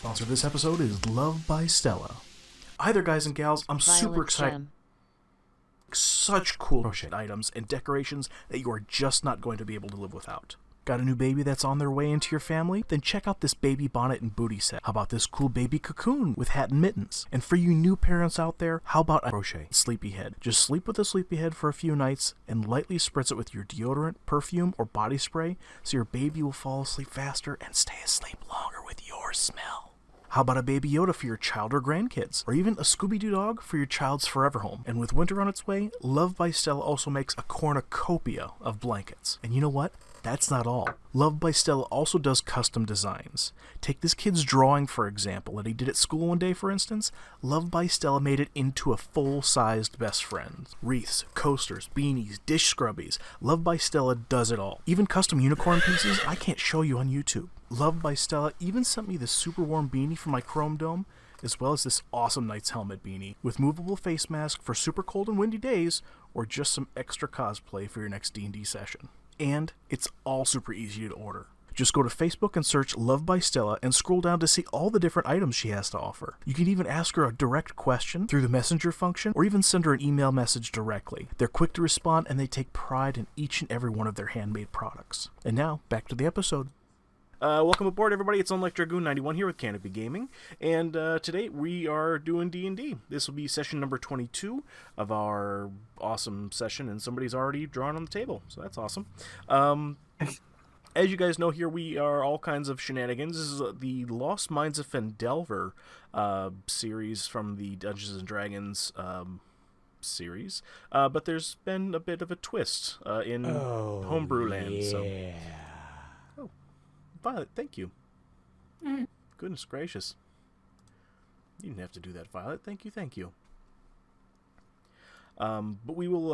Sponsor of this episode is Love by Stella. Hi there, guys and gals. I'm super excited. Such cool crochet items and decorations that you are just not going to be able to live without. Got a new baby that's on their way into your family? Then check out this baby bonnet and booty set. How about this cool baby cocoon with hat and mittens? And for you new parents out there, how about a crochet sleepyhead? Just sleep with a sleepyhead for a few nights and lightly spritz it with your deodorant, perfume, or body spray so your baby will fall asleep faster and stay asleep longer with your smell. How about a Baby Yoda for your child or grandkids? Or even a Scooby-Doo dog for your child's forever home? And with winter on its way, Love by Stella also makes a cornucopia of blankets. And you know what? That's not all. Love by Stella also does custom designs. Take this kid's drawing, for example, that he did at school one day, for instance. Love by Stella made it into a full-sized best friend. Wreaths, coasters, beanies, dish scrubbies. Love by Stella does it all. Even custom unicorn pieces I can't show you on YouTube. Love by Stella even sent me this super warm beanie for my Chrome Dome, as well as this awesome Knight's Helmet beanie with movable face mask for super cold and windy days, or just some extra cosplay for your next D&D session. And it's all super easy to order. Just go to Facebook and search Love by Stella and scroll down to see all the different items she has to offer. You can even ask her a direct question through the messenger function or even send her an email message directly. They're quick to respond and they take pride in each and every one of their handmade products. And now, back to the episode. Welcome aboard, everybody. It's Unlike Dragoon 91 here with Canopy Gaming, and today we are doing D&D. This will be session number 22 of our awesome session, and somebody's already drawn on the table, so that's awesome. As you guys know, here we are all kinds of shenanigans. This is the Lost Mines of Phandalin series from the Dungeons & Dragons series, but there's been a bit of a twist in Homebrew Land. So. Violet, thank you. Goodness gracious. You didn't have to do that, Violet. Thank you. But we will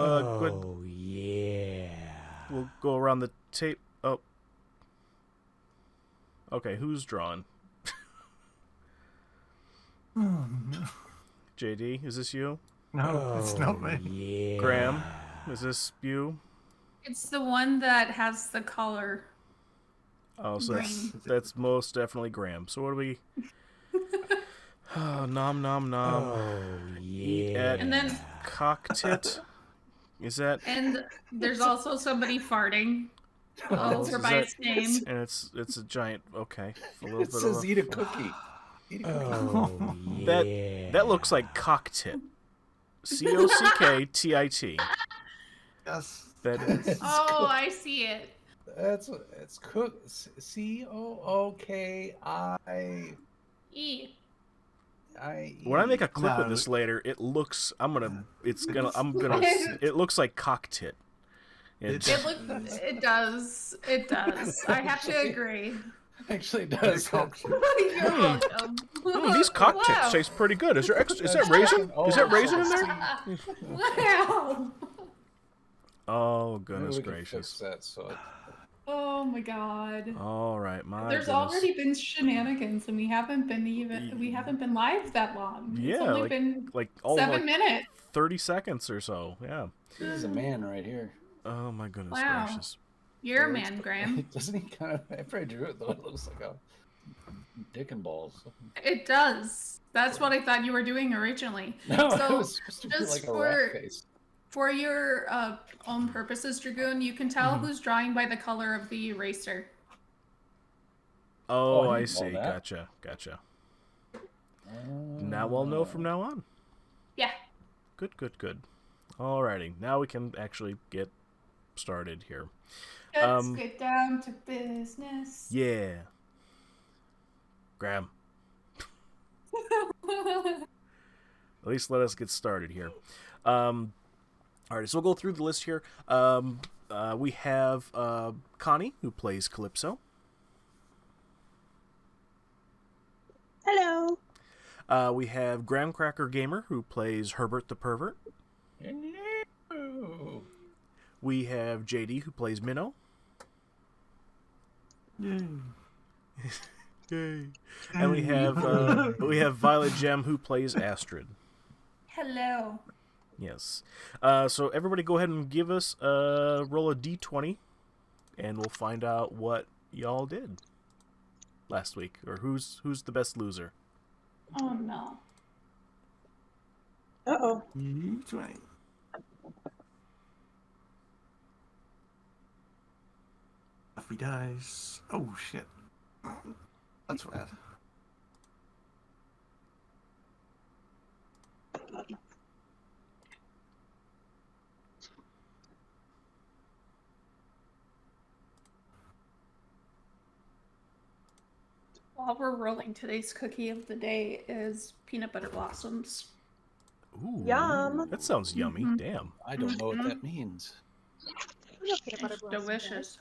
we'll go around the tape. Oh. Okay, who's drawn? JD, is this you? No, it's not me. Graham, is this you? It's the one that has the collar. Oh, so that's most definitely Graham. So what do we... nom nom nom. Oh, Eat at and then cocktit. Is that... And there's also somebody farting. Oh, for by its name. And it's a giant... Okay. It says eat a cookie. Eat a cookie. That looks like cocktit. C-O-C-K-T-I-T. Yes. That is... Oh, I see it. It's cook. C-O-O-K-I. E. When I make a clip of this later, it looks. It looks like cocktit. It does. It does. I have to agree. Actually, it does. You're welcome. These cocktails taste pretty good. Is that raisin? Is that raisin in there? Wow. Oh goodness gracious! Oh my god. All right, There's already been shenanigans, and we haven't been live that long. Yeah, it's only been 7 minutes. 30 seconds or so. Yeah. This is a man right here. Oh my goodness Wow. gracious! You're a man, Graham. Doesn't he kind of? After I drew it, though, it looks like a dick and balls. It does. That's what I thought you were doing originally. No, so it was supposed to be like a rat face. For your own purposes, Dragoon, you can tell who's drawing by the color of the eraser. Oh, I see. Gotcha. Now we'll know from now on. Yeah. Good. Alrighty, now we can actually get started here. Let's get down to business. Yeah. Graham. At least let us get started here. Alright, so we'll go through the list here. We have Connie, who plays Calypso. Hello. We have Graham Cracker Gamer, who plays Herbert the Pervert. Hello. We have JD, who plays Minnow. Yay. Yay. And we have Violet Gem, who plays Astrid. Hello. Yes. So everybody go ahead and give us roll a d20, and we'll find out what y'all did. last week, or who's the best loser? Oh no. Uh-oh. 20. Happy dice. Oh shit. That's bad. While we're rolling, today's cookie of the day is peanut butter blossoms. Ooh, Yum. that sounds yummy. Mhm. Damn. I don't know what that means. I love peanut butter It's blossom, delicious.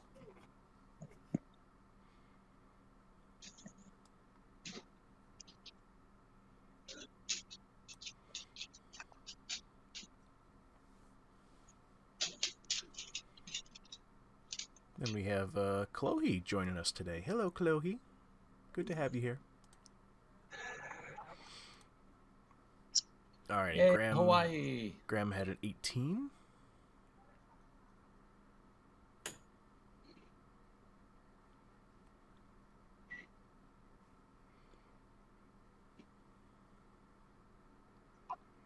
Then we have Chloe joining us today. Hello, Chloe. Good to have you here. All right, Yay, Graham. Hawaii. Graham had an 18.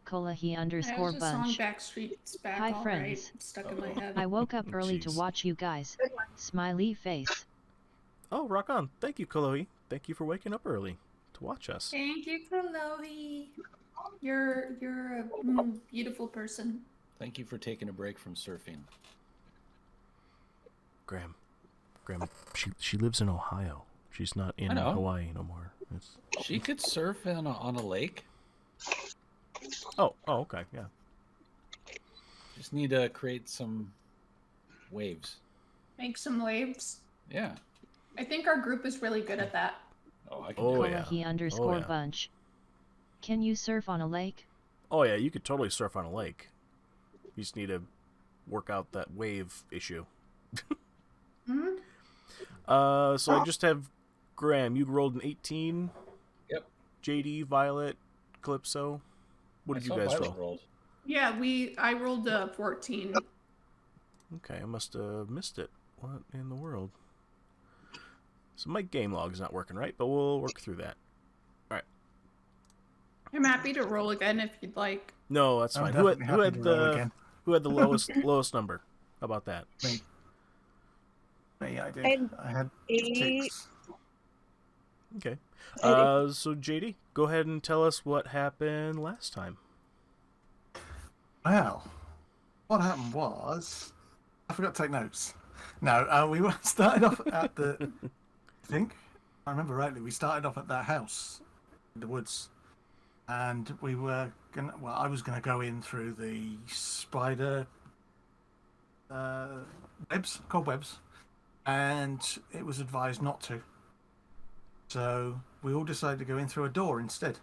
Kolahi underscore There's a song bunch. Backstreet's Back Hi, All friends. Right, stuck in my head. I woke up early to Jeez. watch you guys. Smiley face. Oh, rock on. Thank you, Chloe. Thank you for waking up early to watch us. Thank you, Chloe. You're a beautiful person. Thank you for taking a break from surfing. Graham, she lives in Ohio. She's not in I know. Hawaii no more. She could surf on a lake. Oh, okay, yeah. Just need to create some waves. Make some waves. Yeah. I think our group is really good at that. Oh, I can Oh, do it. yeah. Kolahi underscore yeah. bunch. Can you surf on a lake? Oh, yeah, you could totally surf on a lake. You just need to work out that wave issue. Hmm. So I just have Graham. You rolled an 18. Yep. JD, Violet, Calypso. What did you I saw guys Violet roll? rolled. Yeah, I rolled a 14. Okay, I must have missed it. What in the world? So my game log's not working right, but we'll work through that. All right. I'm happy to roll again if you'd like. No, that's I'm fine. definitely happy to roll again. Who had the lowest number? How about that? Me. Me, I did. And I had a- 6. Okay. Eddie. So JD, go ahead and tell us what happened last time. Well, what happened was I forgot to take notes. No, we started off at the. I think I remember rightly. We started off at that house in the woods, and we were gonna. Well, I was gonna go in through the spider webs, cobwebs, and it was advised not to. So we all decided to go in through a door instead.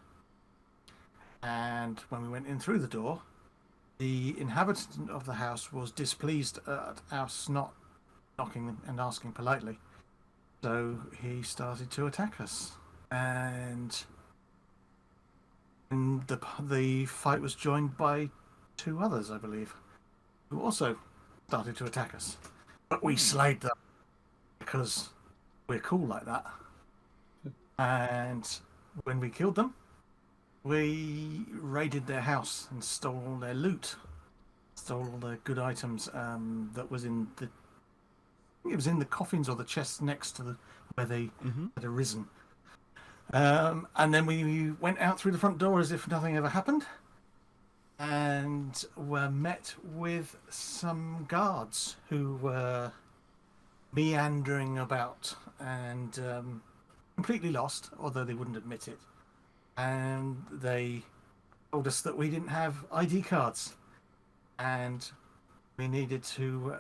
And when we went in through the door, the inhabitant of the house was displeased at us not knocking and asking politely. So he started to attack us. And the fight was joined by 2 others, I believe, who also started to attack us. But we slayed them because we're cool like that. And when we killed them, we raided their house and stole all their loot, stole all the good items that was in the. I think it was in the coffins or the chests next to where they had arisen. And then we went out through the front door as if nothing ever happened, and were met with some guards who were meandering about and completely lost, although they wouldn't admit it. And they told us that we didn't have ID cards, and we needed to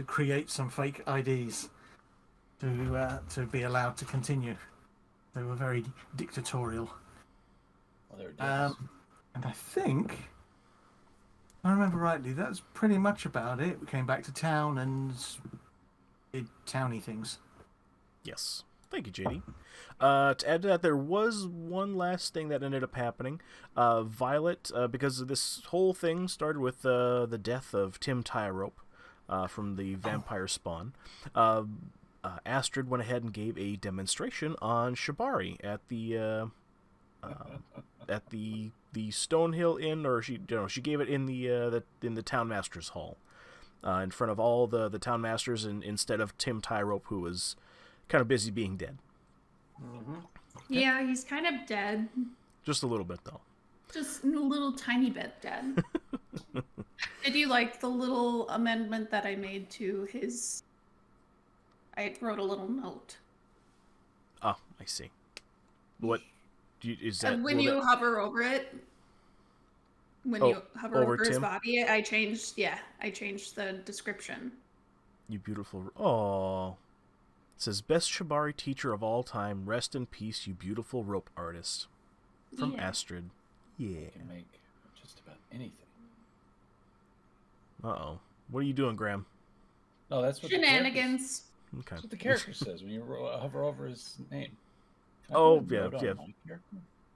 create some fake IDs to be allowed to continue. They were very dictatorial. Well, there it is. And I think, if I remember rightly, that's pretty much about it. We came back to town and did towny things. Yes. Thank you, JD. To add to that, there was one last thing that ended up happening. Violet, because this whole thing started with the death of Tim Tierope from the vampire spawn. Astrid went ahead and gave a demonstration on Shibari at the Stonehill Inn, or she gave it in the Town Masters Hall, in front of all the Town Masters, and instead of Tim Tyrope, who was kind of busy being dead. Mm-hmm. Yeah, he's kind of dead. Just a little bit, though. Just a little tiny bit dead. Did you like the little amendment that I made to his... I wrote a little note. Oh, I see. What is that? When you hover over it, you hover over his Tim? body, I changed the description. You beautiful... Oh. It says, best Shibari teacher of all time, rest in peace, you beautiful rope artist. From Astrid. Yeah. You can make just about anything. Uh-oh. What are you doing, Graham? No, that's what Shenanigans. Okay. That's what the character says when you hover over his name. Oh, yeah.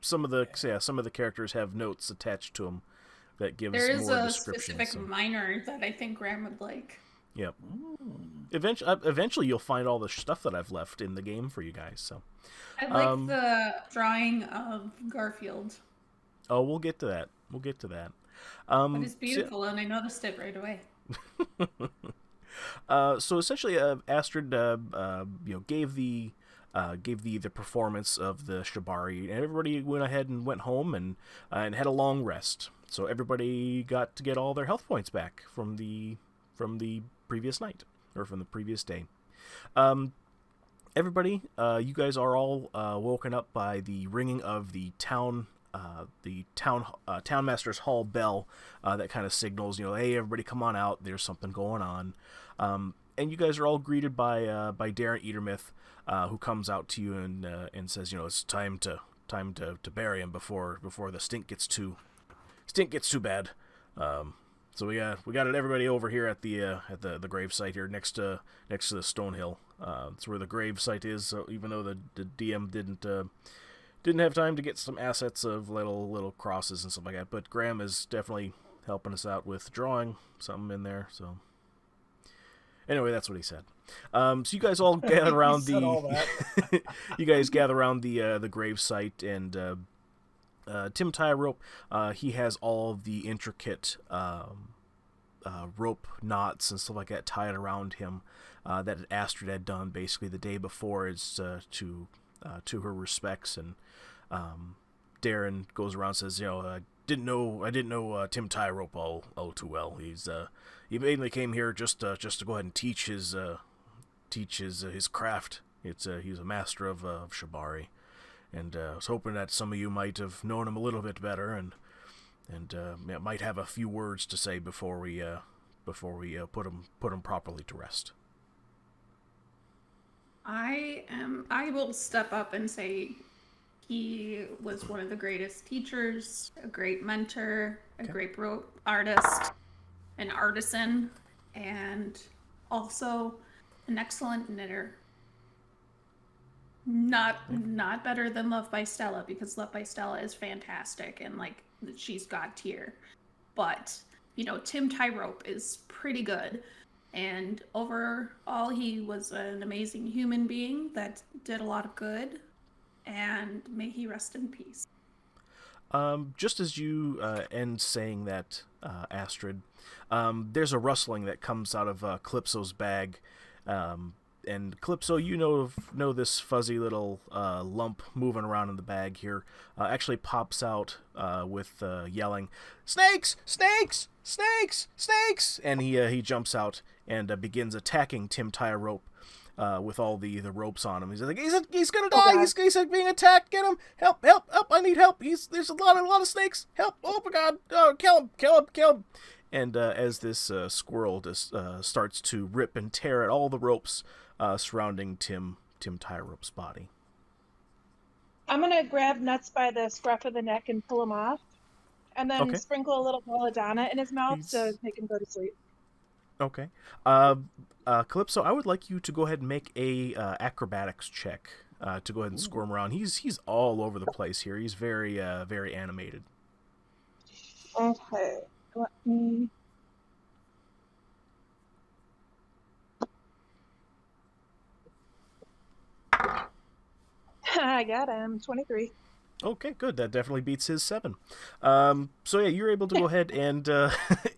Some of the characters have notes attached to them that gives There is more a description. specific minor that I think Graham would like. Yep. Eventually, you'll find all the stuff that I've left in the game for you guys. So. I like the drawing of Garfield. Oh, we'll get to that. But it's beautiful, and I noticed it right away. So essentially, Astrid, gave the performance of the Shibari, and everybody went ahead and went home and had a long rest. So everybody got to get all their health points back from the previous night, or from the previous day. Everybody, you guys are all woken up by the ringing of the town master's hall bell that kind of signals, hey, everybody, come on out. There's something going on. And you guys are all greeted by Darren Eatermouth, who comes out to you and says, it's time to bury him before the stink gets too bad. So we got everybody over here at the grave site here next to the Stonehill. It's where the grave site is. So even though the DM didn't have time to get some assets of little crosses and stuff like that, but Graham is definitely helping us out with drawing something in there. So anyway, that's what he said. So you guys all gather around you guys gather around the grave site, and Tim Tyrope, he has all of the intricate rope knots and stuff like that tied around him that Astrid had done basically the day before, is to her respects. And Darren goes around and says, I didn't know Tim Tyrope all too well. He mainly came here just to go ahead and teach his craft. He's a master of Shibari, and I was hoping that some of you might have known him a little bit better, and might have a few words to say before we put him properly to rest. I will step up and say he was one of the greatest teachers, a great mentor, a great rope artist, an artisan, and also an excellent knitter. Not better than Love by Stella, because Love by Stella is fantastic and she's god tier. But Tim Tyrope is pretty good. And overall, he was an amazing human being that did a lot of good, and may he rest in peace. Just as you end saying that, Astrid, there's a rustling that comes out of Calypso's bag, and Calypso, you know this fuzzy little lump moving around in the bag here actually pops out with yelling, "Snakes! Snakes! Snakes! Snakes!" And he jumps out and begins attacking Tim Tyrope with all the ropes on him. He's like, he's gonna die. He's being attacked. Get him! Help! Help! Help! I need help. There's a lot of snakes. Help! Oh my God! Oh, kill him! And as this squirrel starts to rip and tear at all the ropes surrounding Tim Tyrope's body. I'm gonna grab Nuts by the scruff of the neck and pull him off, and then sprinkle a little belladonna in his mouth to make him go to sleep. Okay. Calypso, I would like you to go ahead and make a acrobatics check to go ahead and squirm around. He's all over the place here. He's very very animated. Okay. Let me... I got him. 23. Okay, good. That definitely beats his 7. So yeah, you're able to go ahead and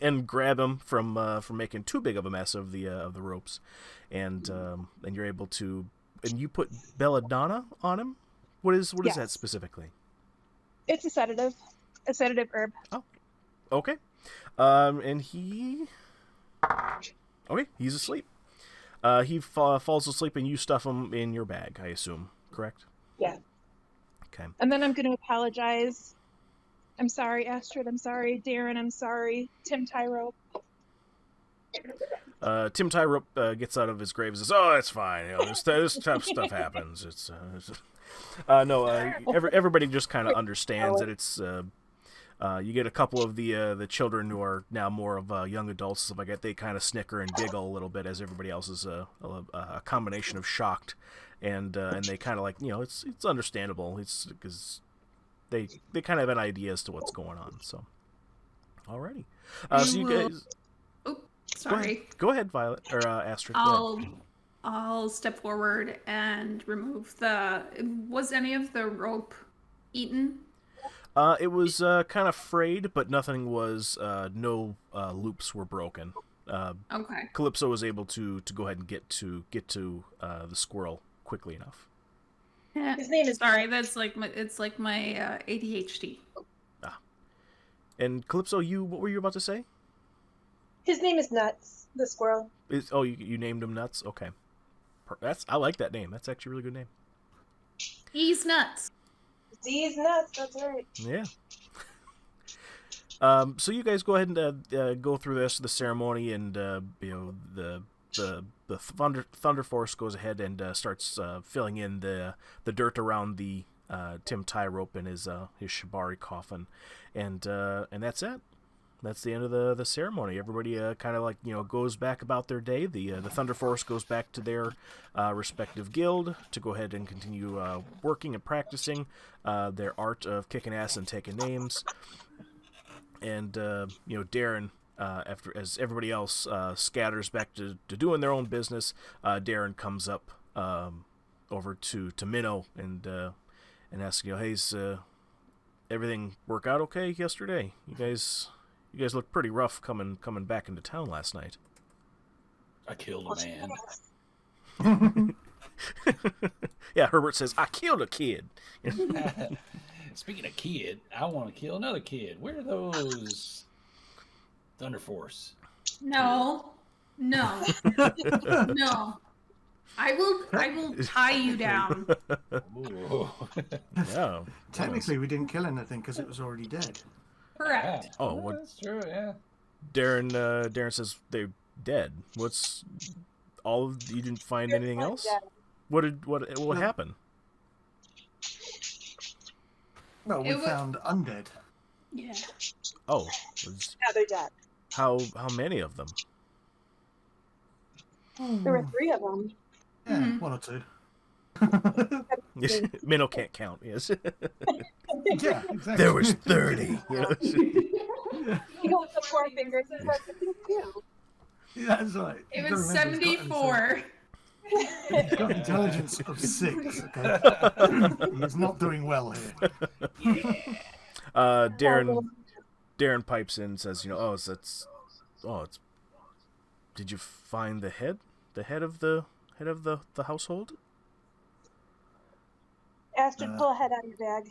and grab him from making too big of a mess of the ropes, and you're able to, and you put belladonna on him. What is Yes. that specifically? It's a sedative herb. Oh, okay. And he's asleep. He falls asleep, and you stuff him in your bag, I assume. Correct? Yeah. Okay. And then I'm going to apologize. I'm sorry, Astrid. I'm sorry, Darren. I'm sorry, Tim Tyro. Tim Tyrope gets out of his grave and says, "Oh, it's fine. You know, this type of stuff happens. Everybody just kind of understands that it's. You get a couple of the children who are now more of young adults, stuff like that. They kind of snicker and giggle a little bit as everybody else is a combination of shocked, and they kind of like, you know, it's understandable. It's because they kind of have an idea as to what's going on. So, alrighty. So you guys. Sorry. Go ahead, Violet or Astrid. Go ahead. I'll step forward and remove the. Was any of the rope eaten? It was kind of frayed, but nothing was. No loops were broken. Okay. Calypso was able to go ahead and get to the squirrel quickly enough. His name is. Sorry, that's like my. It's like my ADHD. And Calypso, what were you about to say? His name is Nuts, the squirrel. You named him Nuts? Okay. I like that name. That's actually a really good name. He's nuts. He's nuts, that's right. Yeah. So you guys go ahead and go through the rest of the ceremony, and the Thunderforce goes ahead and starts filling in the dirt around the Tim Tyrope in his shibari coffin, and that's it. That's the end of the ceremony. Everybody kind of like, you know, goes back about their day. The Thunderforce goes back to their respective guild to go ahead and continue working and practicing their art of kicking ass and taking names. And Darren, as everybody else scatters back to doing their own business, Darren comes up over to Minnow and asks, hey, everything work out okay yesterday? You guys looked pretty rough coming back into town last night. I killed a man. Yeah, Herbert says, I killed a kid. Speaking of kid, I want to kill another kid. Where are those Thunderforce? No. No. I will tie you down. Yeah. Technically, we didn't kill anything because it was already dead. Correct. Yeah. Oh, what? That's true. Yeah. Darren says they're dead. What's all of you didn't find anything else? What happened? Well, we found undead. Yeah. Oh, Yeah, they're dead. how many of them? There were 3 of them. Yeah, Mhm. 1 or 2. Minnow can't count. Yes. Yeah, exactly. There was 30. You know? You know, with the 4 fingers, it's like a big deal. Yeah, that's right. It You've was got to remember he's 74. He's got intelligence of 6. Okay, he's not doing well here. Darren pipes in and says, it's. Did you find the head? The head of the household? Astrid, pull a head out of your bag.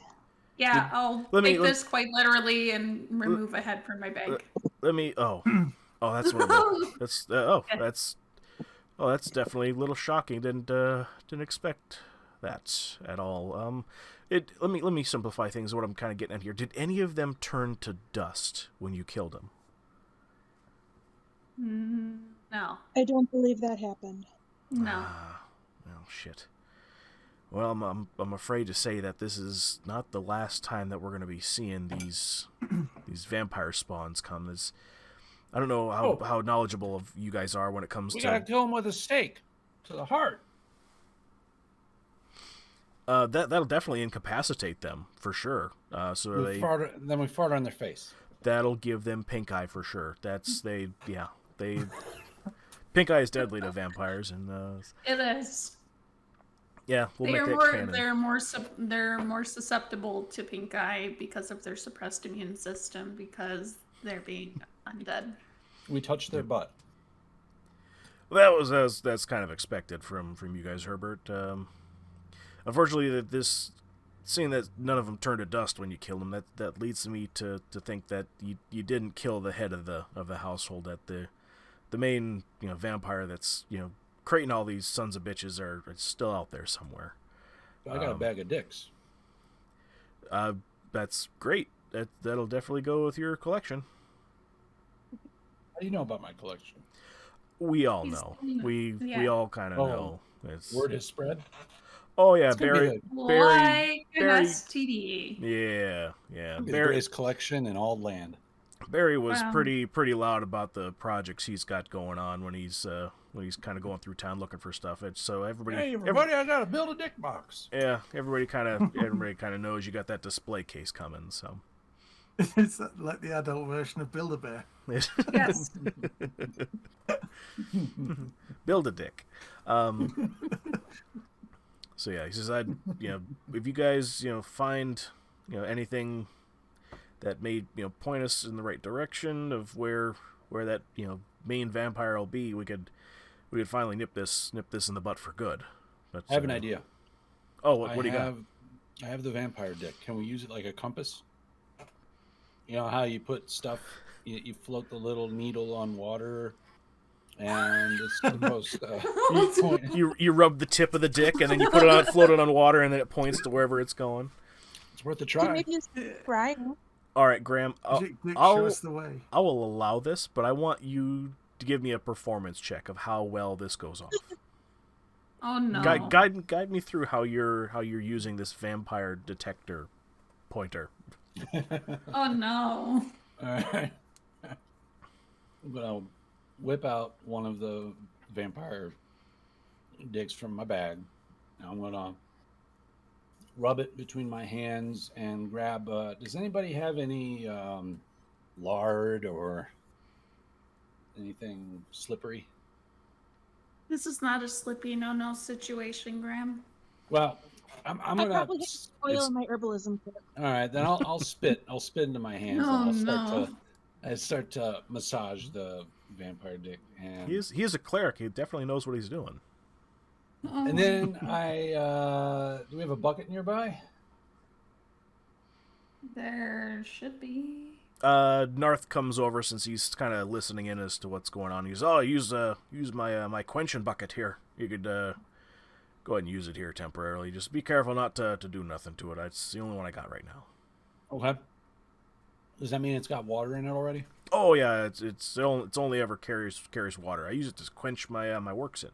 Yeah, I'll take this quite literally and remove a head from my bag. That's what that's definitely a little shocking. Didn't expect that at all. Let me simplify things. What I'm kind of getting at here. Did any of them turn to dust when you killed them? No. I don't believe that happened. No. Oh shit. Well, I'm afraid to say that this is not the last time that we're going to be seeing these vampire spawns come. I don't know how knowledgeable of you guys are when it comes to. We gotta kill him with a stake to the heart. That'll definitely incapacitate them for sure. Then we fart on their face. That'll give them pink eye for sure. Pink eye is deadly to vampires, and It is. Yeah, we'll They're make that more canon. they're more susceptible to pink eye because of their suppressed immune system because they're being undead. We touched their butt. Well, that's kind of expected from you guys, Herbert. Unfortunately, seeing that none of them turn to dust when you kill them, that leads me to think that you didn't kill the head of the household. That the main vampire that's creating all these sons of bitches are still out there somewhere. I got a bag of dicks. That's great. That'll definitely go with your collection. How do you know about my collection? We all know. We all kind of Oh, know. Word has spread. Oh yeah, It's gonna be Barry. Like an Barry. STD. Yeah. His greatest collection in all land. Barry was Wow. pretty loud about the projects he's got going on when he's kind of going through town looking for stuff. So everybody, Hey, everybody, I gotta build a dick box. yeah, everybody kind of knows you got that display case coming. So It's like the adult version of Build-A-Bear. Yes. Build a dick. So yeah, he says if you guys find anything that may point us in the right direction of where that main vampire will be, we could finally nip this in the butt for good. But I have an idea. Oh, what do you got? I have the vampire dick. Can we use it like a compass? You know how you put stuff, you float the little needle on water, and it's supposed to point. You rub the tip of the dick and then you put it on, float it on water, and then it points to wherever it's going. It's worth a Can try. maybe use right? All right, Graham. Dick, show us the way. I will allow this, but I want you to give me a performance check of how well this goes off. Oh no. Guide me through how you're using this vampire detector pointer. Oh no. All right. I'm gonna whip out one of the vampire dicks from my bag. Now I'm gonna rub it between my hands and grab. Does anybody have any lard or anything slippery? This is not a slippy no situation, Graham. Well, I'm I gonna. probably have oil in my herbalism kit. All right, then I'll spit. I'll spit into my hands. Oh, and no. I start to massage the vampire dick, and He is a cleric. He definitely knows what he's doing. Oh. and then I do we have a bucket nearby? There should be. Narth comes over since he's kind of listening in as to what's going on. He goes, "Oh, use my quenching bucket here. You could go ahead and use it here temporarily. Just be careful not to do nothing to it. It's the only one I got right now." Okay. Does that mean it's got water in it already? Oh yeah, it's only ever carries water. I use it to quench my my works in.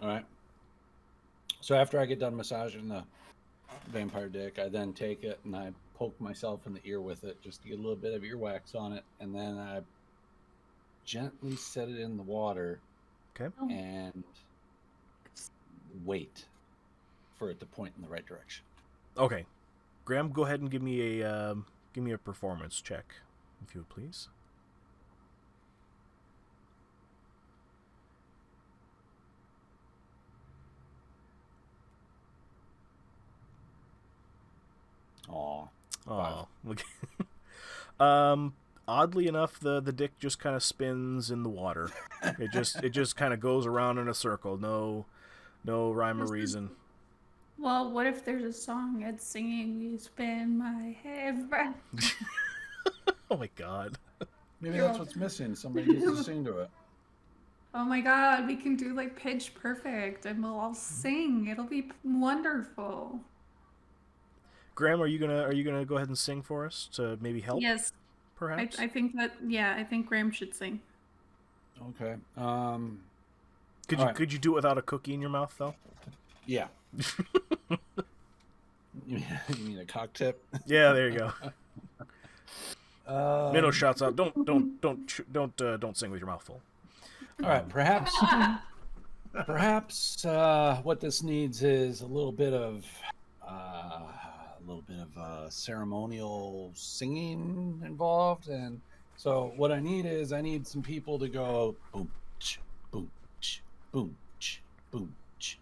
All right. So after I get done massaging the vampire dick, I then take it and I poke myself in the ear with it just to get a little bit of earwax on it, and then I gently set it in the water. Okay. And wait for it to point in the right direction. Okay, Graham, go ahead and give me a performance check, if you would please. Aw. Oh. Oddly enough, the dick just kind of spins in the water. It just kind of goes around in a circle. No rhyme or reason. Well, what if there's a song it's singing, "You spin my head round"? Oh my god. Maybe that's what's missing. Somebody needs to sing to it. Oh my god, we can do like Pitch Perfect and we'll all sing. It'll be wonderful. Graham, are you gonna go ahead and sing for us to maybe help? Yes. Perhaps. I think I think Graham should sing. Okay. Could you do it without a cookie in your mouth though? Yeah. You mean a cock tip? Yeah, there you go. Minnow All shouts out, "Don't sing with your mouth full." right. Perhaps what this needs is a little bit of ceremonial singing involved, and so what I need some people to go boom ch, boom ch, boom ch, boom ch.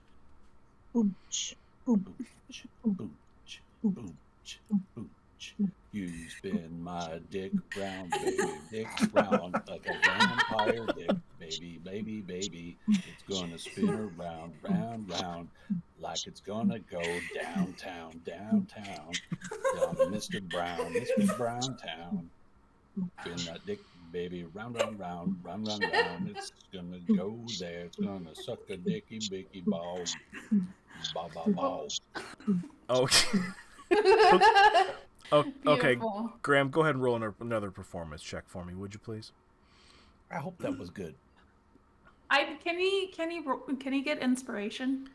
Booch, boom, Booch, booch, booch, booch. You spin my dick round, baby, dick round like a vampire dick, baby, baby, baby. It's gonna spin around, round, round, like it's gonna go downtown, downtown, down to Mr. Brown town. Spin that dick, baby, round, round, round, round, round, round. It's gonna go there. It's gonna suck a dicky, bicky ball, ba ba ba. Okay. Oh, okay, Beautiful. Graham, go ahead and roll another performance check for me, would you please? I hope that was good. Can he get inspiration?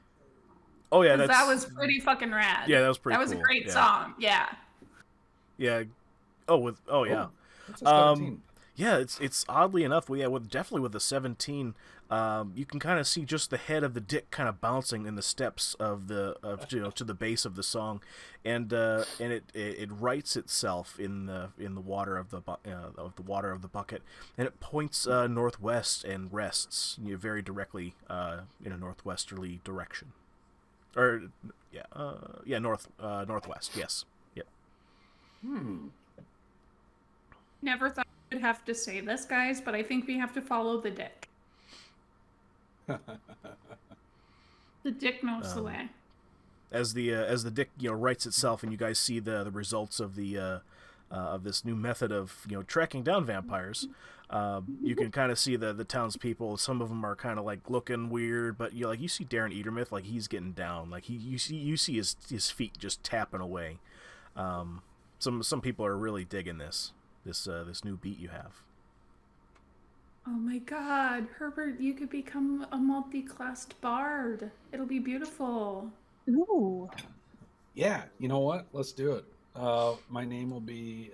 Oh yeah, 'Cause that was pretty fucking rad. Yeah, that was pretty That was cool. a great Yeah. song. Yeah. Yeah. Yeah. That's a 17. Yeah, it's oddly enough, definitely with the 17, you can kind of see just the head of the dick kind of bouncing in the steps of to the base of the song, and it rights itself in the water of the water of the bucket, and it points northwest and rests very directly in a northwesterly direction, or northwest. Yes. Yep. Never thought I'd have to say this, guys, but I think we have to follow the dick. The dick knows the way. As the dick rights itself, and you guys see the results of the of this new method of tracking down vampires. You can kind of see the townspeople. Some of them are kind of like looking weird, but you see Darren Eatermouth, like he's getting down, like you see his feet just tapping away. Some people are really digging this new beat you have. Oh my god, Herbert, you could become a multi-classed bard. It'll be beautiful. Ooh. Yeah, you know what? Let's do it. My name will be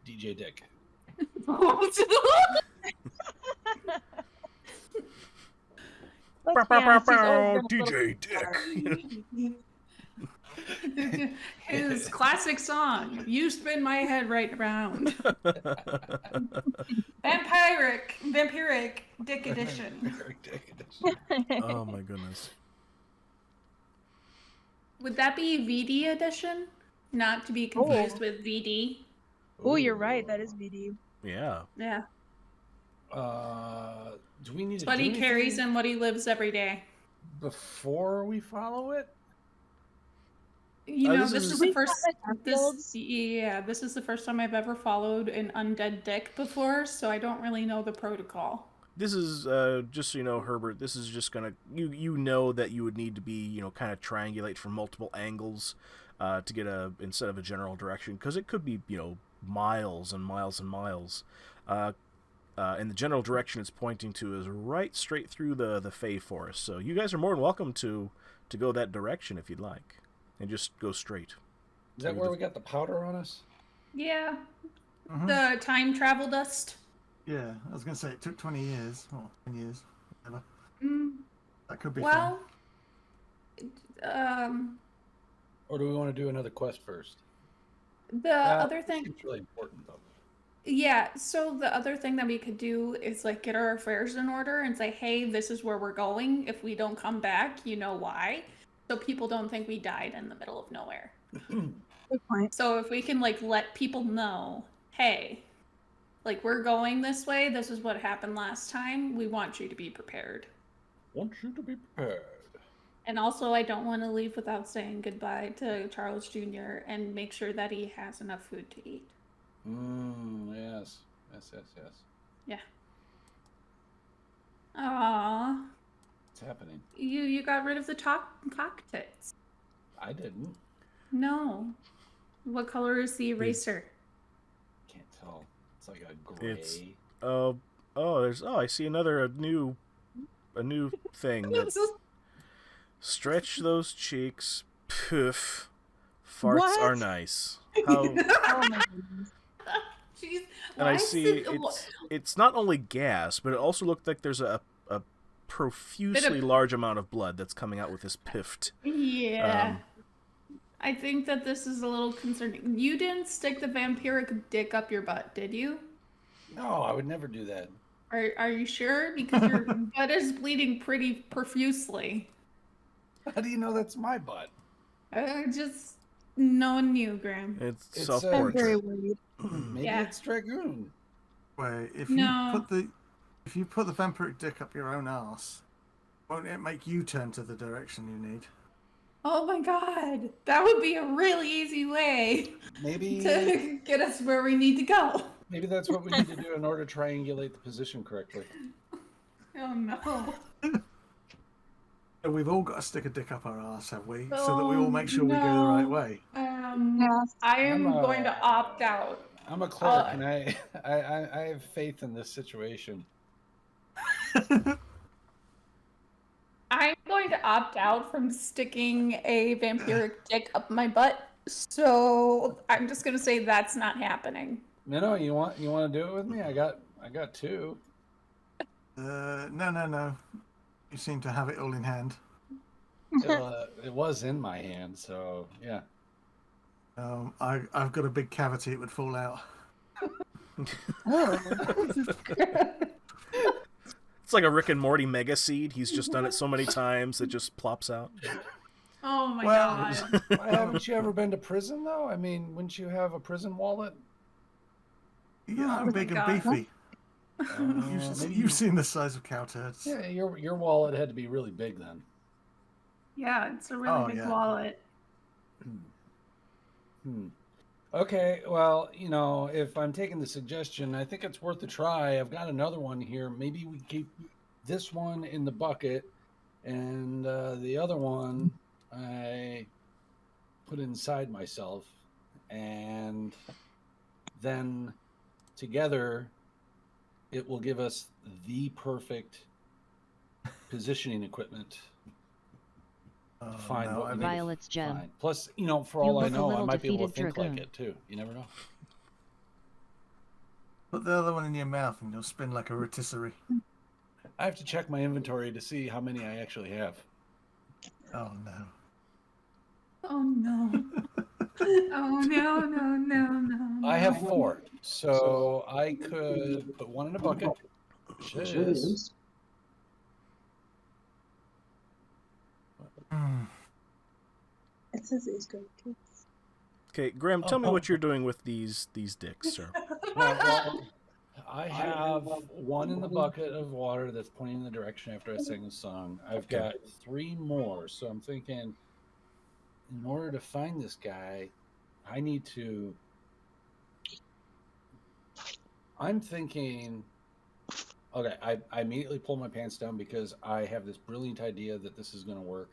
DJ Dick. DJ Dick. His classic song, "You Spin My Head Right Round." Vampiric Dick Edition. Oh my goodness. Would that be VD edition? Not to be confused with VD. Oh, you're right. That is VD. Yeah. Yeah. Do we need It's to what do he anything carries and what he lives every day. before we follow it? This this is is- the first. Garfields? This is the first time I've ever followed an undead dick before, so I don't really know the protocol. This is just so you know, Herbert. This is just gonna you know that you would need to be kind of triangulate from multiple angles to get instead of a general direction, because it could be miles and miles and miles. And the general direction it's pointing to is right straight through the Fey Forest. So you guys are more than welcome to go that direction if you'd like, and just go straight. Is that where we got the powder on us? Yeah. Mhm. The time travel dust. Yeah, I was going to say it took 20 years, or 10 years, whatever. Mm, That could be well, Or do we want to do another quest first? the other thing. It's really important, though. Yeah, so the other thing that we could do is get our affairs in order and say, hey, this is where we're going. If we don't come back, you know why. So people don't think we died in the middle of nowhere. Good point. So if we can let people know, hey, we're going this way, this is what happened last time, we want you to be prepared. Want you to be prepared. And also, I don't want to leave without saying goodbye to Charles Jr. and make sure that he has enough food to eat. Yes. Yeah. Aww. What's happening? You got rid of the cockpits. I didn't. No. What color is the eraser? Can't tell. It's like a gray. I see a new thing. Stretch those cheeks. Poof. Farts What? are nice. How? Oh my goodness. Jeez, And I see it's not only gas, but it also looked like there's a profusely large amount of blood that's coming out with this piffed. Yeah. I think that this is a little concerning. You didn't stick the vampiric dick up your butt, did you? No, I would never do that. Are you sure? Because your butt is bleeding pretty profusely. How do you know that's my butt? Just no one knew, Graham. It's It's, self-portrait. I'm very worried. Maybe Yeah. it's Dragoon. Wait, if No. you put the vampiric dick up your own arse, won't it make you turn to the direction you need? Oh my god, that would be a really easy way Maybe to get us where we need to go. maybe that's what we need to do in order to triangulate the position correctly. Oh no. We've all got to stick a dick up our arse, have we? So that we all make sure we go the right way. Yes. I am I'm, going to opt out. I'm a cleric, and I have faith in this situation. I'm going to opt out from sticking a vampiric dick up my butt. So I'm just gonna say that's not happening. Minnow, you want to do it with me? I got two. No. You seem to have it all in hand. It was in my hand, so yeah. I've got a big cavity; it would fall out. It's like a Rick and Morty mega seed. He's just done it so many times it just plops out. Oh my Well, god. Why haven't you ever been to prison though? I mean, wouldn't you have a prison wallet? Yeah, Oh I'm my big and God. beefy. Maybe You've seen the size of cow turds. Yeah, your wallet had to be really big then. Yeah, it's a really big yeah. wallet. Okay, well, if I'm taking the suggestion, I think it's worth a try. I've got another one here. Maybe we keep this one in the bucket, and the other one I put inside myself, and then together it will give us the perfect positioning equipment to find no, what we need to Violet's gem. find. Plus, for all I look a know, I little might be able to defeated, think like Dragoon. it too. You never know. Put the other one in your mouth and you'll spin like a rotisserie. I have to check my inventory to see how many I actually have. Oh no. Oh no. Oh no. I have 4, so I could put one in a bucket, which is It says it's good. Okay, Graham, tell me what you're doing with these dicks, sir. well, I have one in the bucket of water that's pointing in the direction after I sing the song. I've got 3 more, so I'm thinking, in order to find this guy, I need to. I'm thinking. Okay, I immediately pull my pants down because I have this brilliant idea that this is going to work.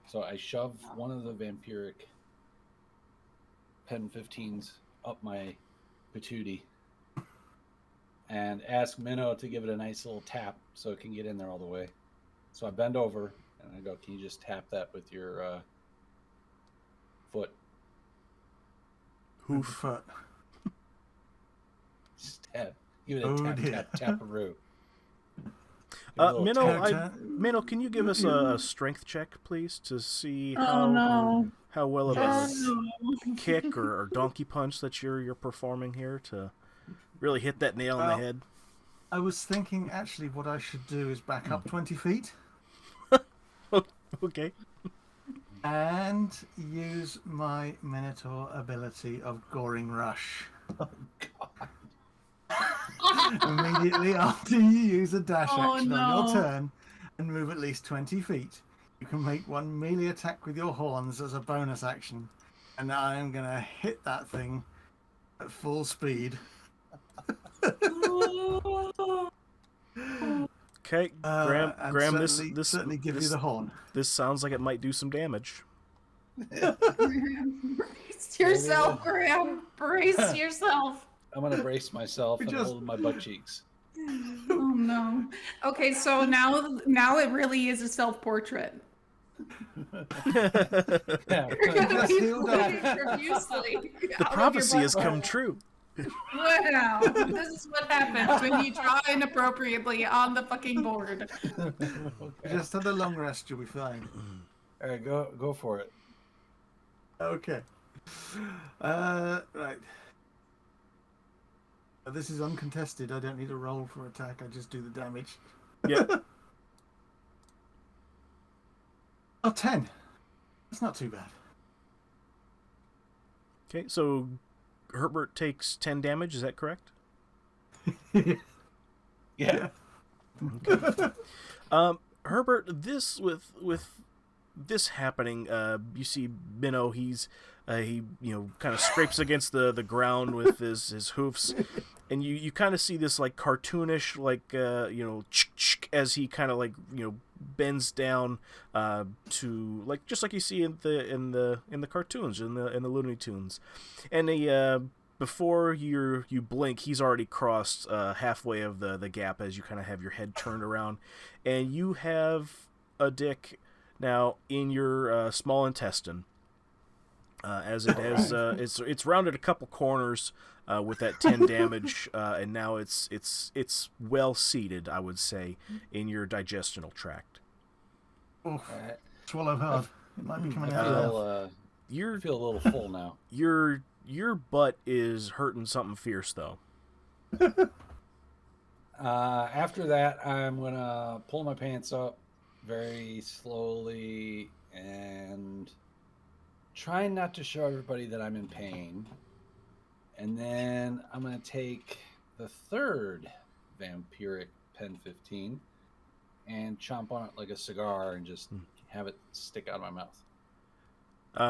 So I shove one of the vampiric pen 15s up my patootie and ask Minnow to give it a nice little tap so it can get in there all the way. So I bend over and I go, "Can you just tap that with your foot?" Hoof foot. Just tap. Give it a Oh, tap, dear. tap, taparoo. Give it a little tap. Minnow, can you give us a strength check, please, to see Oh no. how well of a Oh no. kick or donkey punch that you're performing here to really hit that nail in the head? I was thinking actually what I should do is back up 20 feet Okay. and use my Minotaur ability of Goring Rush. Immediately after you use a dash action on your turn and move at least 20 feet, you can make one melee attack with your horns as a bonus action. And I am going to hit that thing at full speed. Okay, Graham, and this certainly give you the horn. This sounds like it might do some damage. Brace yourself, Graham. Brace yourself. I'm going to brace myself and just- hold my butt cheeks. Oh no. Okay, so now it really is a self-portrait. Yeah. You're gonna be healed up. bleeding profusely. The prophecy has come true. Wow. This is what happens when you draw inappropriately on the fucking board. Just have a long rest, you'll be fine. All right, go for it. Okay. Right. This is uncontested. I don't need a roll for attack. I just do the damage. Yeah. Oh, 10. That's not too bad. Okay, so Herbert takes 10 damage. Is that correct? Yeah. Herbert, this with this happening, you see Minnow. He kind of scrapes against the ground with his hoofs, and you kind of see this like cartoonish as he kind of bends down to just like you see in the cartoons in the Looney Tunes, and before you blink, he's already crossed halfway of the gap as you kind of have your head turned around, and you have a dick now in your small intestine. As it has, it's rounded a couple corners with that 10 damage, and now it's well seated, I would say, in your digestional tract. Oh, swallow hard. It might be coming out. I feel a little full now. Your butt is hurting something fierce, though. After that, I'm gonna pull my pants up very slowly and try not to show everybody that I'm in pain. And then I'm gonna take the third vampiric pen 15 and chomp on it like a cigar and just have it stick out of my mouth.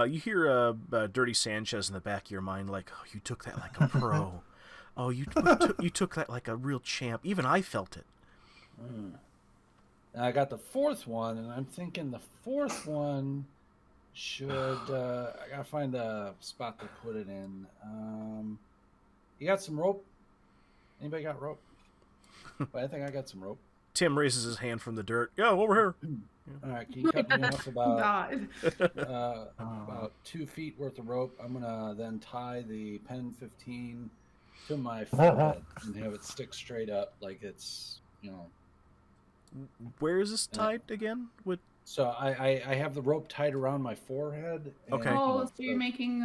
You hear Dirty Sanchez in the back of your mind, like, "Oh, you took that like a pro. Oh, you took that like a real champ. Even I felt it." And I got the fourth one, and I'm thinking the fourth one should. I gotta find a spot to put it in. You got some rope? Anybody got rope? But I think I got some rope. Tim raises his hand from the dirt. Yo, over here. All right, can you cut me off about God. about 2 feet worth of rope? I'm gonna then tie the pen 15 to my forehead and have it stick straight up, like it's Where is this tied again? With So I have the rope tied around my forehead. Okay. Oh, so you're making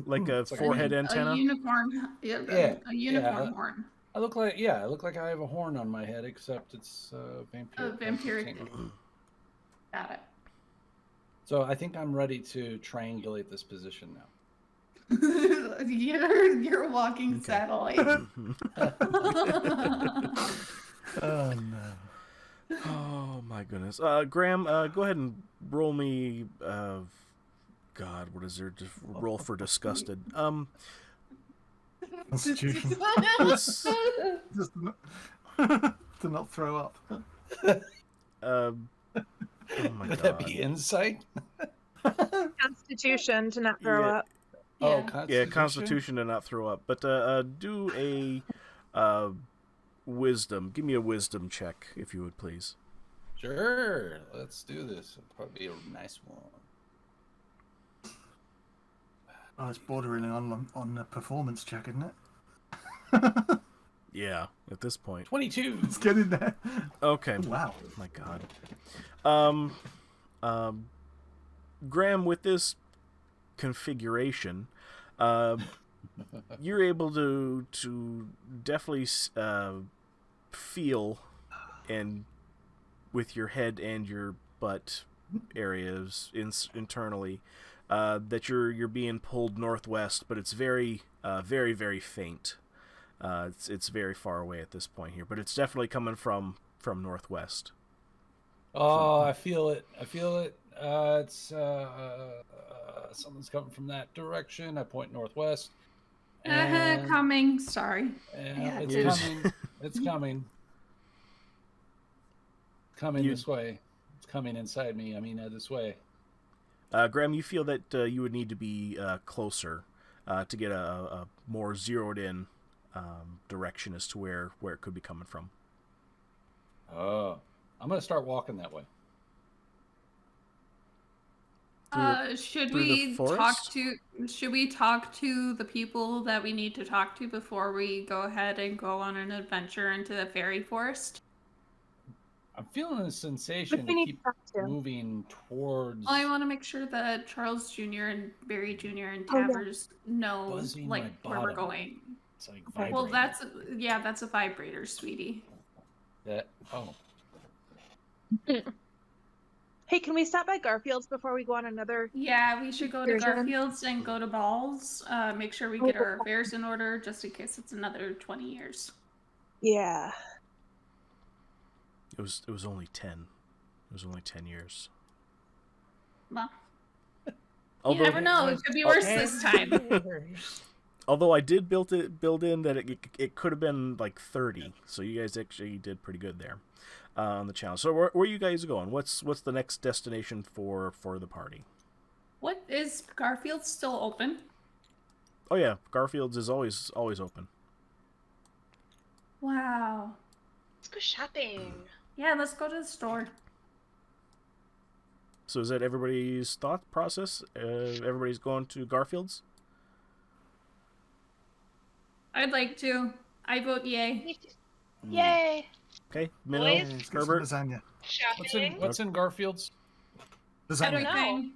like a It's like forehead antenna? a unicorn, a unicorn horn. I look like I have a horn on my head, except it's vampiric. Vampiric. Got it. So I think I'm ready to triangulate this position now. You're walking satellite. Oh, no. Oh my goodness. Graham, go ahead and roll me. God, what is there? Just roll for disgusted. Constitution. It's, Just to not throw up. oh my Would God. that be insight? Constitution to not throw Yeah. up. Oh, Yeah. Constitution. Yeah, Constitution to not throw up. But do a wisdom. Give me a wisdom check, if you would, please. Sure, let's do this. It'll probably be a nice one. Oh, it's bordering on a performance check, isn't it? Yeah, at this point. 22. Let's get in there. Okay. Wow. My God. Graham, with this configuration, you're able to definitely feel, and with your head and your butt areas internally, that you're being pulled northwest, but it's very very faint. It's very far away at this point here, but it's definitely coming from northwest. Oh, I feel it. It's something's coming from that direction. I point northwest. And, Coming. Sorry. and Yeah, it's coming. It's coming. Coming this way. It's coming inside me. I mean, this way. Graham, you feel that you would need to be closer to get a more zeroed in direction as to where it could be coming from. Oh, I'm gonna start walking that way. Should through the we forest? talk to the people that we need to talk to before we go ahead and go on an adventure into the fairy forest? I'm feeling a sensation But to we need keep to talk to. moving towards. Well, I want to make sure that Charles Jr. and Barry Jr. and Oh, yeah. Tabbers know Buzzing like my where we're bottom. going. It's like Okay. Well, vibrating. that's a vibrator, sweetie. That. Oh, Hey, can we stop by Garfield's before we go on another? Yeah, we should go to Excursion? Garfield's and go to Balls. Make sure we get our affairs in order, just in case it's another 20 years. Yeah. It was only 10. It was only 10 years. Well, Although, you never know. It could be worse this time. Although I did build in that it could have been like 30, so you guys actually did pretty good there on the challenge. So where are you guys going? What's the next destination for the party? What is Garfield still open? Oh yeah, Garfield's is always open. Wow. Let's go shopping. Yeah, let's go to the store. So is that everybody's thought process? Everybody's going to Garfield's? I'd like to. I vote yay. Yay! Okay, Minnow, Boys? Let's get some Herbert. lasagna. Shopping. What's in Garfield's? I don't Lasagna. know. Everything.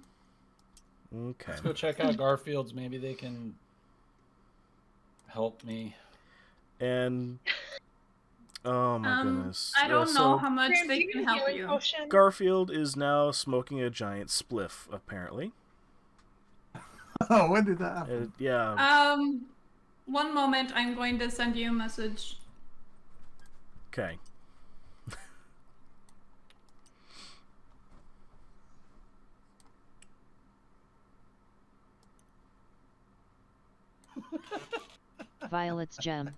Okay. Let's go check out Garfield's. Maybe they can help me. And oh my goodness. I don't Yeah, know so how much Graham, do they you can need a help healing you. potion? Garfield is now smoking a giant spliff, apparently. Oh, when did that happen? Yeah. One moment. I'm going to send you a message. Okay. Violet's gem.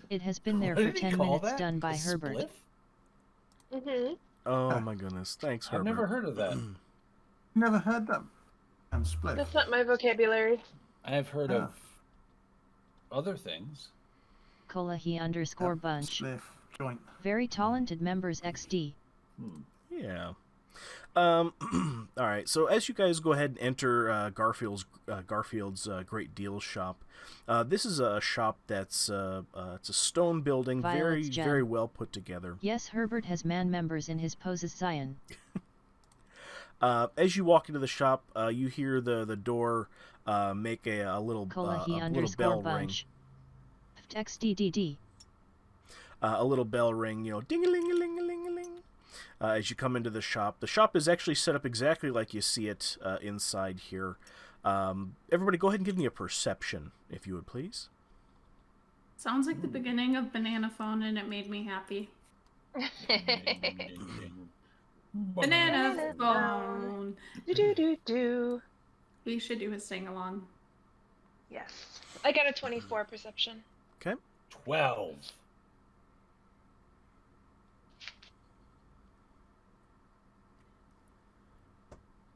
It has been there What for did he 10 call minutes, that? done by A Herbert. spliff? Mm-hmm. Oh my goodness. Thanks, Herbert. I've never heard of that. Never heard that. And split. That's not my vocabulary. I have heard of other things. Kolahi_bunch. Spliff joint. Very talented members XD. Yeah. All right. So as you guys go ahead and enter Garfield's Great Deals shop, this is a shop that's it's a stone building, Violet's gem. very well put together. Yes, Herbert has man members in his poses Cyan. As you walk into the shop, you hear the door make a little bell ring. Kolahi_bunch. XDDD. A little bell ring, ding-a-ling-a-ling-a-ling-a-ling. As you come into the shop. The shop is actually set up exactly like you see it inside here. Everybody go ahead and give me a perception, if you would please. Sounds like the beginning of Banana Phone, and it made me happy. Banana Phone. Do. We should do a sing along. Yes. I got a 24 perception. Okay. 12.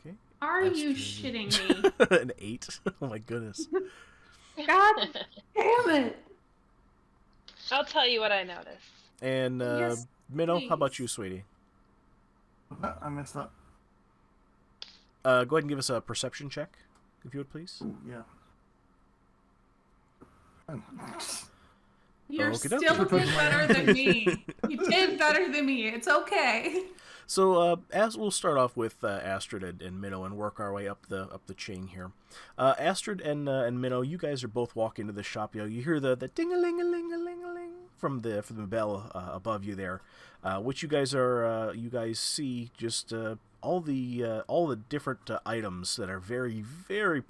Okay. Are you Astrid. shitting me? An 8. Oh my goodness. God damn it! I'll tell you what I noticed. And Yes, Minnow, how about please. you, sweetie? I missed that. Go ahead and give us a perception check, if you would please. Ooh, yeah. Oh. You're Okey-doke. still did better than me. You did better than me. It's okay. So, as we'll start off with Astrid and Minnow and work our way up the chain here. Astrid and Minnow, you guys are both walking into the shop. You hear the ding-a-ling-a-ling-a-ling-a-ling from the bell above you there, which you guys see just all the different items that are very very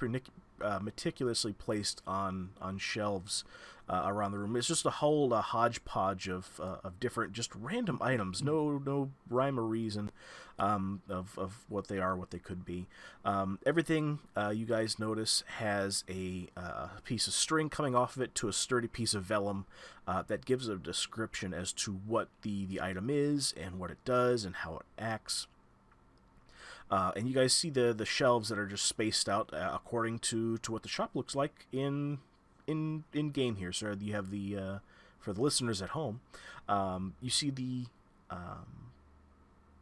meticulously placed on shelves around the room. It's just a whole hodgepodge of different, just random items. No rhyme or reason of what they are, what they could be. Everything you guys notice has a piece of string coming off of it to a sturdy piece of vellum that gives a description as to what the item is and what it does and how it acts. And you guys see the shelves that are just spaced out according to what the shop looks like in game here. So you have the for the listeners at home, you see the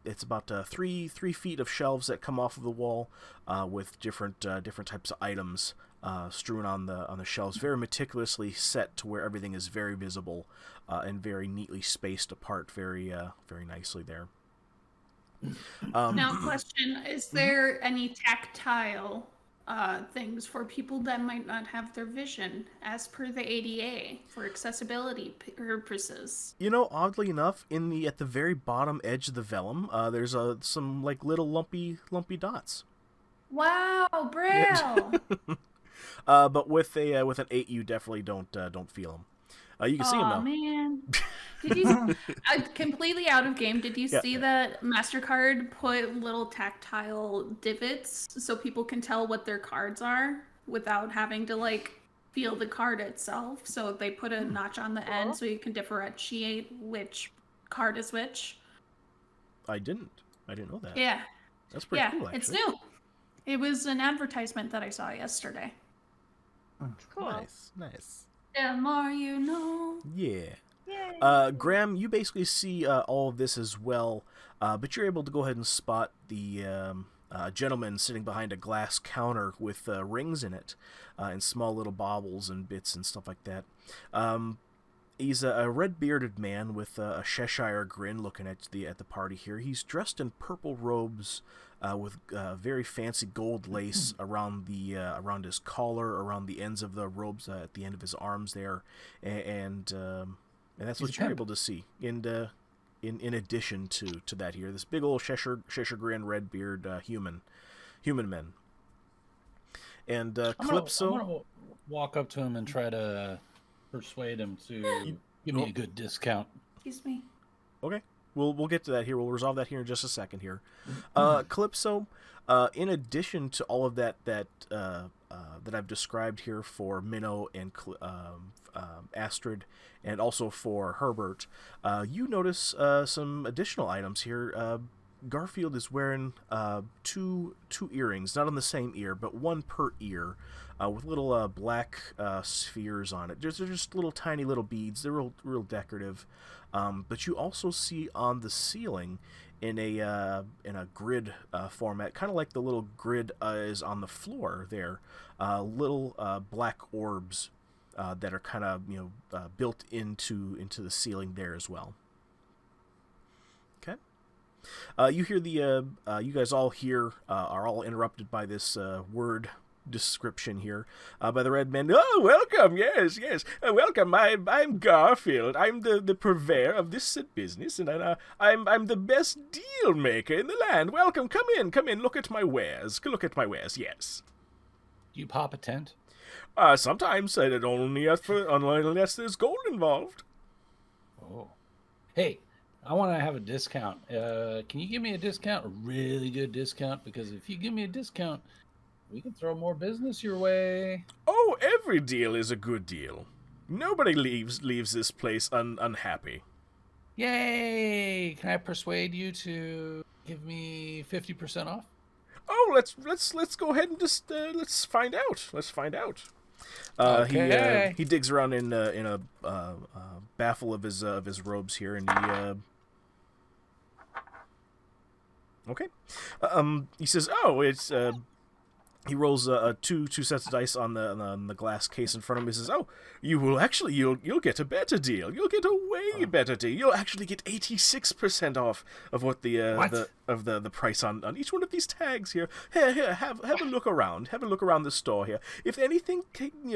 it's about 3 feet of shelves that come off of the wall with different types of items strewn on the shelves, very meticulously set to where everything is very visible and very neatly spaced apart, very nicely there. Now, question: is there any tactile things for people that might not have their vision, as per the ADA, for accessibility purposes. You know, oddly enough, at the very bottom edge of the vellum, there's some like little lumpy dots. Wow, Braille! But with an 8, you definitely don't feel them. You can see them now. Oh man! Did you? Completely out of game. Did you see that MasterCard put little tactile divots so people can tell what their cards are without having to like feel the card itself? So they put a notch on the end so you can differentiate which card is which. I didn't know that. Yeah. That's pretty cool. Actually, it's new. It was an advertisement that I saw yesterday. It's cool. Nice. The more you know. Yeah. Yay. Graham, you basically see all of this as well, but you're able to go ahead and spot the gentleman sitting behind a glass counter with rings in it, and small little baubles and bits and stuff like that. He's a red-bearded man with a Cheshire grin looking at the party here. He's dressed in purple robes with very fancy gold lace around his collar, around the ends of the robes, at the end of his arms there, and that's what you're able to see. And in addition to that here, this big old Cheshire grin, red beard human men. And Calypso, I'm gonna walk up to him and try to persuade him to give me a good discount. Excuse me. Okay, we'll get to that here. We'll resolve that here in just a second here. Calypso, in addition to all of that I've described here for Minnow and Astrid, and also for Herbert, you notice some additional items here. Garfield is wearing two earrings, not on the same ear, but one per ear, with little black spheres on it. They're just little tiny little beads. They're real decorative. But you also see on the ceiling, in a grid format, kind of like the little grid is on the floor there, little black orbs that are kind of built into the ceiling there as well. Okay. You hear you guys all are all interrupted by this word description here by the red man. Oh, welcome, yes, welcome. I'm Garfield. I'm the purveyor of this said business, and I'm the best deal maker in the land. Welcome, come in. Look at my wares. Yes. Do you pop a tent? Sometimes I don't unless there's gold involved. Oh, hey. I want to have a discount. Can you give me a discount? A really good discount? Because if you give me a discount, we can throw more business your way. Oh, every deal is a good deal. Nobody leaves this place unhappy. Yay! Can I persuade you to give me 50% off? Oh, let's go ahead and just let's find out. Okay. He digs around in a baffle of his robes here, and he okay. He says, "Oh, it's." He rolls two sets of dice on the glass case in front of him. He says, "Oh, you'll get a better deal. You'll get a way better deal. You'll actually get 86% off of what the price on each one of these tags here. Here, have a look around. Have a look around the store here. If anything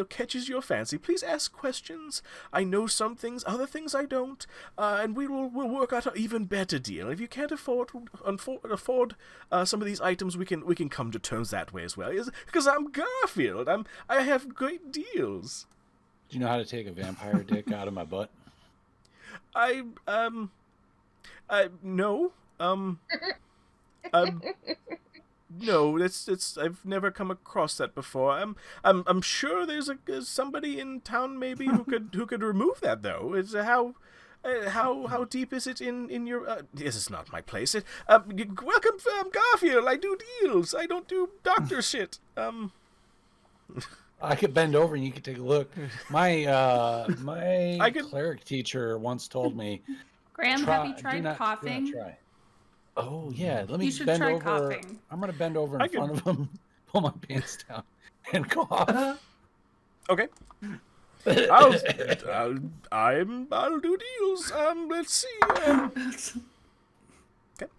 catches your fancy, please ask questions. I know some things, other things I don't, and we'll work out an even better deal. If you can't afford some of these items, we can come to terms that way as well. Because I'm Garfield. I have great deals." Do you know how to take a vampire dick out of my butt? No. No, it's I've never come across that before. I'm sure there's somebody in town maybe who could remove that though. It's how deep is it in your? This is not my place. Welcome, Garfield. I do deals. I don't do doctor shit. I could bend over and you could take a look. My cleric teacher once told me. Graham, have you tried coughing? Do not try. Oh yeah, let me You should bend try over. coughing. I'm gonna bend over in front of him, pull my pants down, and cough. Okay. I'll do deals. Let's see. Okay.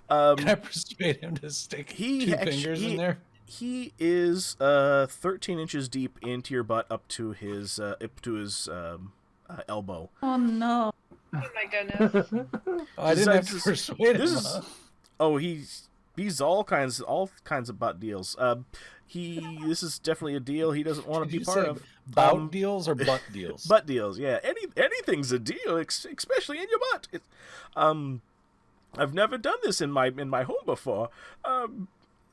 Can I persuade him to stick two fingers in there? He is 13 inches deep into your butt, up to his elbow. Oh no. Oh my goodness. I didn't have to This persuade him. is Huh? oh he's all kinds of butt deals. This is definitely a deal he doesn't want to Did be you part say of. bout deals or butt deals? Butt deals, yeah. Anything's a deal, especially in your butt. I've never done this in my home before.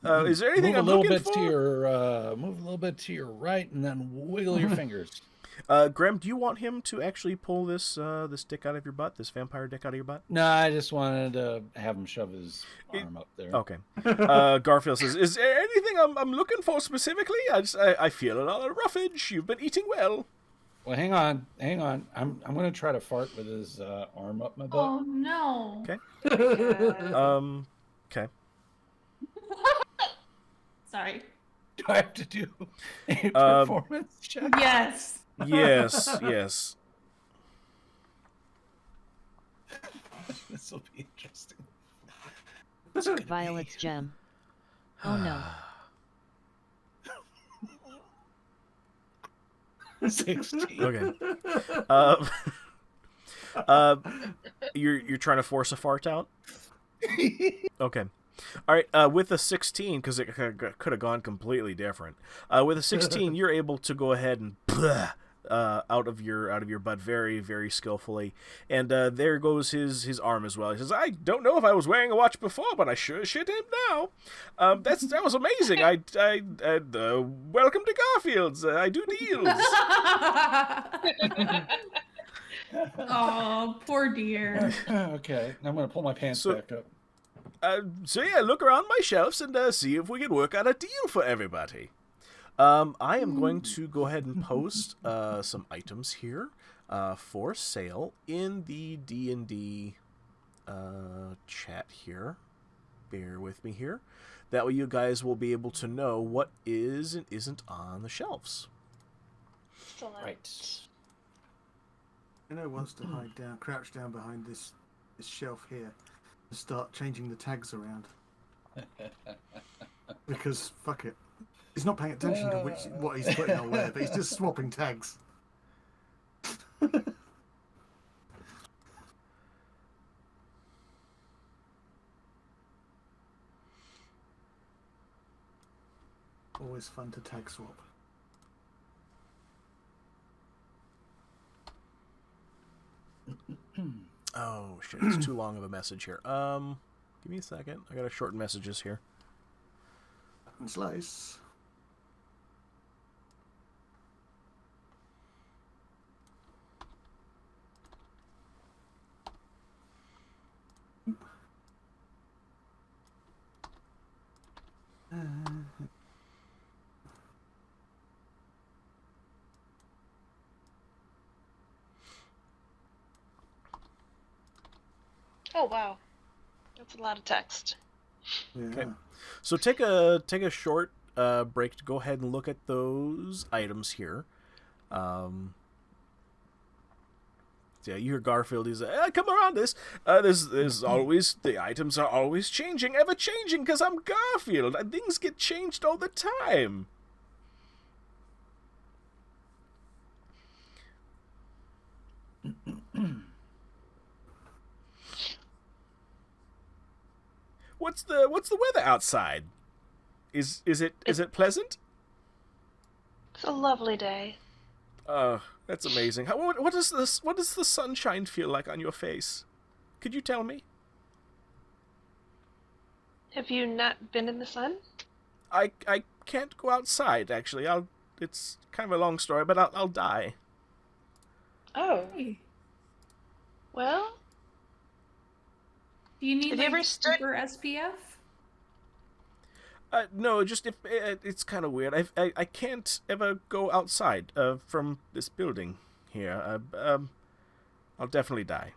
Is there anything move I'm a little looking bit for? to your move a little bit to your right, and then wiggle your fingers. Graham, do you want him to actually pull this dick out of your butt, this vampire dick out of your butt? No, I just wanted to have him shove his arm up there. Okay. Garfield says, "Is there anything I'm looking for specifically? I feel a lot of roughage. You've been eating well." Well, hang on. I'm gonna try to fart with his arm up my butt. Oh no. Okay. Okay. Sorry. Do I have to do a performance check? Yes. Yes, yes. This will be interesting. Violet's gem. Oh no. 16. Okay. You're trying to force a fart out? Okay. All right. With a 16, because it could have gone completely different. With a 16, you're able to go ahead and out of your butt very, very skillfully, and there goes his arm as well. He says, "I don't know if I was wearing a watch before, but I sure shit am now. That was amazing. Welcome to Garfield's. I do deals." Oh, poor dear. Okay, I'm gonna pull my pants back up. So yeah, look around my shelves and see if we can work out a deal for everybody. I am going to go ahead and post some items here for sale in the D&D chat here. Bear with me here. That way you guys will be able to know what is and isn't on the shelves. Excellent. Right. Wants to crouch down behind this shelf here and start changing the tags around. Because fuck it. He's not paying attention to what he's putting on where, but he's just swapping tags. Always fun to tag swap. Oh shit, it's too long of a message here. Give me a second. I gotta shorten messages here. And slice. Oh wow, that's a lot of text. Yeah. Okay. So take a short break to go ahead and look at those items here. Yeah, you hear Garfield. He's like, come around this. There's always, the items are always changing, ever changing, because I'm Garfield. And things get changed all the time. What's the weather outside? Is it pleasant? It's a lovely day. That's amazing. What does the sunshine feel like on your face? Could you tell me? Have you not been in the sun? I can't go outside, actually. It's kind of a long story, but I'll die. Oh. Well, Do you need Have you like ever stood- super SPF? No, just if it's kind of weird. I can't ever go outside from this building here. I'll definitely die.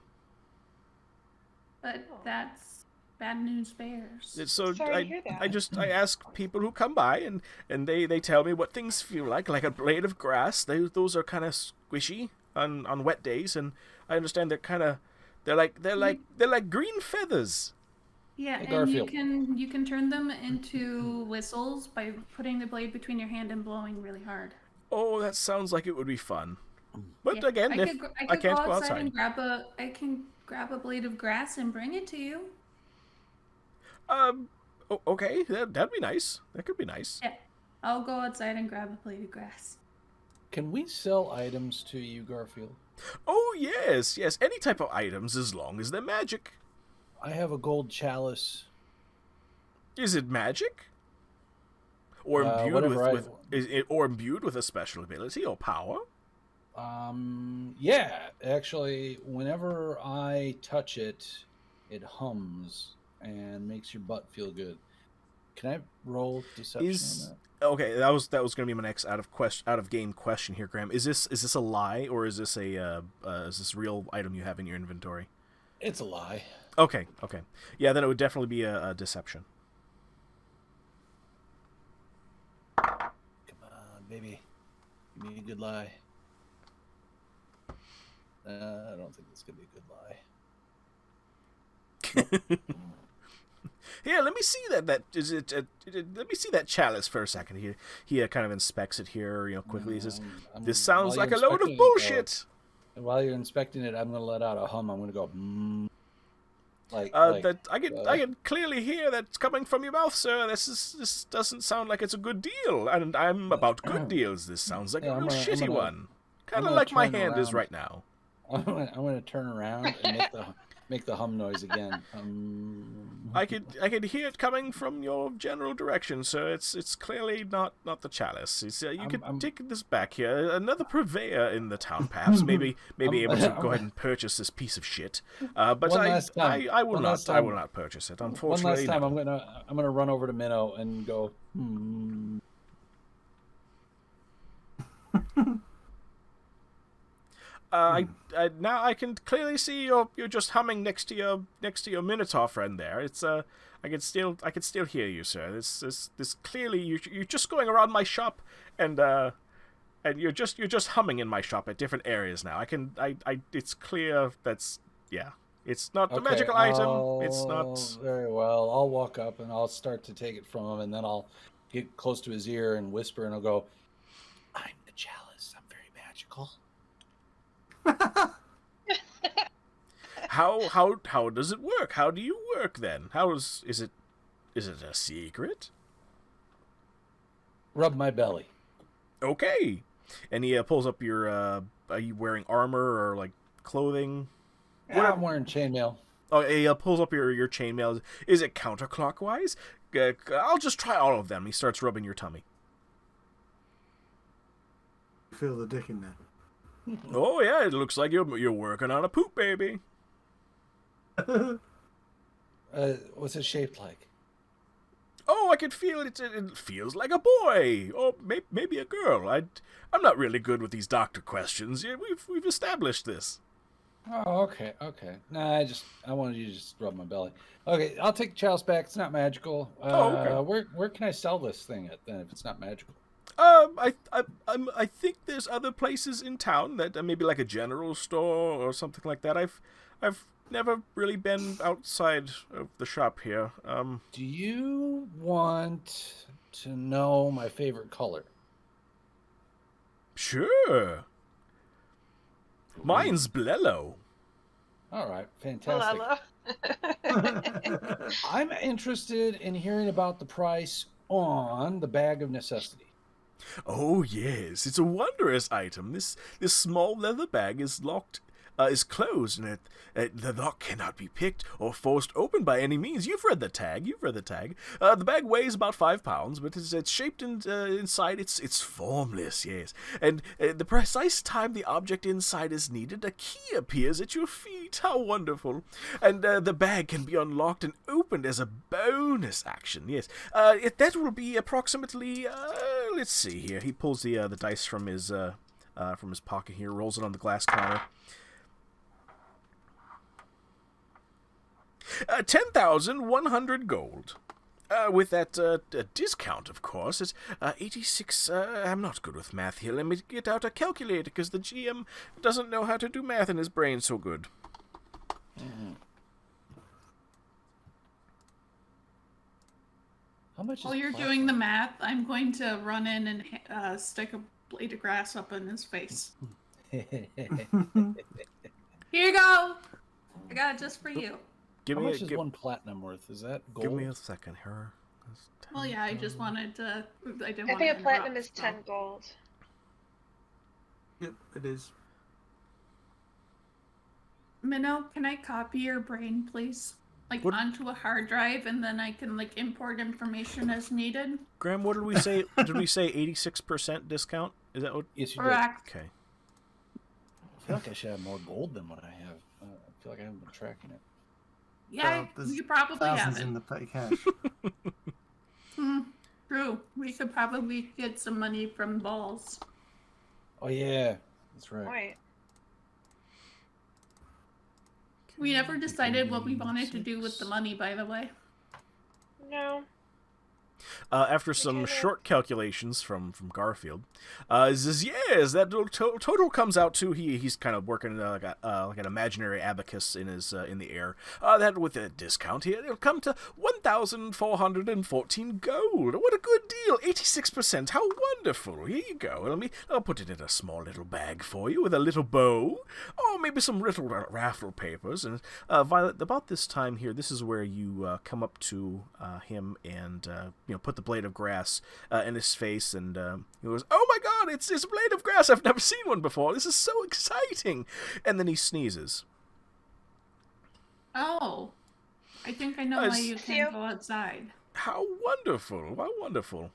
But that's bad news bears. So Sorry to hear that. I ask people who come by and they tell me what things feel like a blade of grass. Those are kind of squishy on wet days, and I understand they're like green feathers. Yeah, Hey, and Garfield. you can turn them into whistles by putting the blade between your hand and blowing really hard. Oh, that sounds like it would be fun. But Yeah, again, if I I could go can't go outside outside. and grab a blade of grass and bring it to you. Okay, that'd be nice. That could be nice. Yeah, I'll go outside and grab a blade of grass. Can we sell items to you, Garfield? Oh, yes, any type of items as long as they're magic. I have a gold chalice. Is it magic? Or imbued whatever or imbued with a special ability or power? Yeah, actually, whenever I touch it, it hums and makes your butt feel good. Can I roll deception on that? Okay, that was going to be my next out of game question here, Graham. Is this a lie, or is this a real item you have in your inventory? It's a lie. Okay. Yeah, then it would definitely be a deception. Come on, baby. Give me a good lie. I don't think this could be a good lie. Here, let me see that is it. Let me see that chalice for a second. He kind of inspects it here, quickly. He says, "This sounds like a load of bullshit." While you're inspecting it, I'm going to let out a hum. I'm going to go, that I can clearly hear that's coming from your mouth, sir. This doesn't sound like it's a good deal, and I'm about good deals. This sounds like a real shitty one, kind of like my hand is right now. I'm going to turn around and make the hum noise again. I could hear it coming from your general direction, sir. It's clearly not the chalice. You could take this back here. Another purveyor in the town, perhaps, maybe able to go ahead and purchase this piece of shit. But I will not purchase it. Unfortunately, one last time, I'm gonna run over to Minnow and go. Now I can clearly see you're just humming next to your Minotaur friend there. It's I can still hear you, sir. This clearly you're just going around my shop and you're just humming in my shop at different areas now. It's clear it's not the magical item. It's not very well. I'll walk up and I'll start to take it from him, and then I'll get close to his ear and whisper, and I'll go, "I'm the chalice. I'm very magical." How does it work? How do you work then? Is it a secret? Rub my belly. Okay. And he pulls up your are you wearing armor or like clothing? Yeah, I'm wearing chainmail. Oh, he pulls up your chainmail. Is it counterclockwise? I'll just try all of them. He starts rubbing your tummy. Feel the dick in there. Oh yeah, it looks like you're working on a poop baby. What's it shaped like? Oh, I can feel it. It feels like a boy, or maybe a girl. I'm not really good with these doctor questions. Yeah, we've established this. Oh, okay. Nah, I wanted you to just rub my belly. Okay, I'll take the chalice back. It's not magical. Okay. Where can I sell this thing at then if it's not magical? I think there's other places in town that maybe like a general store or something like that. I've never really been outside of the shop here. Do you want to know my favorite color? Sure. Mine's Blello. All right, fantastic. Hello. I'm interested in hearing about the price on the bag of necessity. Oh yes, it's a wondrous item. This small leather bag is closed, and the lock cannot be picked or forced open by any means. You've read the tag. The bag weighs about 5 pounds, but it's shaped inside. It's formless, yes. And the precise time the object inside is needed, a key appears at your feet. How wonderful! And the bag can be unlocked and opened as a bonus action. Yes. That will be approximately. Let's see here. He pulls the dice from his pocket here, rolls it on the glass counter. 10,100 gold. With that discount, of course, it's 86. I'm not good with math here. Let me get out a calculator because the GM doesn't know how to do math in his brain so good. How much? While is you're platinum? doing the math, I'm going to run in and stick a blade of grass up in his face. Here you go. I got it just for you. How much is one platinum worth? Is that gold? Give me a second here. Well, yeah, I just wanted to. I didn't I want think to a platinum interrupt, is 10 gold. Yep, it is. Minnow, can I copy your brain, please? Like What? onto a hard drive, and then I can like import information as needed. Graham, what did we say? Did we say 86% discount? Is that what? Yes, you did. Correct. Okay. I feel like I should have more gold than what I have. I feel like I haven't been tracking it. Yeah, There's you probably thousands haven't. in the petty cash. True. We could probably get some money from balls. Oh yeah, that's right. Wait. We never decided what we wanted to do with the money, by the way. No. After some short calculations from Garfield, he says, yes, that total comes out to he's kind of working like an imaginary abacus in his in the air. That with a discount here, it'll come to 1,414 gold. What a good deal! 86%. How wonderful! Here you go. I'll put it in a small little bag for you with a little bow, or maybe some little raffle papers. And Violet, about this time here, this is where you come up to him and put the blade of grass in his face, and he goes, "Oh my God, it's a blade of grass! I've never seen one before. This is so exciting!" And then he sneezes. Oh, I think I know why you can't go outside. How wonderful! How wonderful!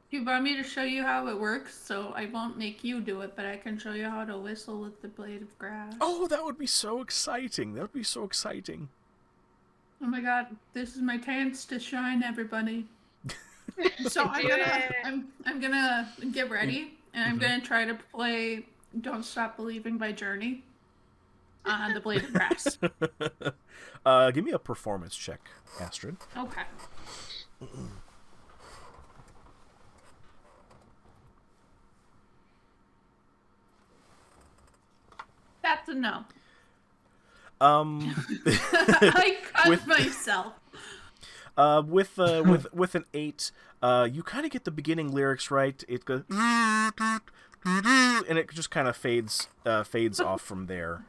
You want me to show you how it works? So I won't make you do it, but I can show you how to whistle with the blade of grass. Oh, that would be so exciting! That would be so exciting! Oh my God, this is my chance to shine, everybody. So I'm gonna get ready, and I'm gonna try to play "Don't Stop Believing" by Journey on the blade of grass. Give me a performance check, Astrid. Okay. That's a no. I cut myself. With an 8, you kind of get the beginning lyrics right. It goes, and it just kind of fades off from there.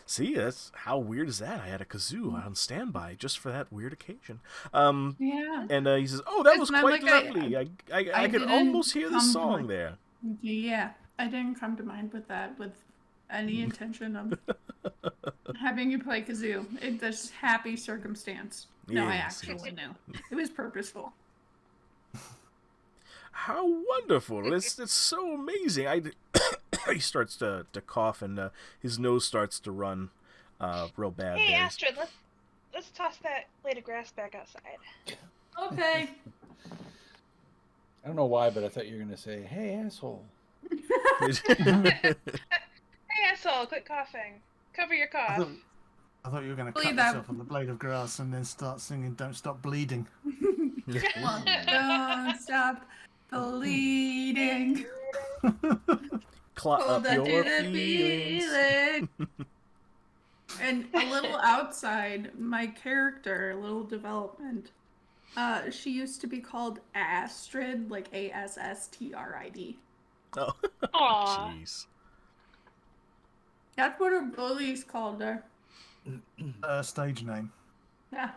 See, that's how weird is that? I had a kazoo on standby just for that weird occasion. Yeah. And he says, "Oh, that was It's not quite like lovely. I could almost hear the song there." Yeah, I didn't come to mind with that with any intention of having you play kazoo. It's just happy circumstance. No, I Yes, actually knew. It was purposeful. How wonderful! It's so amazing. He starts to cough, and his nose starts to run real bad. Hey, there. Astrid, let's toss that blade of grass back outside. Okay. I don't know why, but I thought you were gonna say, "Hey, asshole." Hey, asshole, quit coughing. Cover your cough. I thought you were going to Believe cut that- yourself on the blade of grass and then start singing "Don't Stop Bleeding." Well, don't stop bleeding. Clot Hold up on to your the feelings. feeling. And a little outside, my character, a little development. She used to be called Astrid, like Asstrid. Oh, Aw. jeez. That's what her bullies called her. Stage name. Yeah.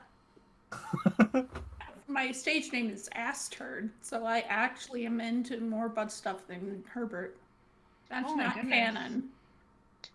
My stage name is Astrid, so I actually am into more butt stuff than Herbert. That's Oh my not goodness. canon.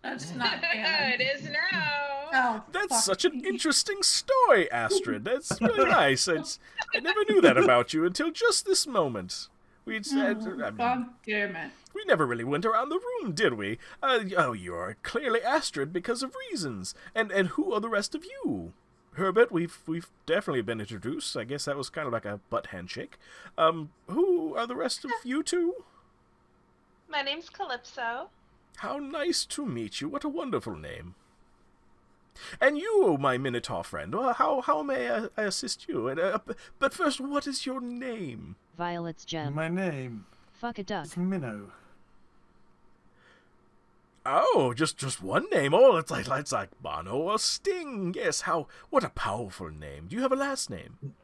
That's not canon. It is now. Oh, That's fuck such an me. interesting story, Astrid. That's really nice. I never knew that about you until just this moment. We'd said, Oh, God damn it. we never really went around the room, did we? You are clearly Astrid because of reasons. And who are the rest of you? Herbert, we've definitely been introduced. I guess that was kind of like a butt handshake. Who are the rest of you two? My name's Calypso. How nice to meet you. What a wonderful name. And you, my Minotaur friend, how may I assist you? But first, what is your name? Violet's gem. My name Fuck a duck. is Minnow. Oh, just one name. Oh, it's like Bono or Sting. Yes, what a powerful name. Do you have a last name?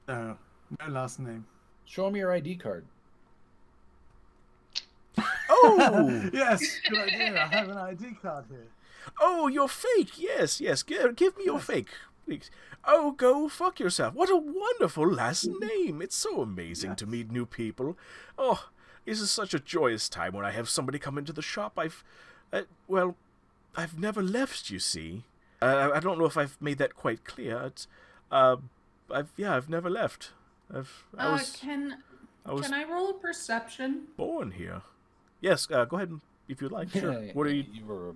No, no last name. Show me your ID card. Oh! Yes, good idea. I have an ID card here. Oh, you're fake. Yes. Give me your fake. Please. Oh, go fuck yourself. What a wonderful last name. It's so amazing to meet new people. Oh, this is such a joyous time when I have somebody come into the shop. I've never left, you see. I don't know if I've made that quite clear. I've never left. Can I roll a perception? Born here. Yes, go ahead if you'd like. Sure. What are you?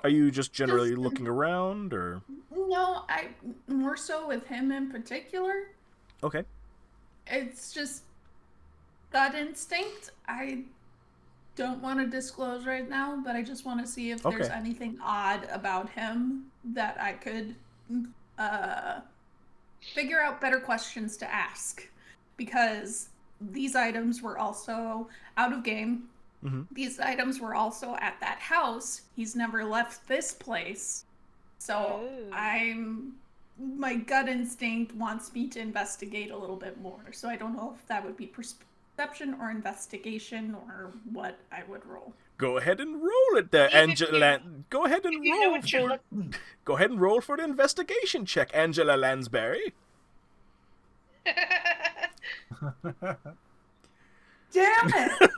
Are you just generally looking around, or? No, I more so with him in particular. Okay. It's just gut instinct. I don't want to disclose right now, but I just want to see if there's anything odd about him that I could figure out better questions to ask, because these items were also out of game. Mm-hmm. These items were also at that house. He's never left this place. So my gut instinct wants me to investigate a little bit more. So I don't know if that would be perception or investigation or what I would roll. Go ahead and roll it there, Angela. Go ahead and roll Go ahead and roll for the investigation check, Angela Lansbury. Damn it!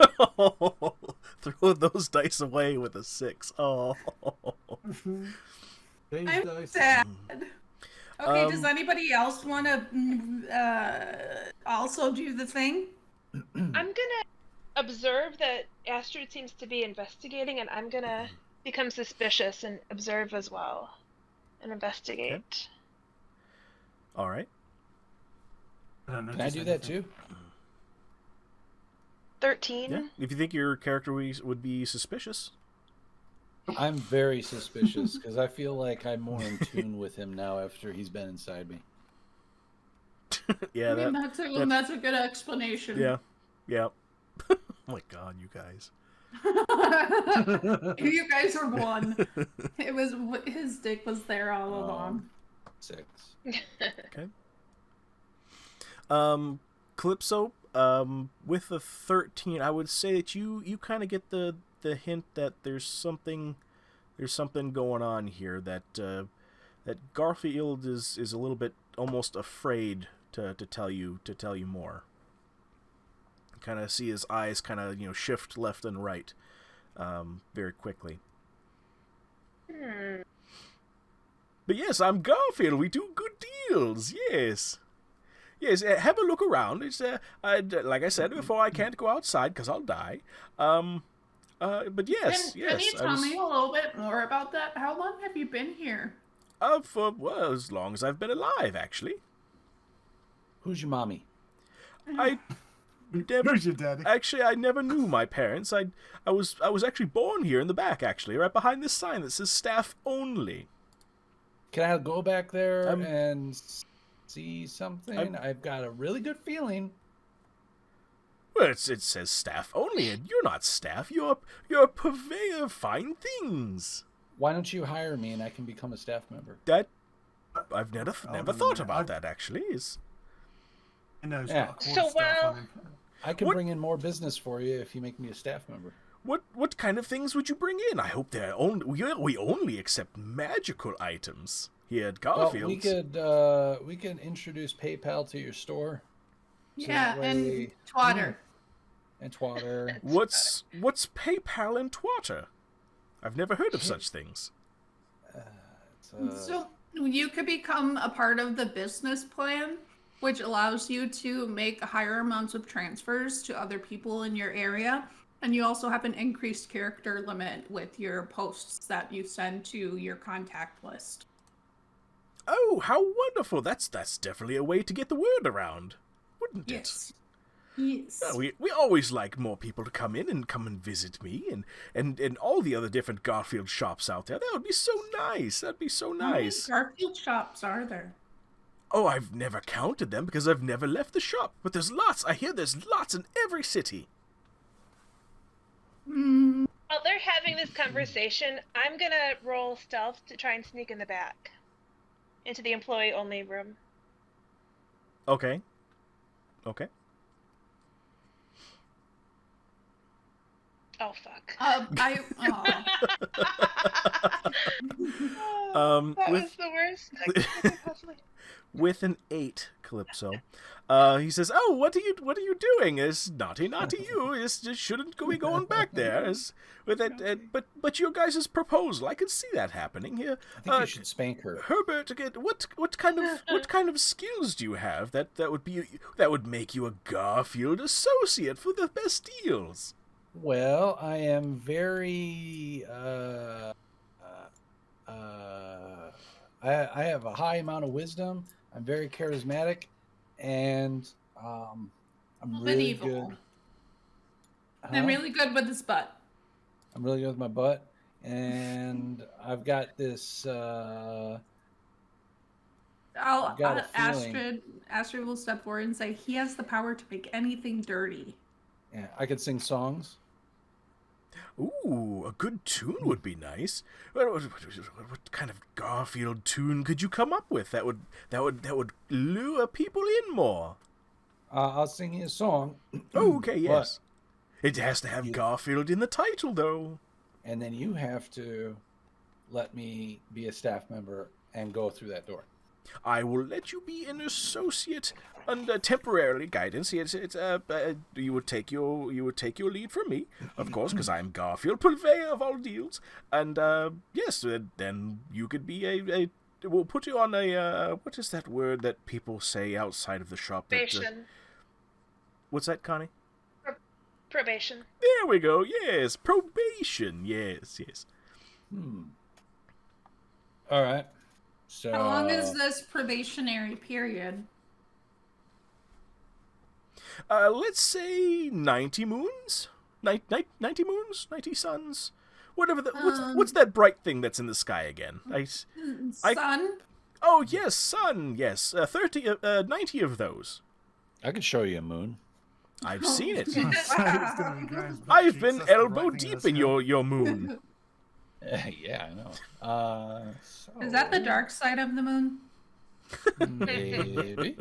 Throw those dice away with a 6. Oh. I'm sad. Okay, does anybody else want to also do the thing? I'm gonna observe that Astrid seems to be investigating, and I'm gonna become suspicious and observe as well. And investigate. Okay. All right. Can I do that too? 13. Yeah. If you think your character would be suspicious. I'm very suspicious because I feel like I'm more in tune with him now after he's been inside me. Yeah, that's a good explanation. Yeah. Oh my God, you guys. You guys are one. It was his dick was there all along. 6. Okay. Calypso, with the 13, I would say that you kind of get the hint that there's something going on here, that Garfield is a little bit almost afraid to tell you more. Kind of see his eyes kind of shift left and right very quickly. But yes, I'm Garfield. We do good deals. Yes, have a look around. It's like I said before, I can't go outside because I'll die. But yes, Can you tell me a little bit more about that? How long have you been here? For as long as I've been alive, actually. Who's your mommy? Who's your daddy? Actually, I never knew my parents. I was actually born here in the back, actually, right behind this sign that says staff only. Can I go back there and see something? I've got a really good feeling. Well, it says staff only, and you're not staff. You're a purveyor of fine things. Why don't you hire me and I can become a staff member? That I've never thought about that. Actually, I know. I can bring in more business for you if you make me a staff member. What kind of things would you bring in? I hope we only accept magical items here at Garfield. Well, we could introduce PayPal to your store. So and Twatter. And Twatter. What's PayPal and Twatter? I've never heard of such things. So you could become a part of the business plan, which allows you to make higher amounts of transfers to other people in your area. And you also have an increased character limit with your posts that you send to your contact list. Oh, how wonderful! That's definitely a way to get the word around, wouldn't it? Yes. Well, we always like more people to come and visit me and all the other different Garfield shops out there. That would be so nice. That'd be so nice. How many Garfield shops are there? Oh, I've never counted them because I've never left the shop. But there's lots. I hear there's lots in every city. While they're having this conversation, I'm gonna roll stealth to try and sneak in the back. Into the employee-only room. Okay. Okay. Oh fuck. That With was the worst. I could possibly. with an 8, Calypso, he says, "Oh, what are you doing? It's naughty you. It's just shouldn't be going back there. Is with it, but your guys' proposal, I could see that happening here. I think you should spank her. Herbert, again, what kind of skills do you have that would make you a Garfield associate for the best deals?" Well, I am very. I have a high amount of wisdom. I'm very charismatic, and I'm really good. I'm really good with his butt. I'm really good with my butt, and I've got this. Astrid will step forward and say he has the power to make anything dirty. Yeah, I could sing songs. Ooh, a good tune would be nice. What kind of Garfield tune could you come up with that would lure people in more? I'll sing you a song. Okay, yes. It has to have Garfield in the title, though. And then you have to let me be a staff member and go through that door. I will let you be an associate under temporarily guidance. You would take your lead from me, of course, because I'm Garfield, purveyor of all deals. And yes, then you could be we'll put you on a what is that word that people say outside of the shop? Probation. What's that, Connie? Probation. There we go. Yes, probation. Yes. All right. So how long is this probationary period? Let's say 90 moons? 90 moons? 90 suns? Whatever what's that bright thing that's in the sky again? Sun? Oh, yes, sun, yes. 90 of those. I could show you a moon. I've seen it. I've been elbow deep in your moon. Yeah, I know. Is that the dark side of the moon? Maybe.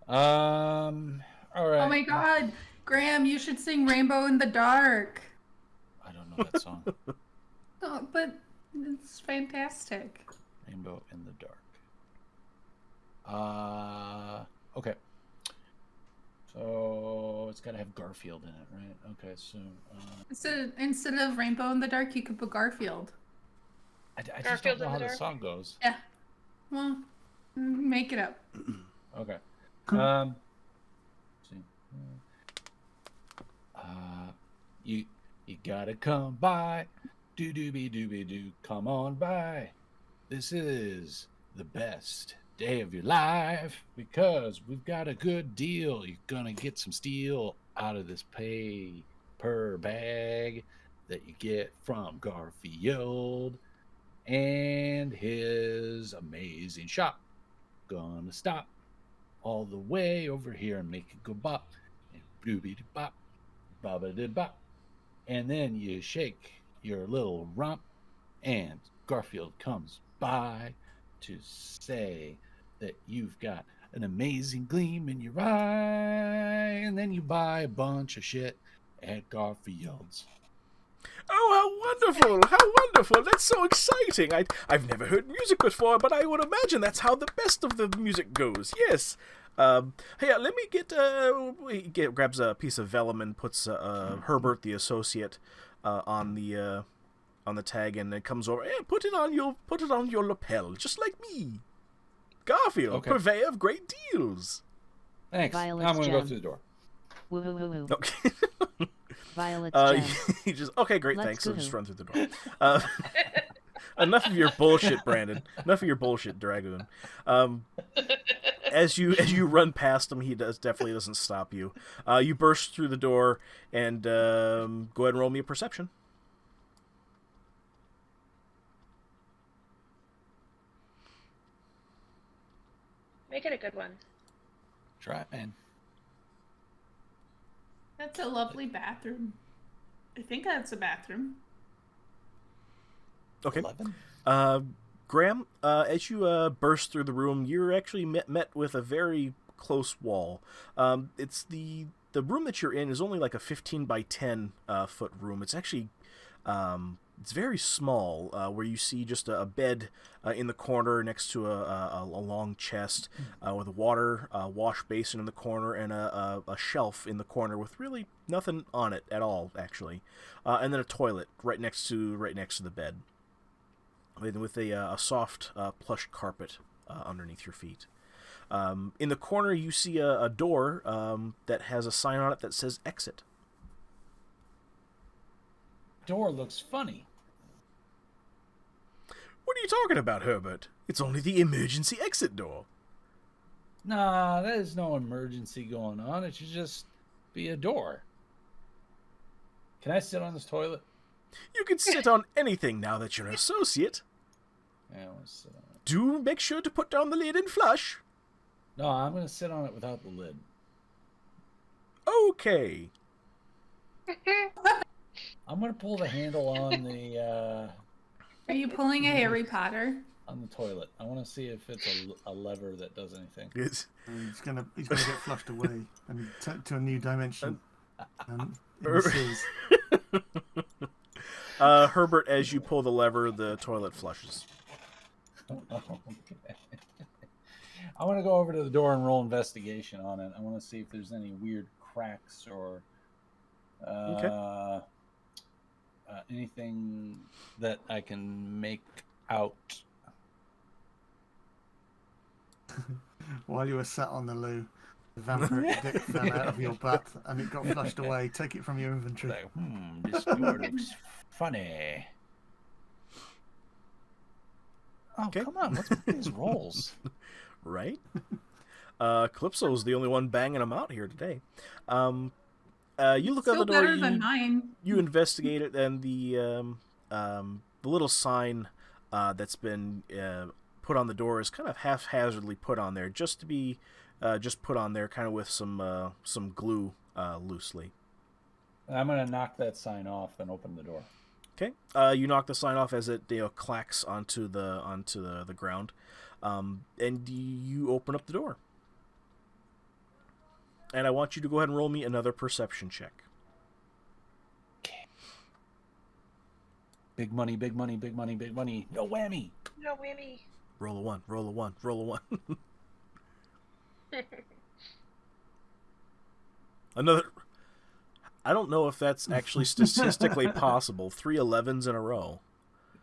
All right. Oh my God, Graham, you should sing "Rainbow in the Dark." I don't know that song. Oh, but it's fantastic. Rainbow in the Dark. Okay. So it's got to have Garfield in it, right? Okay, so... Instead of Rainbow in the Dark, you could put Garfield. I just don't know how the song goes. Yeah. Well, make it up. Okay. You gotta come by. Do. Come on by. This is the best day of your life because we've got a good deal. You're gonna get some steel out of this paper bag that you get from Garfield and his amazing shop. Gonna stop all the way over here and make it go bop and doobie bop, bop bop, and then you shake your little rump and Garfield comes by to say that you've got an amazing gleam in your eye, and then you buy a bunch of shit at Garfield's. Oh, how wonderful! How wonderful! That's so exciting! I've never heard music before, but I would imagine that's how the best of the music goes. Yes. Hey, let me get. Grabs a piece of vellum and puts Herbert, the associate, on the tag, and it comes over. Hey, put it on your lapel, just like me. Garfield, okay. Purveyor of great deals. Thanks. Violet's I'm gonna gem. go through the door. Woo. Okay. Violet's gem. You just okay, great, Let's thanks. So go. just run through the door. Enough of your bullshit, Brandon. Enough of your bullshit, Dragoon. As you run past him, he definitely doesn't stop you. You burst through the door and go ahead and roll me a perception. Make it a good one. Try it, man. That's a lovely bathroom. I think that's a bathroom. Okay. 11. Graham, as you burst through the room, you're actually met with a very close wall. It's the room that you're in is only like a 15 by 10 foot room. It's actually it's very small, where you see just a bed in the corner next to a long chest with a water wash basin in the corner and a shelf in the corner with really nothing on it at all, actually, and then a toilet right next to the bed, with a soft plush carpet underneath your feet. In the corner, you see a door that has a sign on it that says "Exit." Door looks funny. What are you talking about, Herbert? It's only the emergency exit door. Nah, there's no emergency going on. It should just be a door. Can I sit on this toilet? You can sit on anything now that you're an associate. Yeah, I want to sit on it. Do make sure to put down the lid and flush. No, I'm going to sit on it without the lid. Okay. I'm going to pull the handle on the... Are you pulling a Harry Potter? on the toilet. I want to see if it's a lever that does anything. Yes. He's gonna get flushed away and to a new dimension. In the seas. Herbert, as you pull the lever, the toilet flushes. Okay. I want to go over to the door and roll investigation on it. I want to see if there's any weird cracks or anything that I can make out. While you were sat on the loo, the vampiric dick fell out of your butt and it got flushed away. Take it from your inventory. Like, this door looks funny. Oh, Okay. come on. What's with these rolls? Right? Calypso's the only one banging them out here today. You look out Still the door. better than mine. You investigate it, and the little sign that's been put on the door is kind of haphazardly put on there, just to be just put on there, kind of with some glue loosely. I'm gonna knock that sign off, then open the door. Okay. You knock the sign off as it clacks onto the ground, and you open up the door. And I want you to go ahead and roll me another perception check. Okay. Big money, big money, big money, big money. No whammy. No whammy. Roll a 1, roll a 1, roll a 1. Another... I don't know if that's actually statistically possible. 3 11s in a row.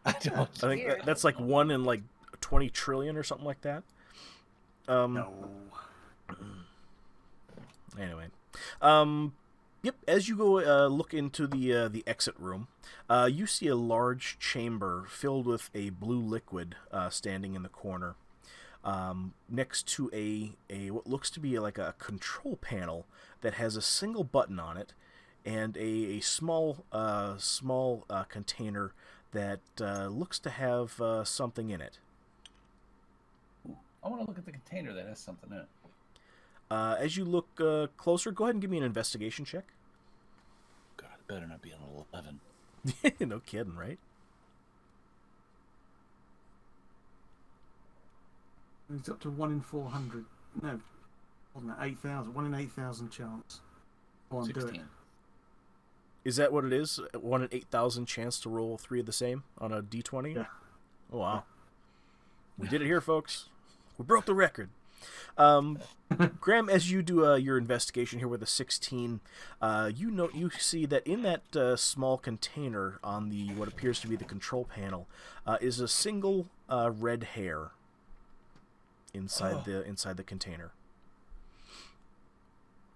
I think that's like 1 in like 20 trillion or something like that. No. Anyway, yep. As you go look into the exit room, you see a large chamber filled with a blue liquid standing in the corner, next to a what looks to be like a control panel that has a single button on it, and a small container that looks to have something in it. I want to look at the container that has something in it. As you look closer, go ahead and give me an investigation check. God, it better not be an 11. No kidding, right? It's up to 1 in 400. No, wasn't it 8,000? 1 in 8,000 chance. Go on, do 16. it. Is that what it is? 1 in 8,000 chance to roll 3 of the same on a d20? Yeah. Oh, wow. We did it here, folks. We broke the record. Graham, as you do your investigation here with a 16, you see that in that small container on the what appears to be the control panel is a single red hair inside the container.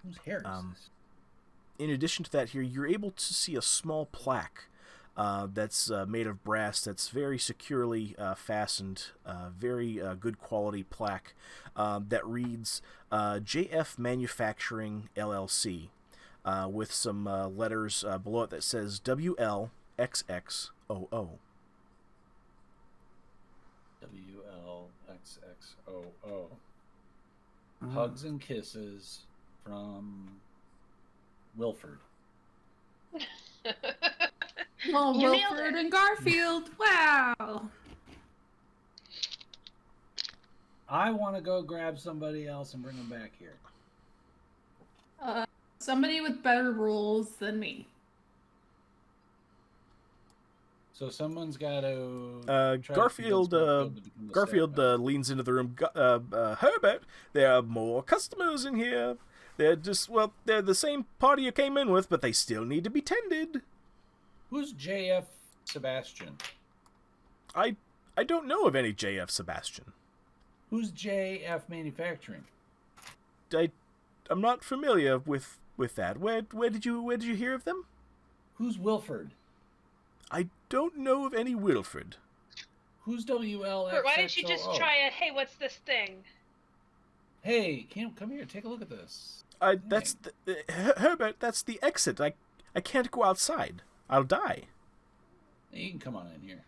Whose hair is this? In addition to that, here you're able to see a small plaque that's made of brass that's very securely fastened, very good quality plaque that reads JF Manufacturing LLC with some letters below it that says WLXXOO. WLXXOO. Hugs and kisses from Wilford. Oh, You nailed Wilford it. and Garfield. Wow. I want to go grab somebody else and bring them back here. Somebody with better rules than me. So someone's got to. Garfield leans into the room. Herbert, there are more customers in here. They're the same party you came in with, but they still need to be tended. Who's JF Sebastian? I don't know of any JF Sebastian. Who's JF Manufacturing? I'm not familiar with that. Where did you hear of them? Who's Wilford? I don't know of any Wilford. Who's WLXXOO? Why don't you just try a, hey, what's this thing? Hey, come here, take a look at this. That's Herbert, that's the exit. I can't go outside. I'll die. You can come on in here.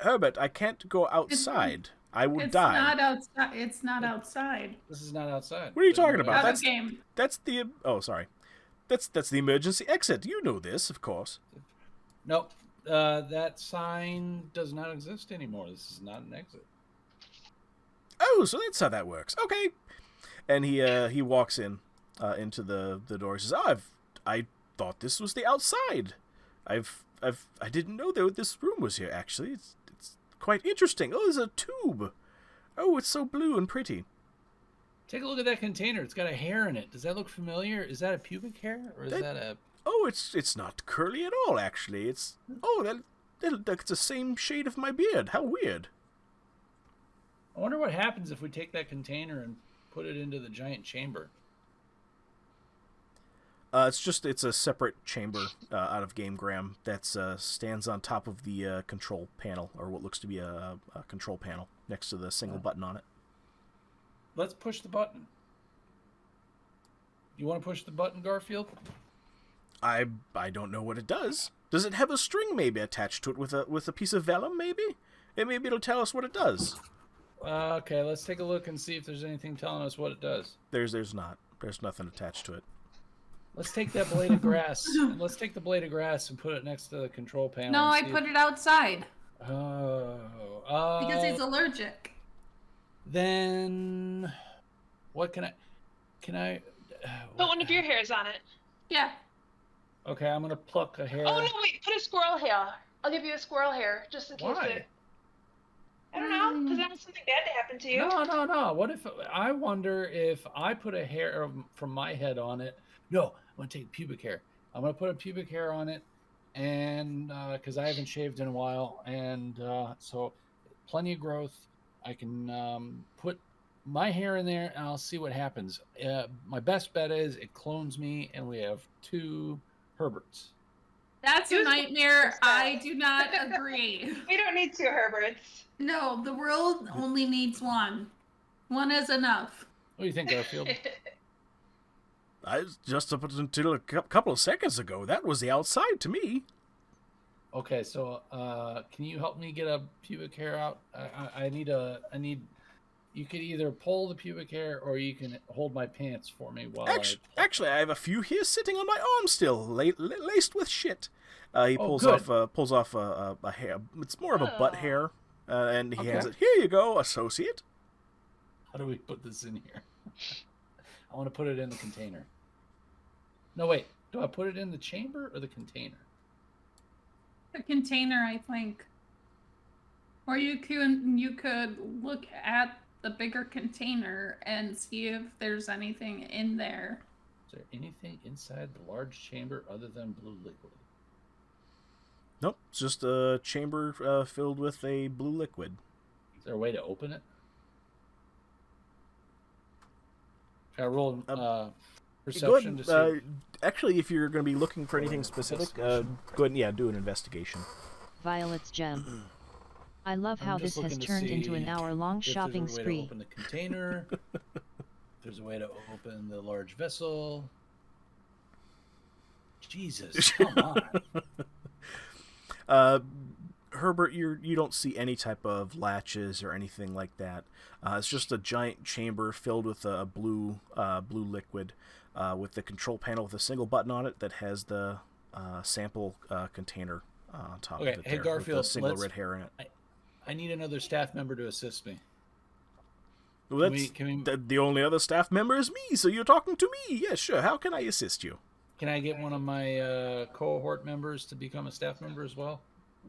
Herbert, I can't go outside. I will die. Not outside. It's not outside. This is not outside. What are you talking about? That's game. That's the... Oh, sorry. That's the emergency exit. You know this, of course. Nope. That sign does not exist anymore. This is not an exit. Oh, so that's how that works. Okay. And he walks in into the door. He says, "Oh, I thought this was the outside. I didn't know this room was here. Actually, it's quite interesting. Oh, there's a tube. Oh, it's so blue and pretty. Take a look at that container. It's got a hair in it. Does that look familiar? Is that a pubic hair, or is that a? Oh, it's not curly at all. Actually, it's that's the same shade of my beard. How weird. I wonder what happens if we take that container and put it into the giant chamber. It's a separate chamber out of Game Gram that stands on top of the control panel, or what looks to be a control panel next to the single button on it. Let's push the button. You want to push the button, Garfield? I don't know what it does. Does it have a string maybe attached to it with a piece of vellum maybe? Maybe it'll tell us what it does. Okay, let's take a look and see if there's anything telling us what it does. There's not. There's nothing attached to it. Let's take that blade of grass. Let's take the blade of grass and put it next to the control panel. No, I put it outside. Oh. Because he's allergic. Then, what can I? Put one of your hairs on it. Yeah. Okay, I'm gonna pluck a hair. Oh no, wait! Put a squirrel hair. I'll give you a squirrel hair just in case. Why? I don't know, because I want something bad to happen to you. No. What if I wonder if I put a hair from my head on it? No, I'm gonna take pubic hair. I'm gonna put a pubic hair on it, and because I haven't shaved in a while, and so plenty of growth. I can put my hair in there, and I'll see what happens. My best bet is it clones me, and we have 2 Herberts. That's a nightmare. I do not agree. We don't need 2 Herberts. No, the world only needs one. One is enough. What do you think, Garfield? Just up until a couple of seconds ago, that was the outside to me. Okay, so can you help me get a pubic hair out? I need. You could either pull the pubic hair, or you can hold my pants for me while Actually, I have a few here sitting on my arm still, laced with shit. He pulls off a hair. It's more of a butt hair, and he hands it. Here you go, associate. How do we put this in here? I want to put it in the container. No, wait. Do I put it in the chamber or the container? The container, I think. Or you could look at the bigger container and see if there's anything in there. Is there anything inside the large chamber other than blue liquid? Nope, it's just a chamber filled with a blue liquid. Is there a way to open it? Can I roll perception to see? Actually, if you're going to be looking for anything specific, go ahead and do an investigation. Violet's gem. I love how this has turned into an hour-long shopping spree. There's a way to open the container. There's a way to open the large vessel. Jesus, come on. Herbert, you don't see any type of latches or anything like that. It's just a giant chamber filled with a blue liquid, with the control panel with a single button on it that has the sample container on top of it. Hey, Garfield, with the single red hair in it. I need another staff member to assist me. Well, the only other staff member is me, so you're talking to me. Yes, sure. How can I assist you? Can I get one of my cohort members to become a staff member as well?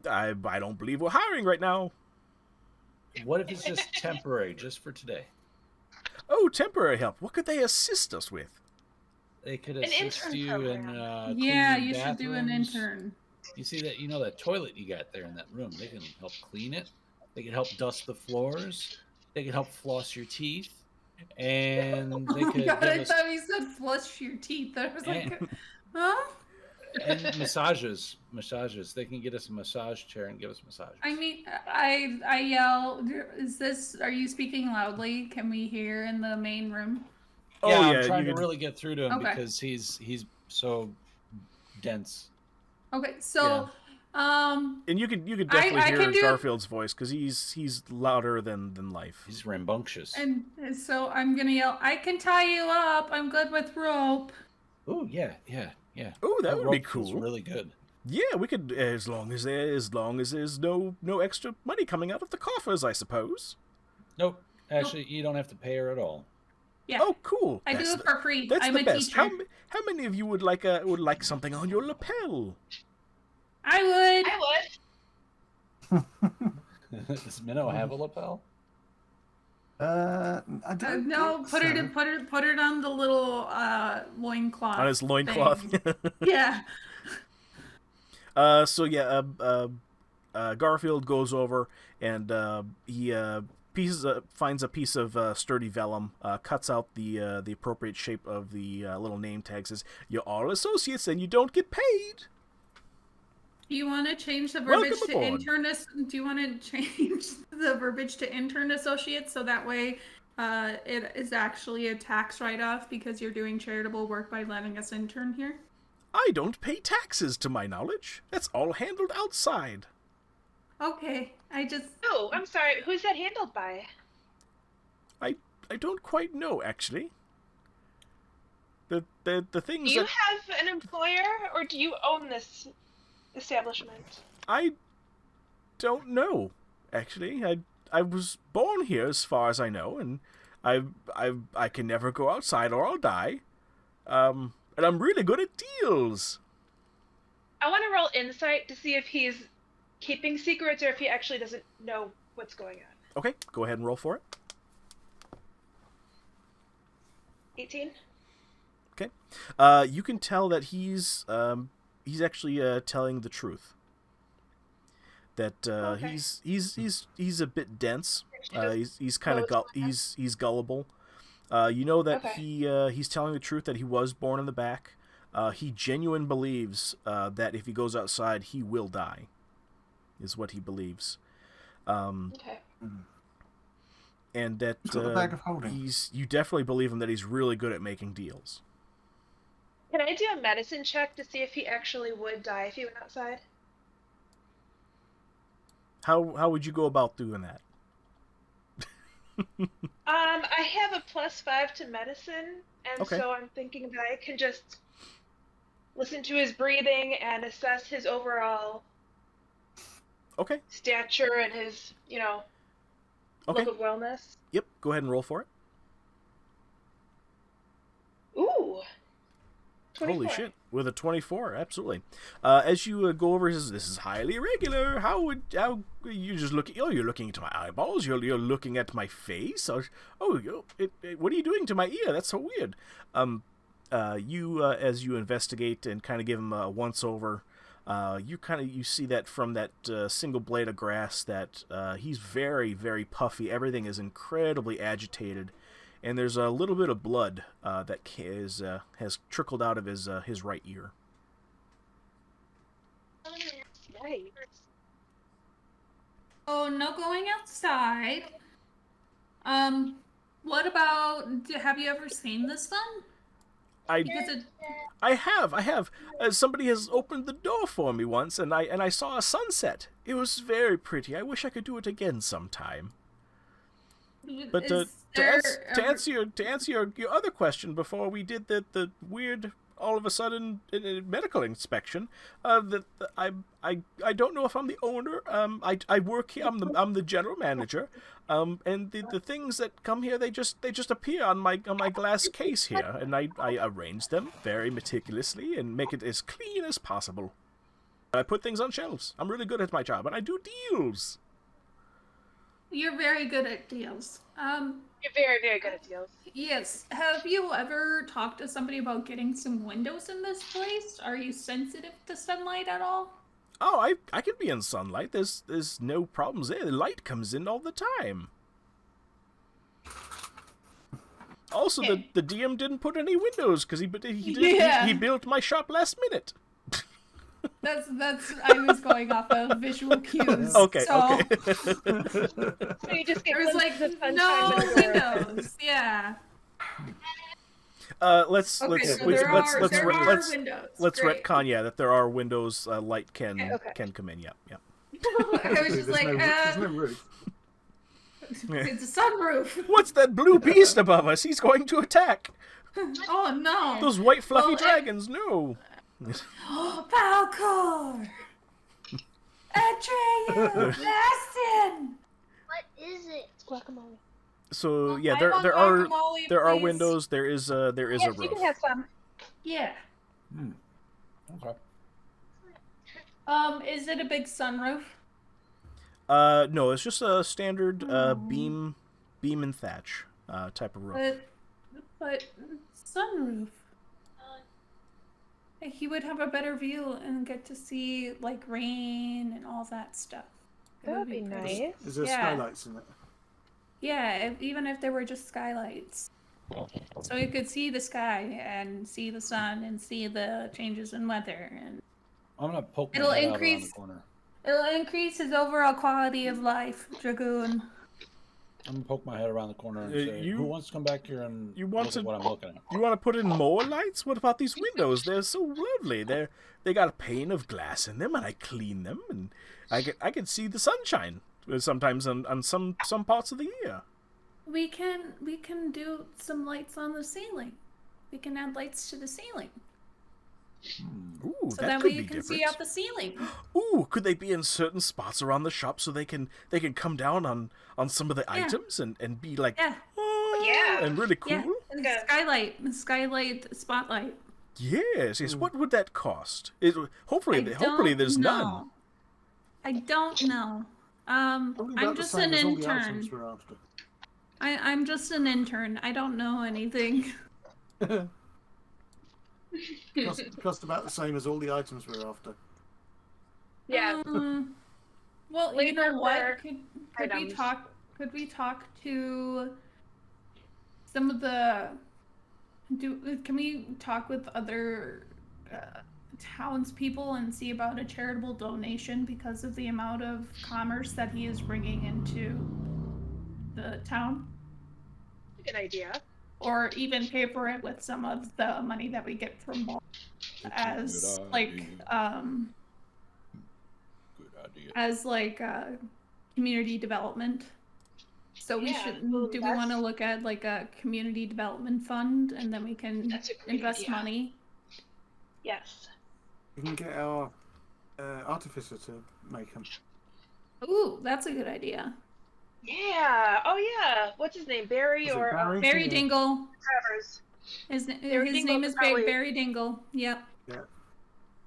I don't believe we're hiring right now. What if it's just temporary, just for today? Oh, temporary help. What could they assist us with? They could assist you in yeah, cleaning you should do an bathrooms. intern. You see that? You know that toilet you got there in that room? They can help clean it. They can help dust the floors. They can help floss your teeth. And they could I thought you said flush your teeth. I was like, huh? And massages. They can get us a massage chair and give us massages. I mean, I yell, are you speaking loudly? Can we hear in the main room? Yeah, I'm trying to really get through to him Okay. because he's so dense. Okay, so, and you can definitely hear Garfield's voice because he's louder than life. He's rambunctious. And so I'm gonna yell, I can tie you up. I'm good with rope. Oh yeah. Oh, that would be cool. Feels really good. Yeah, we could as long as there's no extra money coming out of the coffers, I suppose. Nope. Actually, you don't have to pay her at all. Yeah. Oh, cool. I do it for free. That's I'm the a best. teacher. How many of you would like something on your lapel? I would. Does Minnow have a lapel? I don't. No, put it on the little loincloth. On his loincloth. Yeah. Garfield goes over and he finds a piece of sturdy vellum, cuts out the appropriate shape of the little name tag, says, "You're all associates and you don't get paid." Do you want to change the verbiage Welcome to aboard. Do you want to change the verbiage to intern associates so that way it is actually a tax write-off because you're doing charitable work by letting us intern here? I don't pay taxes, to my knowledge. That's all handled outside. Okay, Oh, I'm sorry. Who's that handled by? I don't quite know, actually. The things Do you that have an employer, or do you own this establishment? I don't know, actually. I was born here, as far as I know, and I can never go outside or I'll die. And I'm really good at deals. I want to roll insight to see if he's keeping secrets or if he actually doesn't know what's going on. Okay, go ahead and roll for it. 18. Okay. You can tell that he's actually telling the truth. That Okay. he's a bit dense. He's kind of he's gullible. You know that he's telling the truth, that he was born in the back. He genuinely believes that if he goes outside, he will die. Is what he believes. Okay. And that He's got a bag of holding. you definitely believe him that he's really good at making deals. Can I do a medicine check to see if he actually would die if he went outside? How would you go about doing that? I have a +5 to medicine, and Okay. so I'm thinking that I can just listen to his breathing and assess his overall Okay. stature and his, Okay. look of wellness. Yep. Go ahead and roll for it. Ooh. 24. Holy shit! With a 24, absolutely. As you go over, this is highly irregular. How you just look? Oh, you're looking into my eyeballs. You're looking at my face. Or, what are you doing to my ear? That's so weird. As you investigate and kind of give him a once over, you see that from that single blade of grass that he's very, very puffy. Everything is incredibly agitated. And there's a little bit of blood that has trickled out of his right ear. Nice. Oh, no going outside. What about, have you ever seen the sun? I have. Somebody has opened the door for me once, and I saw a sunset. It was very pretty. I wish I could do it again sometime. But to answer your other question before we did the weird all of a sudden in a medical inspection that I don't know if I'm the owner. I work here. I'm the general manager. And the things that come here, they just appear on my glass case here, and I arrange them very meticulously and make it as clean as possible. I put things on shelves. I'm really good at my job, and I do deals. You're very good at deals. You're very, very good at deals. Yes. Have you ever talked to somebody about getting some windows in this place? Are you sensitive to sunlight at all? Oh, I can be in sunlight. There's no problems there. The light comes in all the time. Also, the DM didn't put any windows because he built my shop last minute. That's I was going off of visual cues. Okay. So you just get There's like no windows. Yeah. Let's retcon, yeah, that there are windows. Light can come in. Yep. I was just like, there's no roof. It's a sunroof. What's that blue beast above us? He's going to attack. Oh no! Those white fluffy dragons. No. Falcor! Atreyu! Bastion! What is it? It's guacamole. So yeah, I there want are guacamole, please. windows. There is a Yes, roof. you can have some. Yeah. Okay. Is it a big sunroof? No, it's just a standard beam and thatch type of roof. But sunroof. He would have a better view and get to see like rain and all that stuff. That would be pretty. nice. Is there skylights in it? Yeah, even if there were just skylights. So you could see the sky and see the sun and see the changes in weather, and I'm gonna poke my It'll head increase- out around the corner. it'll increase his overall quality of life, Dragoon. I'm gonna poke my head around the corner and say, you- "Who wants to come back here and you want look to- at what I'm looking at?" You want to put in more lights? What about these windows? They're so lovely. They got a pane of glass in them, and I clean them, and I can see the sunshine sometimes on some parts of the year. We can do some lights on the ceiling. We can add lights to the ceiling, Ooh, so that that could way be you can different. see out the ceiling. Ooh, could they be in certain spots around the shop so they can come down on some of the items and be like, Yeah. oh, Yeah. and really cool? Yeah, skylight, spotlight. Yes. What would that cost? Hopefully I there's don't none. know. I don't know. Probably about I'm the just same an as all the intern. items we're after. I'm just an intern. I don't know anything. Cost about the same as all the items we're after. Yeah. Well, you Labor know what? for Could items. we talk to some of the can we talk with other townspeople and see about a charitable donation because of the amount of commerce that he is bringing into the town? Good idea. Or even pay for it with some of the money that we get from Ball as good like idea. Good idea. as like community development. So we Yeah, should well, do we want to that's- look at like a community development fund, and then we can That's a great invest idea. money? Yes. We can get our artificer to make them. Ooh, that's a good idea. Yeah. Oh yeah. What's his name? Barry Was it or Barry? Barry Yeah. Dingle. Travers? His Barry name Dingle's is probably- Barry Dingle. Yep. Yeah.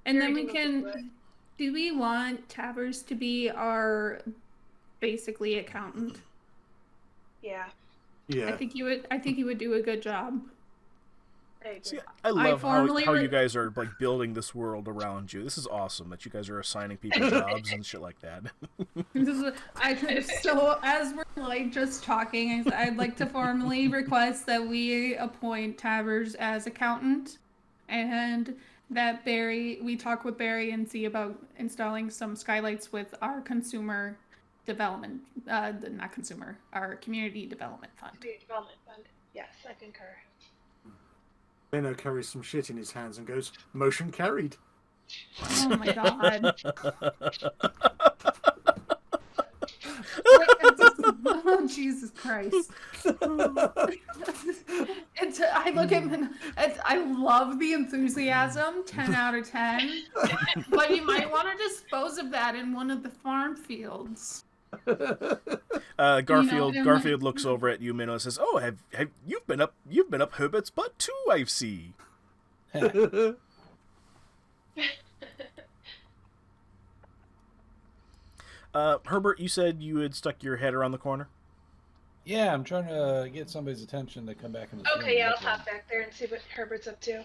And Barry then we Dingle's can. good. Do we want Tavers to be our basically accountant? Yeah. Yeah. I think he would do a good job. I agree. See, I love formally how re- you guys are like building this world around you. This is awesome that you guys are assigning people jobs and shit like that. So as we're like just talking, I'd like to formally request that we appoint Tavers as accountant, and that we talk with Barry and see about installing some skylights with our consumer development, not consumer, our community development fund. Community Development Fund. Yes, I concur. Benno carries some shit in his hands and goes, motion carried. Oh my god. Oh, Jesus Christ. I look at him, I love the enthusiasm, 10 out of 10. But you might want to dispose of that in one of the farm fields. Garfield looks over at you, Minnow, and says, "Oh, have you've been up Herbert's butt too, I see." Herbert, you said you had stuck your head around the corner? Yeah, I'm trying to get somebody's attention to come back in the Okay, yeah, I'll pop back there and see what Herbert's up to.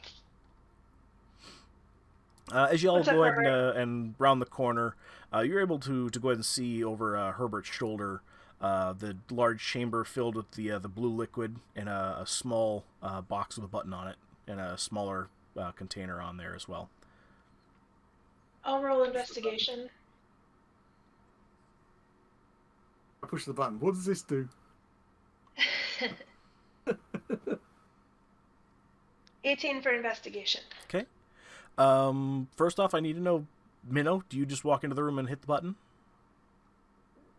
As you all What's up, go ahead Herbert? and round the corner, you're able to go ahead and see over Herbert's shoulder the large chamber filled with the blue liquid and a small box with a button on it and a smaller container on there as well. I'll roll investigation. I push the button. What does this do? 18 for investigation. Okay. First off, I need to know, Minnow, do you just walk into the room and hit the button?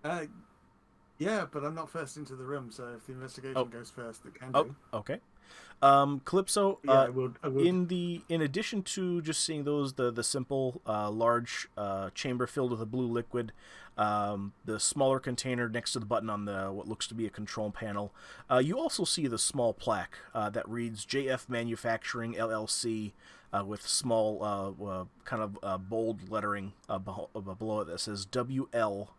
Yeah, but I'm not first into the room, so if the investigation goes first, it can do. Okay. Calypso, Yeah, I will. in addition to just seeing those, the simple large chamber filled with a blue liquid, the smaller container next to the button on the what looks to be a control panel, you also see the small plaque that reads JF Manufacturing LLC with small kind of bold lettering below it that says WL,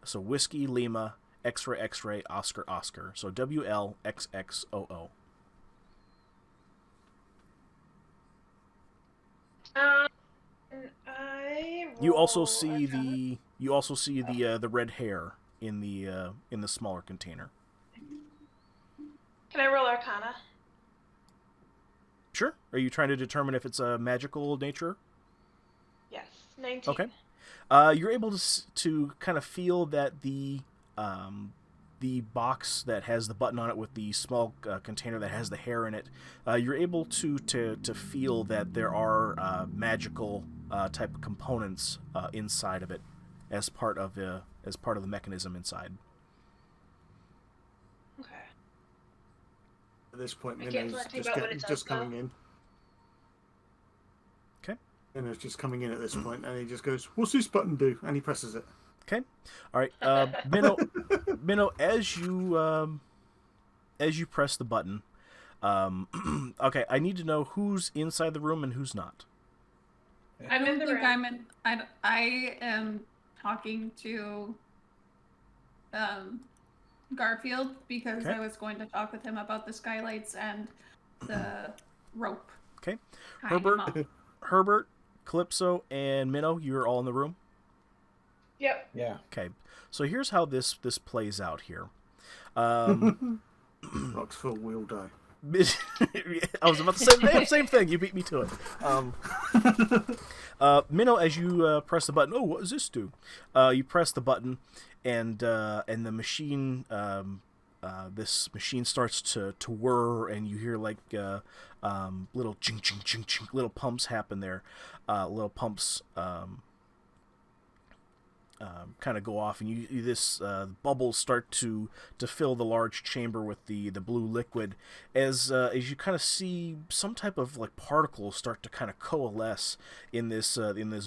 so Whiskey Lima X-ray X-ray Oscar Oscar, so WLXXOO. You also see the red hair in the smaller container. Can I roll Arcana? Sure. Are you trying to determine if it's a magical nature? Yes, 19. Okay. You're able to kind of feel that the box that has the button on it with the small container that has the hair in it, you're able to feel that there are magical type of components inside of it as part of the mechanism inside. Okay. At this point, I can't Minno's talk to you about what it just does, coming though. in. Okay. Minno's just coming in at this point, and he just goes, "What's this button do?" And he presses it. Okay. All right. Minnow, as you press the button, okay, I need to know who's inside the room and who's not. I'm in the room. I am talking to Garfield because Okay. I was going to talk with him about the skylights and the rope. Okay. tying him up. Herbert, Calypso, and Minnow, you're all in the room? Yep. Yeah. Okay. So here's how this plays out here. Rocks full will die. I was about to say the same thing. You beat me to it. Minnow, as you press the button, what does this do? You press the button, and the machine, this machine starts to whir, and you hear like little ching ching ching ching, little pumps happen there, little pumps. Kind of go off, and this bubbles start to fill the large chamber with the blue liquid, as you kind of see some type of like particles start to kind of coalesce in this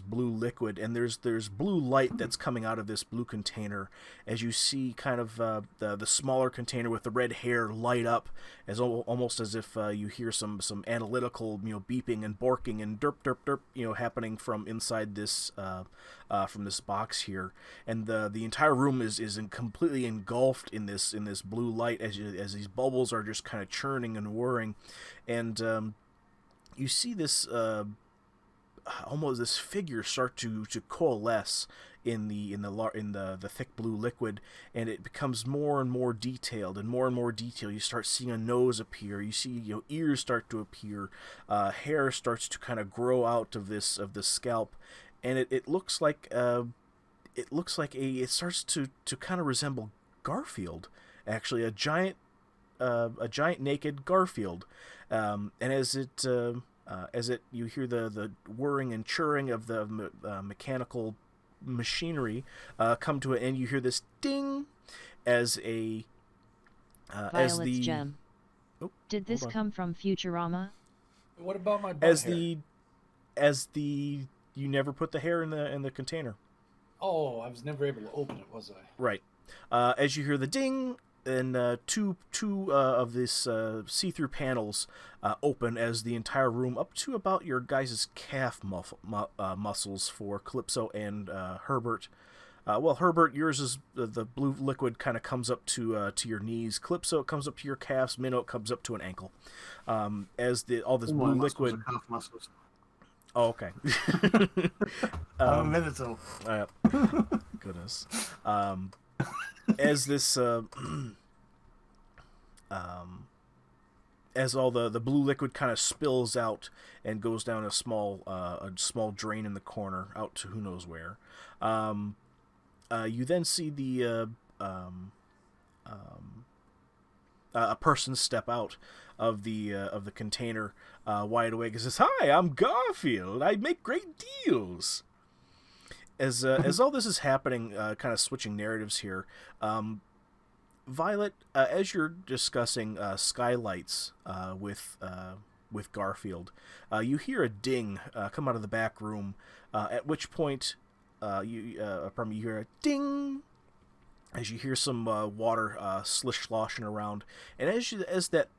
blue liquid, and there's blue light that's coming out of this blue container as you see kind of the smaller container with the red hair light up, as almost as if you hear some analytical beeping and borking and derp derp derp happening from inside this from this box here. And the entire room is completely engulfed in this blue light as these bubbles are just kind of churning and whirring, and you see this almost this figure start to coalesce in the thick blue liquid, and it becomes more and more detailed and more detail. You start seeing a nose appear. You see ears start to appear. Hair starts to kind of grow out of the scalp, and it looks like it starts to kind of resemble Garfield, actually a giant naked Garfield, and as it you hear the whirring and churring of the mechanical machinery come to an end, you hear this ding, as a Violet's gem. Oh, Did this come from Futurama? What about my butt hair? You never put the hair in the container. Oh, I was never able to open it, was I? Right. As you hear the ding, and two of this see-through panels open as the entire room, up to about your guys' calf muscles for Calypso and Herbert. Well, Herbert, yours is the blue liquid kind of comes up to your knees. Calypso, it comes up to your calves. Minnow, it comes up to an ankle. As all this blue liquid. Calf muscles. Oh, okay. I'm a Minotaur. Goodness. As this, as all the blue liquid kind of spills out and goes down a small drain in the corner out to who knows where. You then see a person step out of the container, wide awake, and says, "Hi, I'm Garfield. I make great deals." As all this is happening, kind of switching narratives here, Violet, as you're discussing skylights with Garfield, you hear a ding come out of the back room. At which point, you hear a ding as you hear some water slish-sloshing around, and as that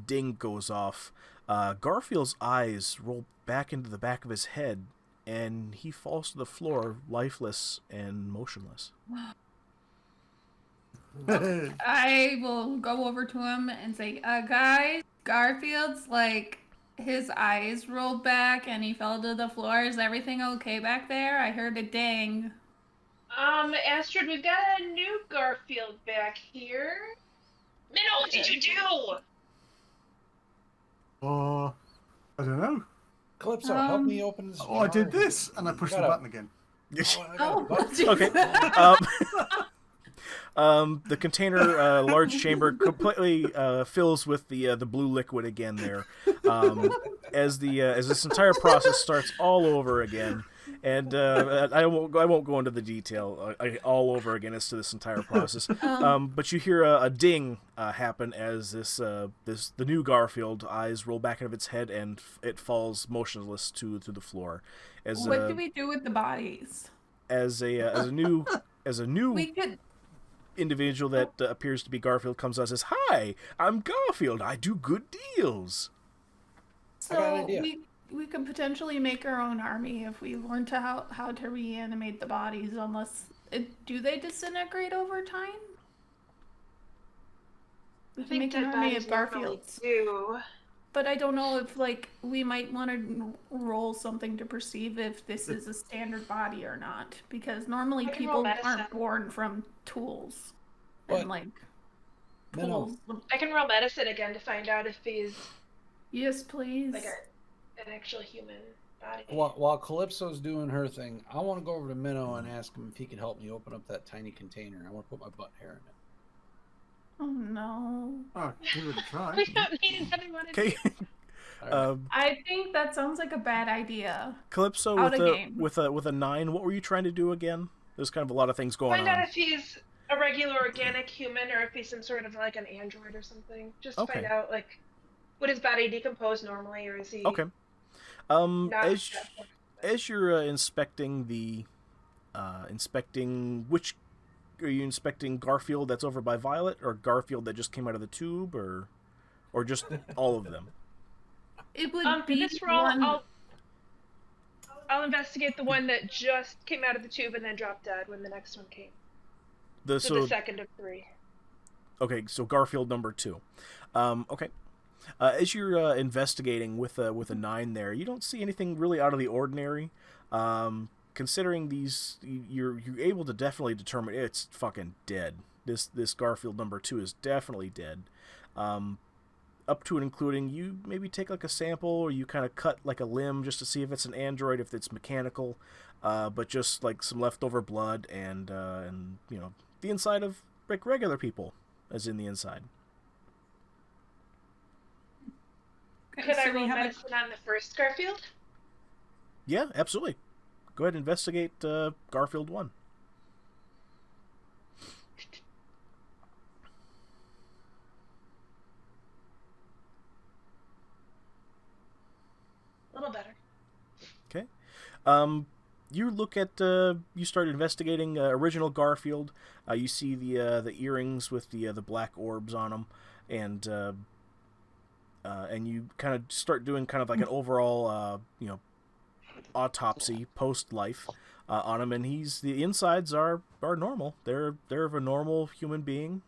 ding goes off, Garfield's eyes roll back into the back of his head, and he falls to the floor, lifeless and motionless. I will go over to him and say, guys, Garfield's like, his eyes rolled back and he fell to the floor. Is everything okay back there? I heard a ding. Astrid, we've got a new Garfield back here. Minnow, what did you do? I don't know. Calypso, help me open this. I did this, and I pushed the button again. Okay. The container, large chamber, completely fills with the blue liquid again. There, as this entire process starts all over again, and I won't go into the detail all over again as to this entire process. But you hear a ding happen as the new Garfield eyes roll back out of its head and it falls motionless to the floor. What do we do with the bodies? As a new We could. individual that appears to be Garfield comes out and says, "Hi, I'm Garfield. I do good deals." So we could potentially make our own army if we learn how to reanimate the bodies. Unless do they disintegrate over time? We can make an army of Garfields. But I don't know if we might want to roll something to perceive if this is a standard body or not, because normally people aren't born from tools. What? And tools. I can roll medicine again to find out if he's Yes, please. like an actual human body. While Calypso's doing her thing, I want to go over to Minnow and ask him if he can help me open up that tiny container. I want to put my butt hair in it. Oh no. Oh, give it a try. We don't need another one. Okay. I think that sounds like a bad idea. Calypso with a 9. What were you trying to do again? There's kind of a lot of things going on. Find out if he's a regular organic human or if he's some sort of like an android or something. Just to find out would his body decompose normally, or is he okay? As you're inspecting which. Are you inspecting Garfield that's over by Violet, or Garfield that just came out of the tube, or just all of them? It would be this roll. I'll investigate the one that just came out of the tube and then dropped dead when the next one came. The second of 3. Okay, so Garfield number 2. Okay. As you're investigating with a 9 there, you don't see anything really out of the ordinary. Considering these, you're able to definitely determine it's fucking dead. This Garfield number 2 is definitely dead. Up to and including you maybe take a sample, or you kind of cut a limb just to see if it's an android, if it's mechanical, but just some leftover blood and the inside of regular people, as in the inside. Could I roll medicine on the first Garfield? Yeah, absolutely. Go ahead and investigate Garfield 1. You look at, you start investigating original Garfield. You see the earrings with the black orbs on them, and you kind of start doing kind of like an overall, autopsy post life on him, and the insides are normal. They're of a normal human being,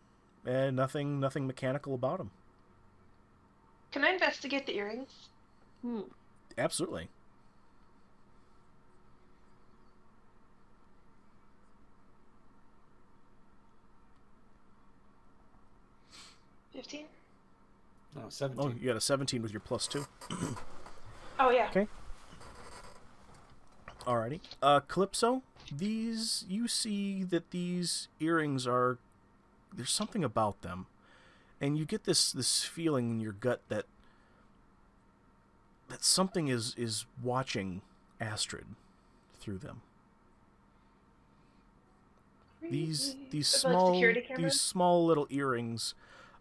and nothing mechanical about him. Can I investigate the earrings? Absolutely. No, 17. Oh, you got a 17 with your +2. Oh, yeah. Okay. Alrighty. Calypso, you see that these earrings there's something about them. And you get this feeling in your gut that something is watching Astrid through them. These small little earrings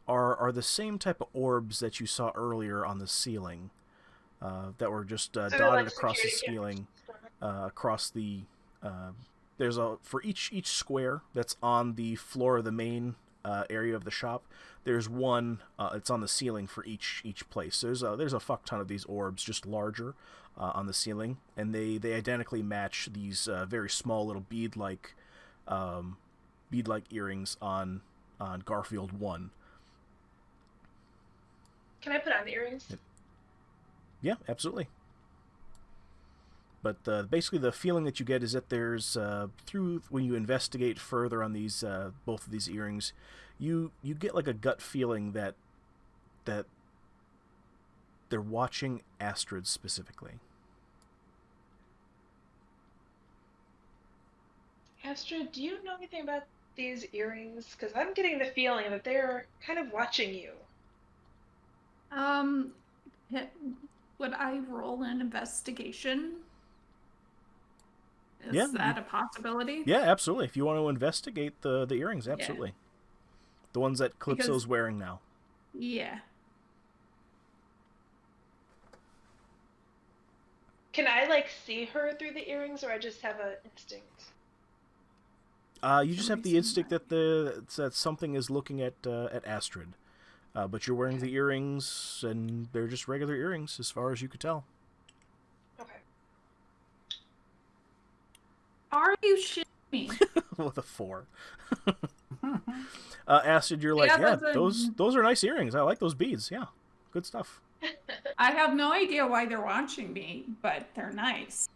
are the same type of orbs that you saw earlier on the ceiling, that were just dotted like across the security ceiling, across the. There's for each square that's on the floor of the main area of the shop. There's one. It's on the ceiling for each place. So there's a fuck ton of these orbs, just larger, on the ceiling, and they identically match these very small little bead-like earrings on Garfield 1. Can I put on the earrings? Yeah, absolutely. But basically, the feeling that you get is that there's when you investigate further on these both of these earrings, you get like a gut feeling that they're watching Astrid specifically. Astrid, do you know anything about these earrings? Because I'm getting the feeling that they're kind of watching you. Would I roll an investigation? Is Yeah, that a possibility? Yeah, absolutely. If you want to investigate the earrings, absolutely. Yeah. The ones that Calypso's wearing now. Yeah. Can I see her through the earrings, or I just have an instinct? You just have the instinct that something is looking at Astrid. But you're wearing the earrings, and they're just regular earrings, as far as you could tell. Okay. Are you shitting me? With a 4. Astrid, you're like, those are nice earrings. I like those beads. Yeah, good stuff. I have no idea why they're watching me, but they're nice.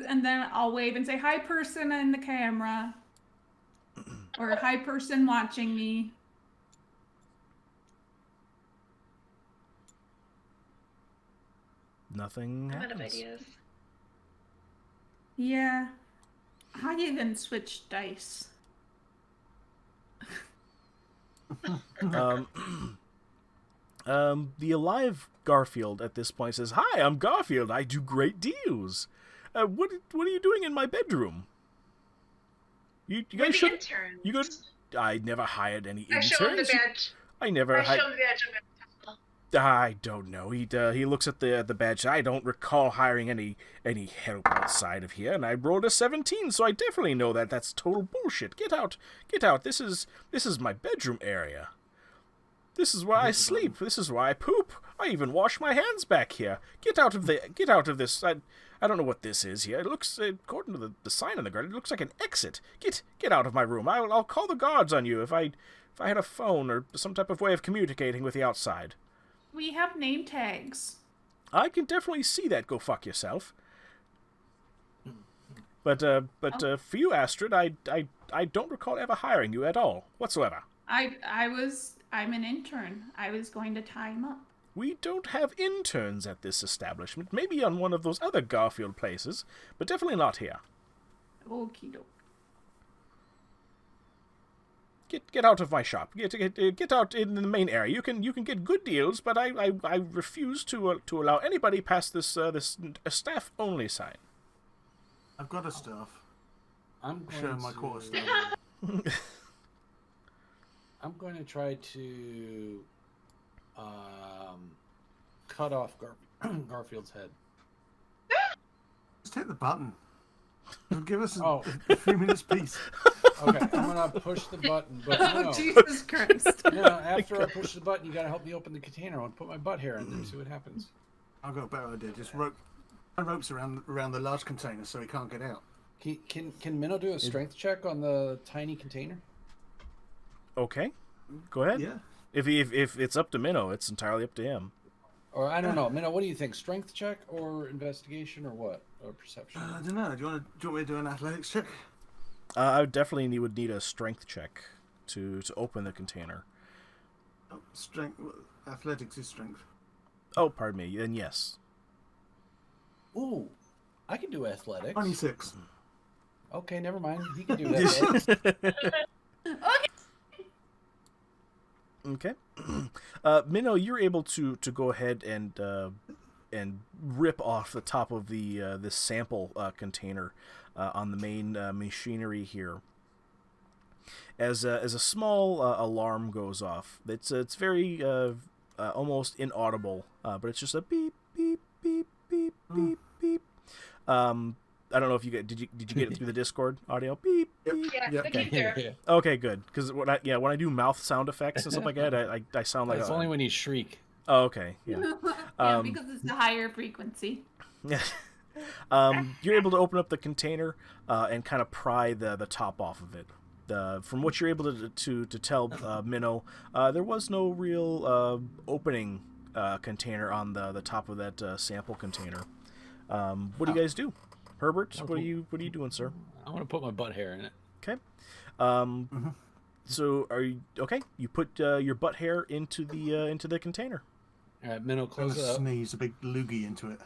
And then I'll wave and say, "Hi, person in the camera," or "Hi, person watching me." Nothing happens. I'm out of ideas. Yeah. I even switched dice. The alive Garfield at this point says, "Hi, I'm Garfield. I do great deals. What are you doing in my bedroom? You guys should. Interns. You go. I never hired any interns. I show him the badge. I never. I show him the badge. I don't know. He looks at the badge. I don't recall hiring any help outside of here, and I rolled a 17, so I definitely know that's total bullshit. Get out. This is my bedroom area. This is where I sleep. This is where I poop. I even wash my hands back here. Get out of this. I don't know what this is here. It looks, according to the sign on the guard, it looks like an exit. Get out of my room. I'll call the guards on you if I had a phone or some type of way of communicating with the outside. We have name tags. I can definitely see that. Go fuck yourself. But for you, Astrid, I don't recall ever hiring you at all whatsoever. I'm an intern. I was going to tie him up. We don't have interns at this establishment. Maybe on one of those other Garfield places, but definitely not here. Okie doke. Get out of my shop. Get out in the main area. You can get good deals, but I refuse to allow anybody past this staff only sign. I've got a staff. I'm showing my quarter staff. I'm going to try to cut off Garfield's head. Just hit the button. It'll give us Oh. a few minutes peace. Okay, I'm gonna push the button, but Oh, Jesus Christ. after I push the button, you gotta help me open the container. I'll put my butt hair in there, see what happens. I've got a better idea. Just ropes around the large container so he can't get out. Can Minnow do a strength check on the tiny container? Okay, go ahead. Yeah. If it's up to Minnow, it's entirely up to him. Or I don't know, Minnow. What do you think? Strength check or investigation or what? Or perception? I don't know. Do you want me to do an athletics check? I definitely would need a strength check to open the container. Oh, strength. Athletics is strength. Oh, pardon me. Then yes. Ooh, I can do athletics. 26. Okay, never mind. He can do athletics. Okay. Minnow, you're able to go ahead and rip off the top of this sample container on the main machinery here. As a small alarm goes off, it's very almost inaudible, but it's just a beep beep beep beep beep beep. I don't know if you did you get it through the Discord audio? Beep. Beep. Yeah, Yep. I came through. Okay, good. Because when I do mouth sound effects and stuff like that, I sound like It's only when you shriek. Oh, okay, yeah. Yeah, because it's a higher frequency. Yeah. You're able to open up the container and kind of pry the top off of it. From what you're able to tell, Minnow, there was no real opening container on the top of that sample container. What do you guys do? Herbert, what are you doing, sir? I want to put my butt hair in it. Okay. So are you okay? You put your butt hair into the container. All right, Minnow, I'm close gonna it up. sneeze a big loogie into it.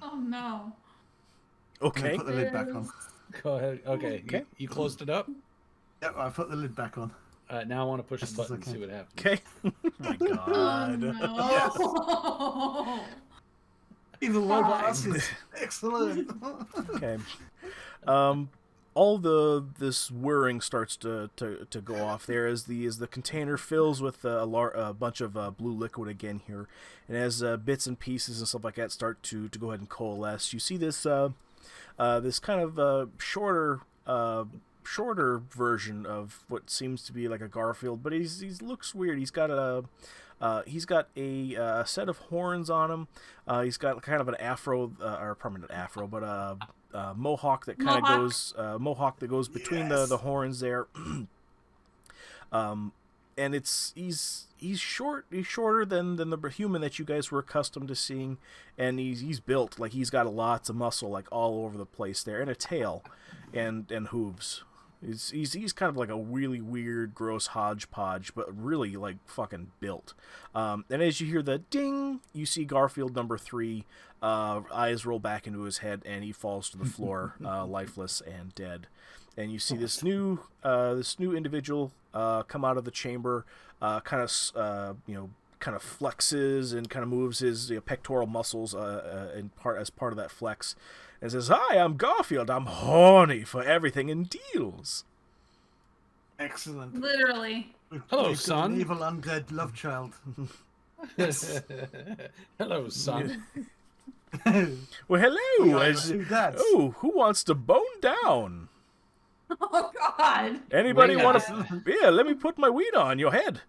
Oh, no. Okay. Put the lid back on. Go ahead. Okay. Okay. You closed it up? Yep, I put the lid back on. Now I want to push Just the as button I and see can. what happens. Okay. My God. Oh, no. Even robot asses. Excellent. Okay. All this whirring starts to go off there as the container fills with a bunch of blue liquid again here, and as bits and pieces and stuff like that start to go ahead and coalesce, you see this this kind of shorter version of what seems to be like a Garfield, but he looks weird. He's got a set of horns on him. He's got kind of an afro, or permanent afro, but mohawk that kind of goes mohawk that goes between the horns there. And he's shorter than the human that you guys were accustomed to seeing, and he's built like he's got lots of muscle like all over the place there, and a tail, and hooves. He's kind of like a really weird, gross hodgepodge, but really like fucking built. And as you hear the ding, you see Garfield number 3, eyes roll back into his head, and he falls to the floor, lifeless and dead. And you see this new individual come out of the chamber, kind of flexes and kind of moves his pectoral muscles as part of that flex. And says, "Hi, I'm Garfield. I'm horny for everything and deals." Excellent. Literally. Hello, We've got son. An evil undead love child. Hello, son. Well, hello. We are two dads. Oh, who wants to bone down? Oh, God. Anybody Wing want us. to? Yeah, let me put my weed on your head.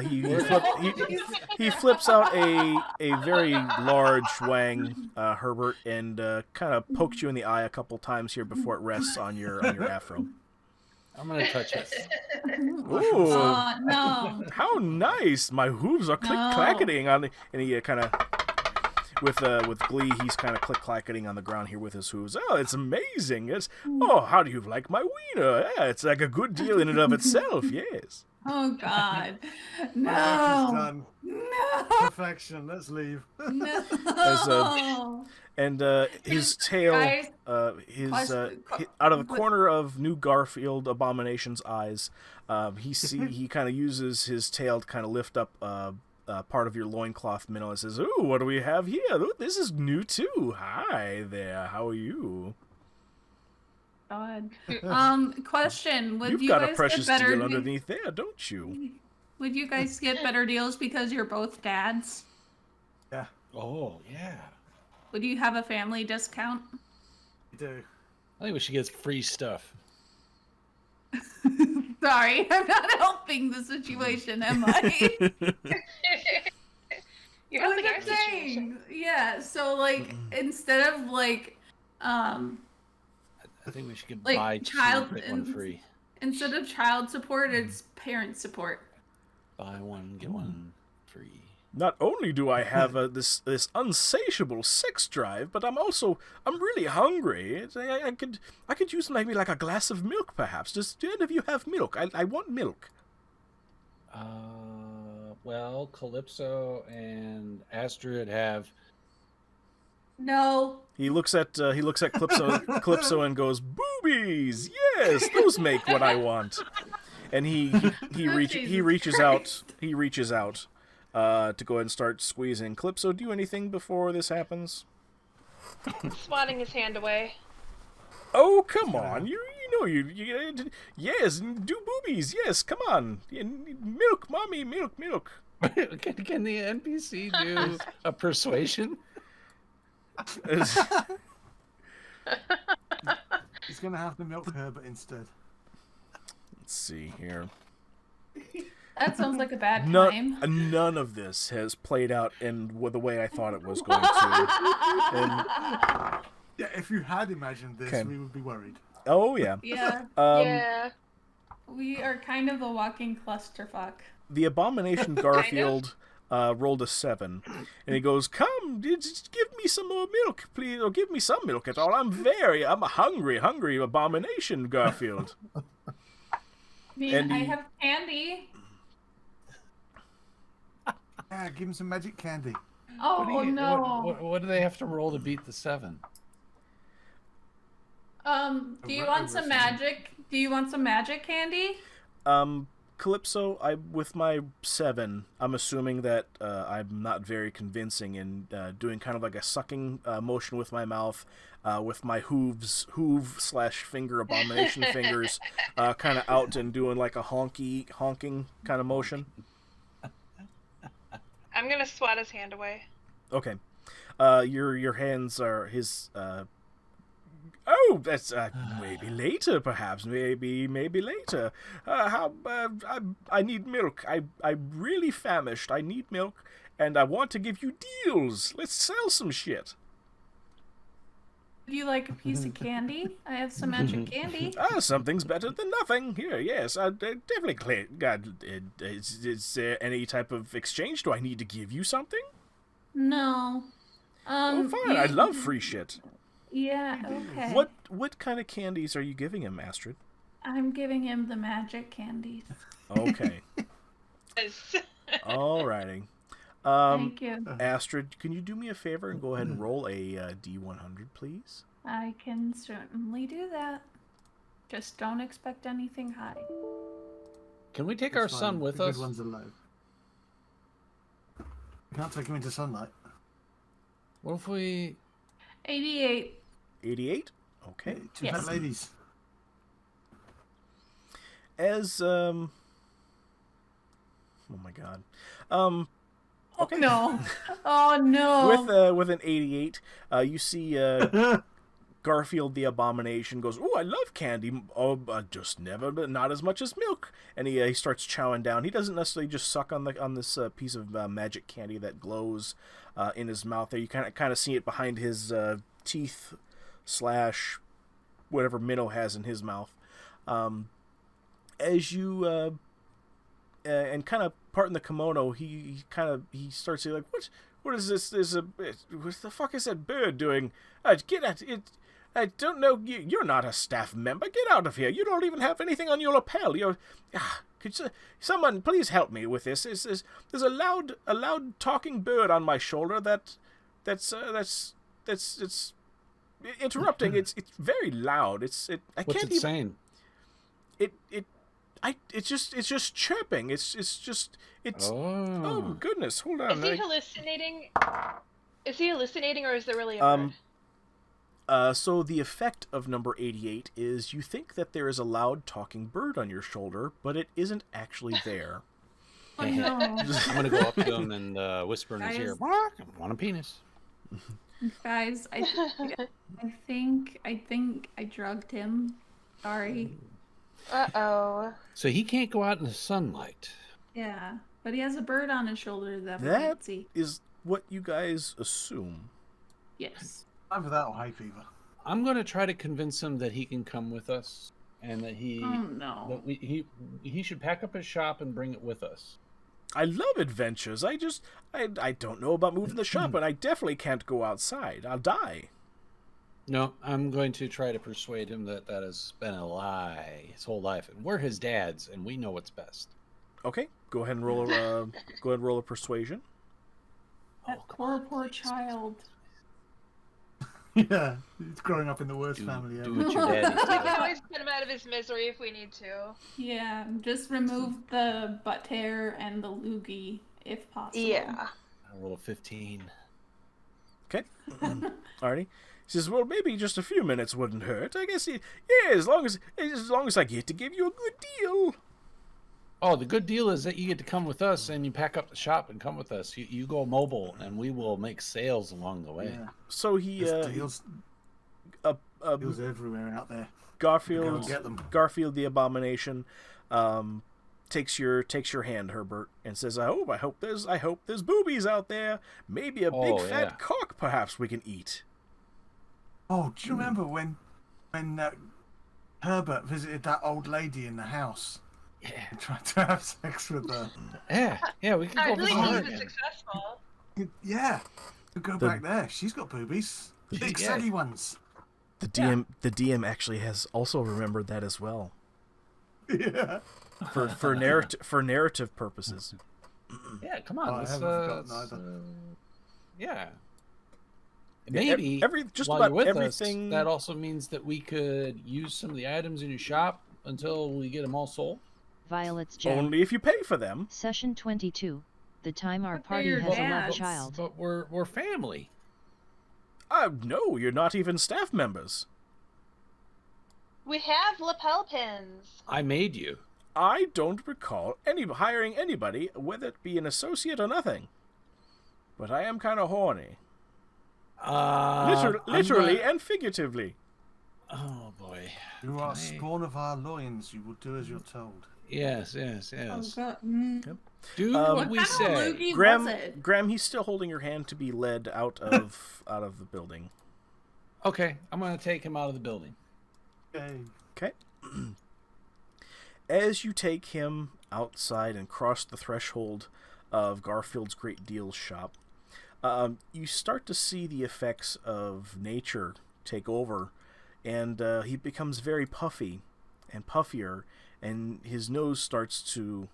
He flips out a very large wang, Herbert, and kind of pokes you in the eye a couple times here before it rests on your afro. I'm gonna touch it. Ooh, No. how nice! My hooves are click-clacketing on the, and he kind of with glee, he's kind of click-clacketing on the ground here with his hooves. Oh, it's amazing! How do you like my wiener? Yeah, it's like a good deal in and of itself. Yes. Oh, God. My work is No. done. No. Perfection. Let's leave. No. And his tail, Guys, out of the corner of New Garfield Abomination's eyes, he kind of uses his tail to kind of lift up part of your loincloth, Minnow, and says, "Ooh, what do we have here? Ooh, this is new too. Hi there, how are you?" God. Question: would You've you got guys a precious get better deal underneath there, don't you? Would you guys get better deals because you're both dads? Yeah. Oh yeah. Would you have a family discount? You do. I think we should get free stuff. Sorry, I'm not helping the situation, am I? You're I was helping our just situation. saying. Yeah, so like instead of like I think we should get Like, buy two, child get one and- free. instead of child support, it's parent support. Buy one, get one free. Not only do I have this insatiable sex drive, but I'm really hungry. I could use maybe like a glass of milk, perhaps. Do any of you have milk? I want milk. Well, Calypso and Astrid have. No. He looks at Calypso and goes, "Boobies, yes, those make what I want." And he reaches out to go ahead and start squeezing. Calypso, do anything before this happens? Swatting his hand away. Oh, come on, you yes, do boobies, yes, come on, milk, mommy, milk. Can the NPC do a persuasion? He's going to have to milk Herbert instead. Let's see here. That sounds like a bad time. None of this has played out in the way I thought it was going to. And, Yeah, if you had imagined this, Okay. we would be worried. oh yeah. Yeah. Yeah. We are kind of a walking clusterfuck. The abomination Garfield rolled a 7, and he goes, "Come, just give me some more milk, please, or give me some milk at all. I'm a hungry abomination, Garfield." I mean, And I he- have candy. Yeah, give him some magic candy. Oh no. What do they have to roll to beat the 7? Do you want some magic? Do you want some magic candy? Calypso, with my 7, I'm assuming that I'm not very convincing in doing kind of like a sucking motion with my mouth, with my hoof/finger abomination fingers, kind of out and doing like a honking kind of motion. I'm gonna swat his hand away. Okay, your hands are his. Oh, that's maybe later, perhaps. Maybe later. I need milk. I'm really famished. I need milk, and I want to give you deals. Let's sell some shit. Would you like a piece of candy? I have some magic candy. Something's better than nothing. Here, yes, I definitely. Is there any type of exchange? Do I need to give you something? No. Oh, fine. I love free shit. Yeah, okay. What kind of candies are you giving him, Astrid? I'm giving him the magic candies. Okay. Yes. Alrighty. Thank you. Astrid, can you do me a favor and go ahead and roll a D100, please? I can certainly do that. Just don't expect anything high. Can we take It's our fine. son with the us? Good ones are low. You can't take him into sunlight. What if we? 88. 88? Okay. Two Yes. fat ladies. As oh my god. Okay. No. Oh no. With an 88, you see Garfield the Abomination goes, "Oh, I love candy. Oh, just never, but not as much as milk." And he starts chowing down. He doesn't necessarily just suck on this piece of magic candy that glows in his mouth. There, you kind of see it behind his teeth / whatever Minnow has in his mouth. As you and kind of parting the kimono, he starts saying, like, what is this? What the fuck is that bird doing? Get at it! I don't know. You're not a staff member. Get out of here. You don't even have anything on your lapel. Could someone please help me with this? There's a loud talking bird on my shoulder that's interrupting. It's very loud. I What's can't it even. saying? It's just chirping. Oh goodness! Hold on. Is he hallucinating? Is he hallucinating, or is there really a bird? So the effect of number 88 is you think that there is a loud talking bird on your shoulder, but it isn't actually there. Oh no. I'm gonna go up to him and whisper in his ear, Guys. "Bark, I want a penis." Guys, I think I drugged him. Sorry. Uh-oh. So he can't go out in the sunlight. Yeah, but he has a bird on his shoulder that we That can't see. is what you guys assume. Yes. Either that or hay fever. I'm going to try to convince him that he can come with us, and that Oh no. he should pack up his shop and bring it with us. I love adventures. I don't know about moving the shop, and I definitely can't go outside. I'll die. No, I'm going to try to persuade him that that has been a lie his whole life, and we're his dads, and we know what's best. Okay, go ahead and roll a persuasion. That poor child. Yeah, he's growing up in the worst family ever. Do what your daddy We can says. always put him out of his misery if we need to. Yeah, just remove the butt hair and the loogie if possible. Yeah. I roll a 15. Okay, alrighty. He says, "Well, maybe just a few minutes wouldn't hurt. I guess, yeah, as long as I get to give you a good deal." Oh, the good deal is that you get to come with us, and you pack up the shop and come with us. You go mobile, and we will make sales along the way. Yeah. So he, Deals everywhere out there. Go and get them. Garfield the Abomination, takes your hand, Herbert, and says, I hope there's boobies out there. Maybe a big fat cock, perhaps we can eat." Oh, do you remember when Herbert visited that old lady in the house Yeah, and tried to have sex with her? yeah, we can I go believe visit he her was again. successful. Yeah, we go back there. She's got boobies, big Yeah. saggy ones. The DM actually has also remembered that as well Yeah. for narrative purposes. Yeah, come on. Oh, I let's, haven't forgotten either. yeah. Yeah, Maybe just while about you're with everything. us, that also means that we could use some of the items in your shop until we get them all sold. Violet's gem. Only if you pay for them. Session 22. The time our But they're party your has a love dads. child. But we're family. No, you're not even staff members. We have lapel pins. I made you. I don't recall hiring anybody, whether it be an associate or nothing. But I am kind of horny. Literally and figuratively. Oh boy. You are Okay. spawn of our loins. You will do as you're told. Yes. Oh, God. Do Um, what we What kind of say. loogie Graham, was it? Graham, he's still holding your hand to be led out of the building. Okay, I'm gonna take him out of the building. Yay. Okay. As you take him outside and cross the threshold of Garfield's Great Deals shop, you start to see the effects of nature take over, and he becomes very puffy and puffier, and his nose starts to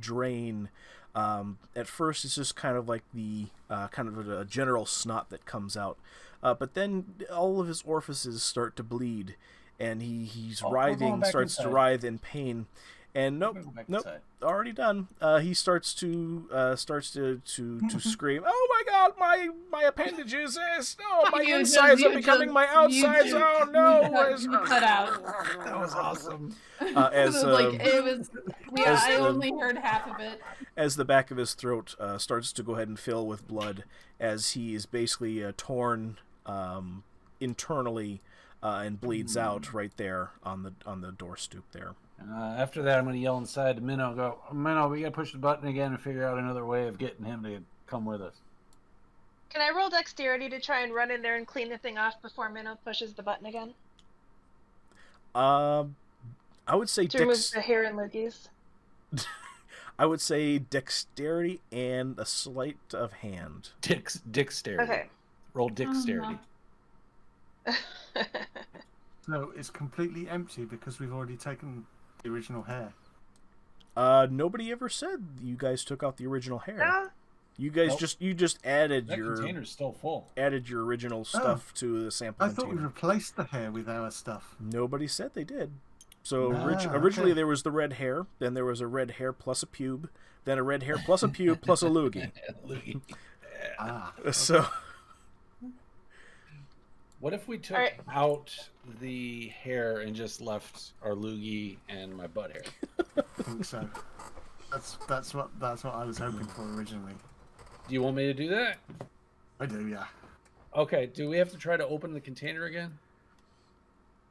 drain. At first, it's just kind of like the kind of a general snot that comes out, but then all of his orifices start to bleed, and he's we're going writhing, back starts to inside. writhe in pain. And nope, Go back nope, inside. already done. He starts to scream, "Oh my God, my appendages! Oh, my You insides just- are becoming my you outsides! just- Oh no!" you cut out. That was awesome. As Like it was. Yeah, as I the- only heard half of it. as the back of his throat starts to go ahead and fill with blood, as he is basically torn internally and bleeds out right there on the door stoop there. After that, I'm gonna yell inside to Minnow. Go, Minnow, we gotta push the button again and figure out another way of getting him to come with us. Can I roll dexterity to try and run in there and clean the thing off before Minnow pushes the button again? I would say To remove the hair and loogies. I would say dexterity and a sleight of hand. Dexterity. Okay. Roll dexterity. So it's completely empty because we've already taken the original hair. Nobody ever said you guys took out the original hair. No? You guys Nope. just added That your container's still full. original stuff to the sample I thought we container. replaced the hair with our stuff. Nobody said they did. So Ah, originally okay. there was the red hair, then there was a red hair plus a pube, then a red hair plus a pube plus a loogie. Ah. So What if we took Alright. out the hair and just left our loogie and my butt hair? I think so. That's what I was hoping for originally. Do you want me to do that? I do, yeah. Okay, do we have to try to open the container again?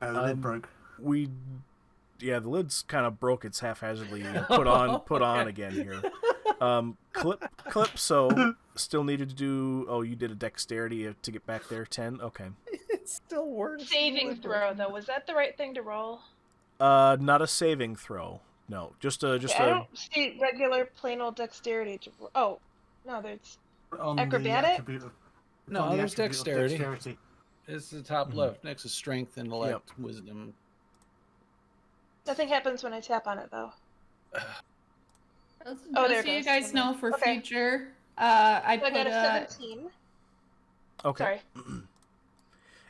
The lid broke. The lid's kind of broke. It's haphazardly put on again here. Calypso still needed to do. Oh, you did a dexterity to get back there. 10. Okay. It's still worse. Saving throw, though. Was that the right thing to roll? Not a saving throw. No, just I don't see regular plain old dexterity. Oh, no, there's acrobatic. No, there's dexterity. It's the top left. Next is strength, intellect, wisdom. Nothing happens when I tap on it, though. Just there so it you goes. guys know for Okay. future, I So I put got a 17. Okay. Sorry.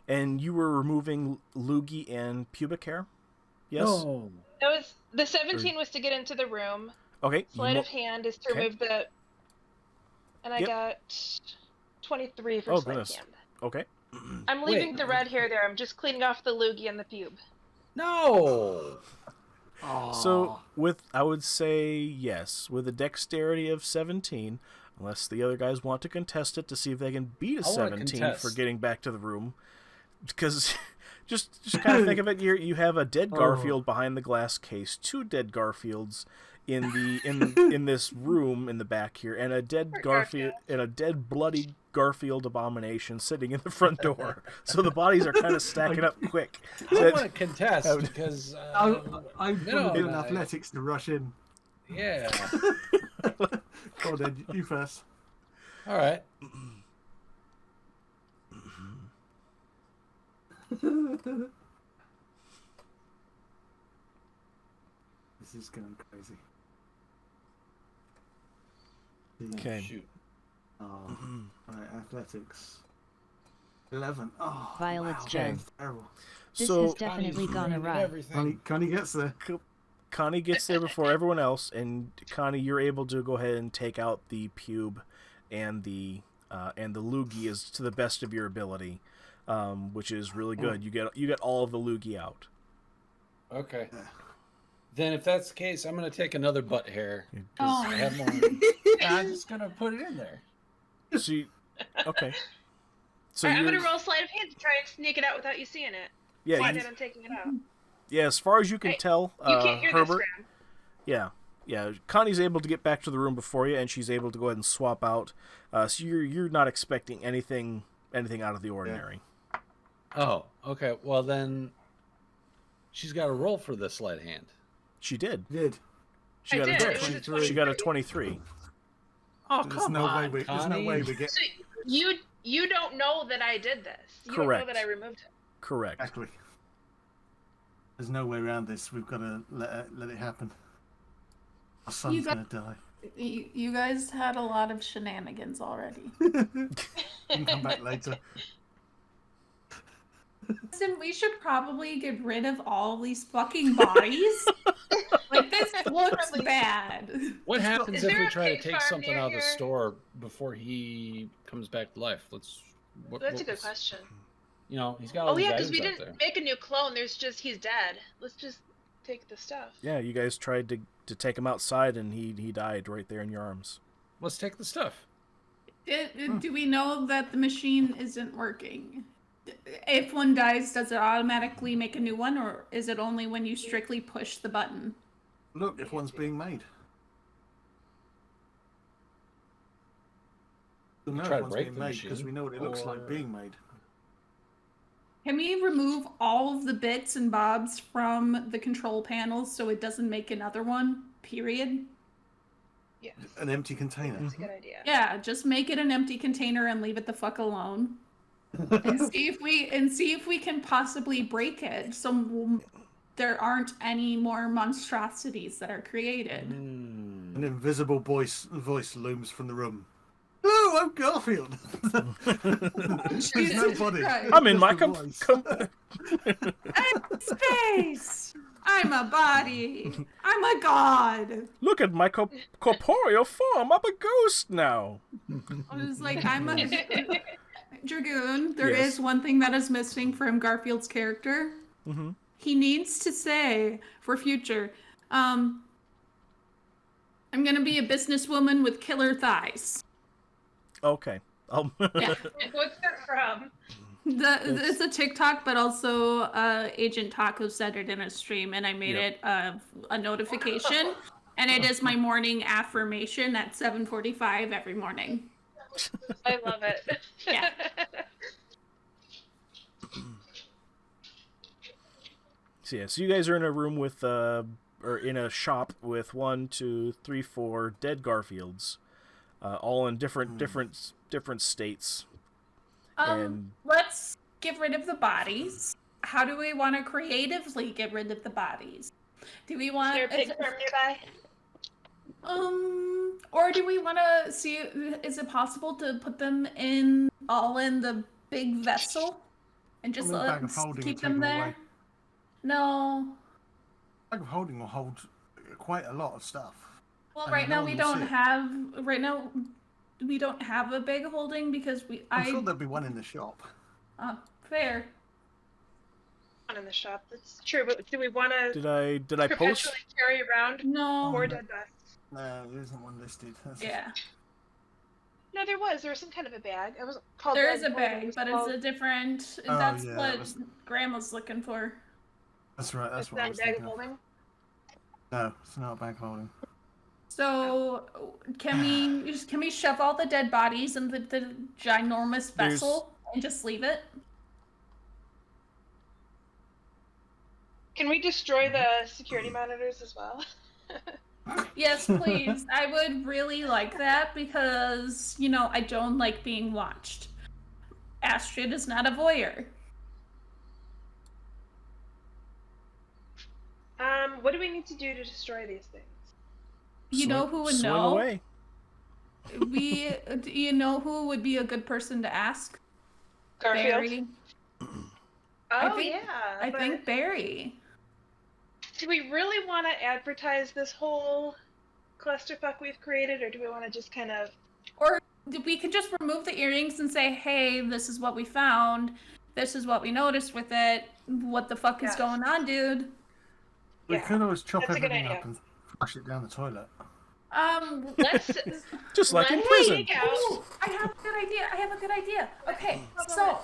And you were removing loogie and pubic hair? Yes? No. That was the 17 was to get into the room. Okay. Sleight of hand is to Okay. remove the. And I Yep. got 23 for Oh, sleight goodness. of hand. Okay. I'm leaving Wait. the red hair there. I'm just cleaning off the loogie and the pube. No. So I would say yes, with a dexterity of 17, unless the other guys want to contest it to see if they can beat a I wanna 17 contest. for getting back to the room. Because just kind of think of it, you have a dead Garfield behind the glass case, 2 dead Garfields in this room in the back here, and a dead Garfield and a dead bloody Garfield abomination sitting in the front door. So the bodies are kind of stacking up quick. I want to contest because I'm Minnow doing and I- athletics to rush in. yeah. Go on, then, you first. All right. This is going crazy. Okay. Shoot. Oh, right, athletics. 11. Oh, Violet's wow, gem. that's terrible. This So has definitely gone awry. Connie gets there. Connie gets there before everyone else, and Connie, you're able to go ahead and take out the pube and the loogie as to the best of your ability, which is really good. You get all of the loogie out. Okay. Then if that's the case, I'm going to take another butt hair. 'Cause I have more. I'm just going to put it in there. So okay. So Alright, I'm you're- gonna roll sleight of hand to try and sneak it out without you seeing it. yeah, Why you- that I'm taking it out. yeah. As far as you can Hey, tell, You can't hear Herbert. this, Graham. Yeah. Connie's able to get back to the room before you, and she's able to go ahead and swap out. So you're not expecting anything out of the ordinary. Oh, okay. Well, then she's got to roll for the sleight of hand. She did. Did. She I got did. a It was a 23. she got a 23. Oh, There's come no on, way we Connie. get. So you don't know that I did this. You Correct. don't know that I removed it. Correct. Exactly. There's no way around this. We've got to let it happen. Our son's got- going to die. You guys had a lot of shenanigans already. You can come back later. Listen, we should probably get rid of all these fucking bodies. Like, this looks bad. What happens Is if there we a try to pig take farm something near out of the here? store before he comes back to life? That's a good question. You know, he's got all Oh these yeah, because items we out didn't there. make a new clone. He's dead. Let's just take the stuff. Yeah, you guys tried to take him outside, and he died right there in your arms. Let's take the stuff. Do we know that the machine isn't working? If one dies, does it automatically make a new one, or is it only when you strictly push the button? Look, if one's being made. We'll know Try if to one's break being the made because machine, we know what it looks or- like being made. Can we remove all of the bits and bobs from the control panels so it doesn't make another one? Period. Yes. An empty container. That's a good idea. Yeah, just make it an empty container and leave it the fuck alone. And see if we can possibly break it so there aren't any more monstrosities that are created. Hmm. An invisible voice looms from the room. Hello, I'm Garfield. There's Jesus nobody. Christ. I'm in Just my the voice. I'm space. I'm a body. I'm a god. Look at my corporeal form. I'm a ghost now. I was like, I'm a dragoon. There Yes. is one thing that is missing from Garfield's character. Mm-hmm. He needs to say for future, I'm gonna be a businesswoman with killer thighs. Okay. Yeah. What's that from? It's a TikTok, but also Agent Taco said it in a stream, and I made it a notification, and it is my morning affirmation at 7:45 every morning. I love it. Yeah. So you guys are in a room with, or in a shop with 1, 2, 3, 4 dead Garfields, all in different states. And Let's get rid of the bodies. How do we want to creatively get rid of the bodies? Do we want... Is there a pig farm nearby? Or do we want to see, is it possible to put them all in the big vessel and just keep them there? Away. No. Bag of holding will hold quite a lot of stuff. Well, right now we don't have a bag of holding because I'm sure there'll be one in the shop. Fair. One in the shop. That's true. But do we want to? Did I post? Carry around more dead bodies? No, there isn't one listed. No, there was some kind of a bag. It was called. There is a bag, but it's a different. That's what Grandma's looking for. That's right. That's what I was bag thinking of holding. No, it's not a bag of holding. So can we shove all the dead bodies in the ginormous vessel and just leave it? Can we destroy the security monitors as well? Yes, please. I would really like that because, I don't like being watched. Astrid is not a voyeur. What do we need to do to destroy these things? You know who would swing know? Away. Do you know who would be a good person to ask? Garfield? Barry. I But think Barry. do we really want to advertise this whole clusterfuck we've created, or do we want to just kind of... Or we could just remove the earrings and say, hey, this is what we found. This is what we noticed with it. What the fuck is going on, dude? We could always chop That's a good everything idea. up and flush it down the toilet. Let's... Just like in let's prison. take out- Ooh, I have a good idea. Okay, so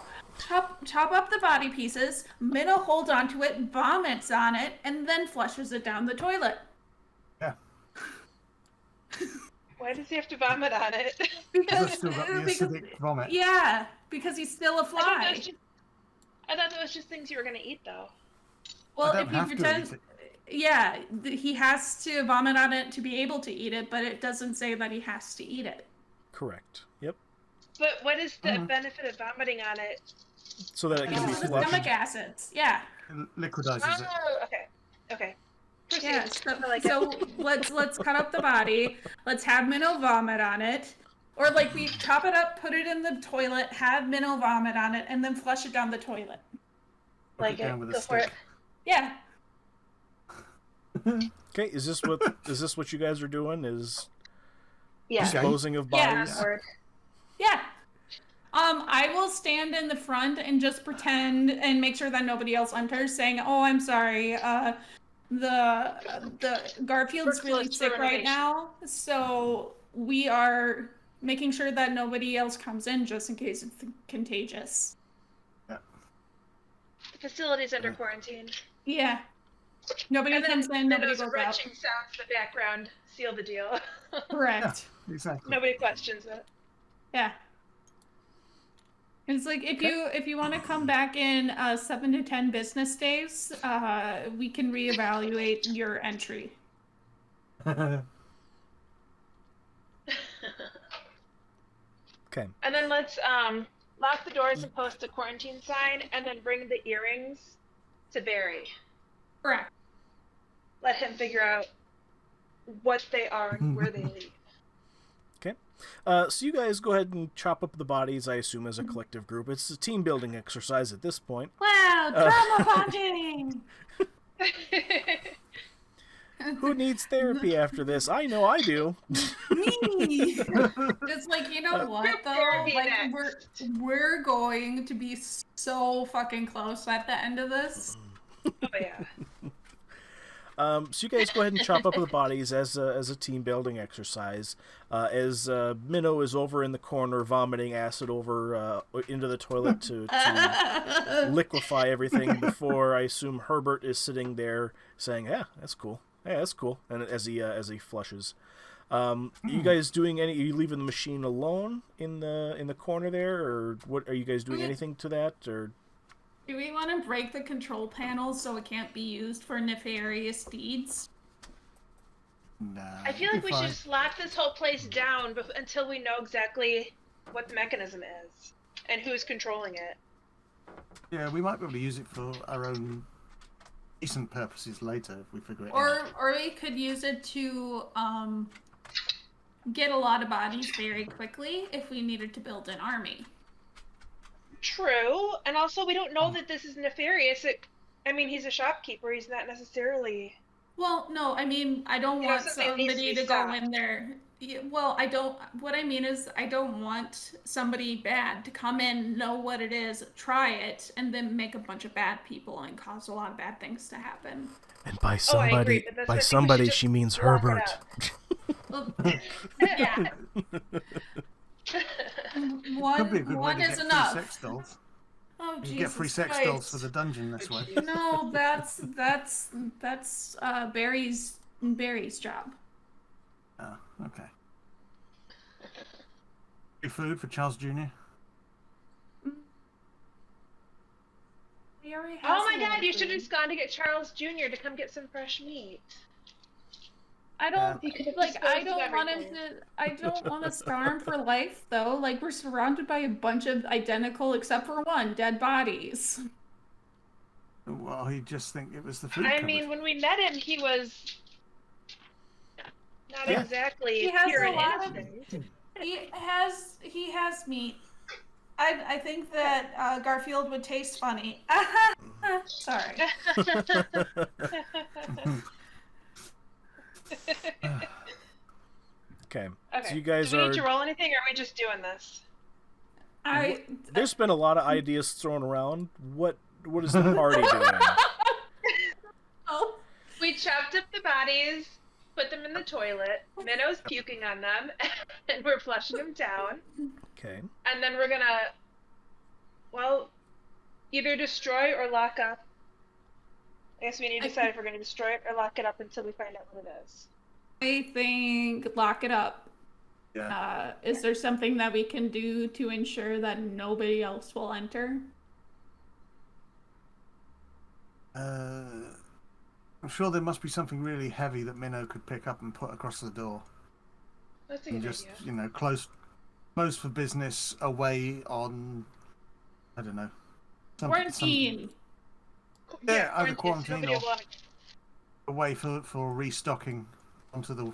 chop up the body pieces, Minnow holds onto it, vomits on it, and then flushes it down the toilet. Yeah. Why does he have to vomit on it? Because it's still got the acidic vomit. Yeah, because he's still a fly. I thought that was just things you were going to eat, though. Well, I don't if you have to pretend... eat it. Yeah, he has to vomit on it to be able to eat it, but it doesn't say that he has to eat it. Correct. Yep. But what is the benefit of vomiting on it? So that it can be The flushed. stomach acids, yeah. It liquidizes it. Oh, okay. Proceed. Yeah, I like so it. let's cut up the body. Let's have Minnow vomit on it, or like we chop it up, put it in the toilet, have Minnow vomit on it, and then flush it down the toilet. Like down with a Go for stick. it. Yeah. Okay, is this what you guys are doing? Is Yeah. disposing of bodies? Yeah. I will stand in the front and just pretend and make sure that nobody else enters, saying, "Oh, I'm sorry. The Garfield's We're really close to sick right renovation." now, so we are making sure that nobody else comes in just in case it's contagious." Yeah. The facility's under quarantine. Yeah. Nobody And then comes in, nobody those goes out. wrenching sounds in the background seal the deal. Correct. Exactly. Nobody questions it. Yeah. It's like if you want to come back in 7 to 10 business days, we can reevaluate your entry. Okay. And then let's lock the doors and post a quarantine sign, and then bring the earrings to Barry. Correct. Let him figure out what they are and where they lead. Okay. So you guys go ahead and chop up the bodies, I assume, as a collective group. It's a team building exercise at this point. Wow, trauma bonding! Who needs therapy after this? I know I do. Me! It's like, you know what though? Therapy Like next. we're going to be so fucking close at the end of this. Oh yeah. So you guys go ahead and chop up the bodies as a team building exercise. As Minnow is over in the corner vomiting acid over into the toilet to liquefy everything. Before I assume Herbert is sitting there saying, "Yeah, that's cool. Yeah, that's cool." And as he flushes, you guys doing any? Are you leaving the machine alone in the corner there, or what? Are you guys doing anything to that, or? Do we want to break the control panel so it can't be used for nefarious deeds? Nah, I feel like we should just lock this whole place down until we know exactly what the mechanism is and who's controlling it. Yeah, we might be able to use it for our own decent purposes later if we figure it Or out. or we could use it to get a lot of bodies very quickly if we needed to build an army. True, and also we don't know that this is nefarious. I mean, he's a shopkeeper. He's not necessarily. Well, no, I mean, I don't want somebody to go in there. Well, I don't. What I mean is, I don't want somebody bad to come in, know what it is, try it, and then make a bunch of bad people and cause a lot of bad things to happen. And by somebody, she means Herbert. Well, yeah. Could be a good way one to is get enough. free sex dolls. Oh, You Jesus can get free sex Christ. dolls for the dungeon this way. No, that's Barry's job. Oh, okay. Free food for Charles Jr. He already has Oh my a lot God! of You should food. have just gone to get Charles Jr. to come get some fresh meat. I don't He could have like. I disposed of don't want him everything. to. I don't want to scar him for life, though. Like we're surrounded by a bunch of identical, except for one, dead bodies. Well, he'd just think it was the food I cupboard. mean, when we met him, he was not exactly He has pure a and lot of- innocent. He has meat. I think that Garfield would taste funny. Sorry. Okay. Okay. So you guys Do we are. need to roll anything, or are we just doing this? There's been a lot of ideas thrown around. What is the party doing? Oh. We chopped up the bodies, put them in the toilet. Minnow's puking on them, and we're flushing them down. Okay. And then we're gonna, well, either destroy or lock up. I guess we need to decide if we're gonna destroy it or lock it up until we find out what it is. I think lock it up. Yeah. Is there something that we can do to ensure that nobody else will enter? I'm sure there must be something really heavy that Minnow could pick up and put across the door. That's a And good just, idea. close for business away on, I don't know. Quarantine. Yeah, either so quarantine nobody or will wanna- away for restocking onto the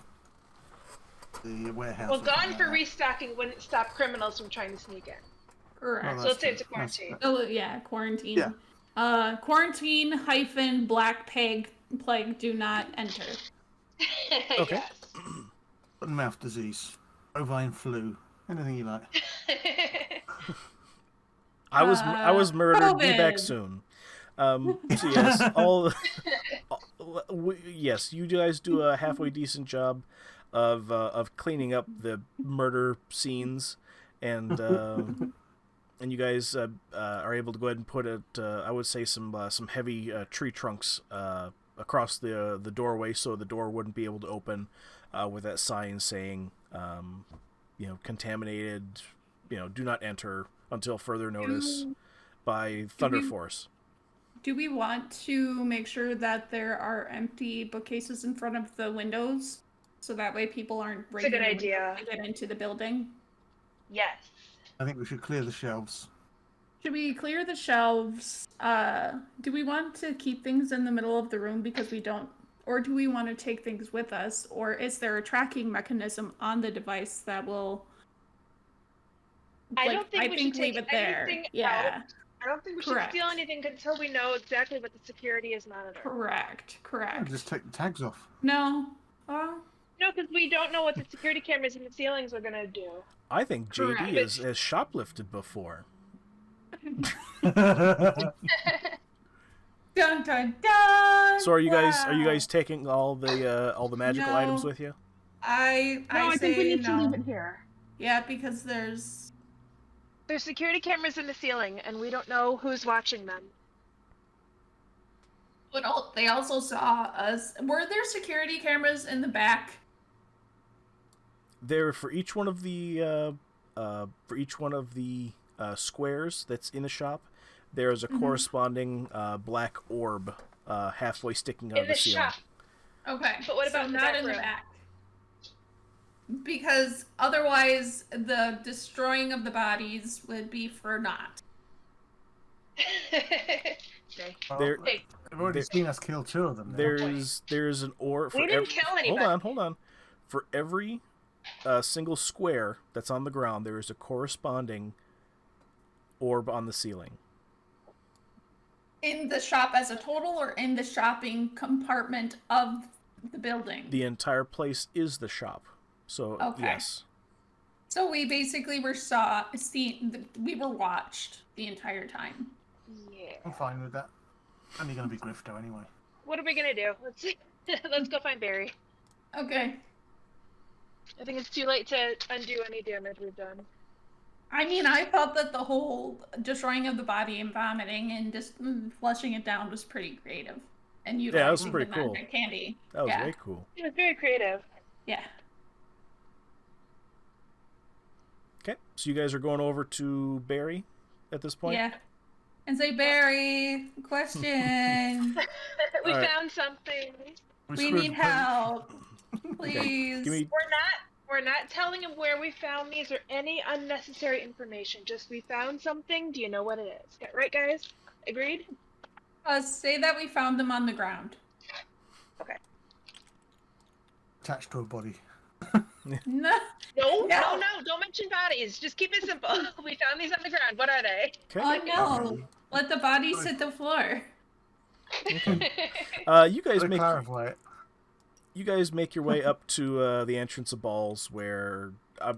warehouse. Well, or gone something for like that. restocking wouldn't stop criminals from trying to sneak in. Correct. Oh, So let's say true. it's a That's- quarantine. Oh yeah, quarantine. Yeah. Quarantine - black plague do not enter. Okay. Yes. Foot and mouth disease, bovine flu, anything you like. I was murdered. Be back COVID. soon. So yes, yes, you guys do a halfway decent job of cleaning up the murder scenes, and you guys are able to go ahead and put I would say some heavy tree trunks across the doorway, so the door wouldn't be able to open with that sign saying contaminated, do not enter until further notice by Thunderforce. Do we want to make sure that there are empty bookcases in front of the windows, so that way people aren't It's a good breaking the windows idea. to get into the building? Yes. I think we should clear the shelves. Should we clear the shelves? Do we want to keep things in the middle of the room because we don't, or do we want to take things with us, or is there a tracking mechanism on the device that will? I don't think we should leave take it there. anything Yeah. out. I don't think we should Correct. steal anything until we know exactly what the security is monitoring. Correct. Yeah, Correct. just take the tags off. No. No, because we don't know what the security cameras in the ceilings are gonna do. I think JD Correct. has shoplifted before. Dun dun dun. So are you Wow. guys taking all the magical No. items with you? I think we say need to no. leave it here. Yeah, because there's security cameras in the ceiling, and we don't know who's watching them. But they also saw us. Were there security cameras in the back? There for each one of the squares that's in the shop, there is a corresponding black orb halfway sticking out In of the the ceiling. shop. Okay. But what about so the not back in the room? back? Because otherwise, the destroying of the bodies would be for naught. Okay. Well, There- Hey, they've already seen us kill 2 of them. Now. There's an orb. For we didn't kill anybody. Hold on. For every single square that's on the ground, there is a corresponding orb on the ceiling. In the shop as a total, or in the shopping compartment of the building? The entire place is the shop. So Okay. yes. So we basically were we were watched the entire time. Yeah. I'm fine with that. Only going to be Grifto anyway. What are we gonna do? Let's go find Barry. Okay. I think it's too late to undo any damage we've done. I mean, I thought that the whole destroying of the body and vomiting and just flushing it down was pretty creative. And Yeah, that was utilizing pretty the cool. magic candy. That was Yeah. very cool. It was very creative. Yeah. Okay, so you guys are going over to Barry at this point? Yeah. And say, Barry, question. We Alright. found something. We screwed need the help. Okay, Please. give me We're not telling him where we found these or any unnecessary information. Just we found something. Do you know what it is? Right, guys? Agreed? Say that we found them on the ground. Attached to a body. No. No, No. no, don't mention bodies. Just keep it simple. We found these on the ground. What are they? Okay. Oh no. Let the bodies hit the floor. You guys To make clarify it. you guys make your way up to the entrance of balls, where I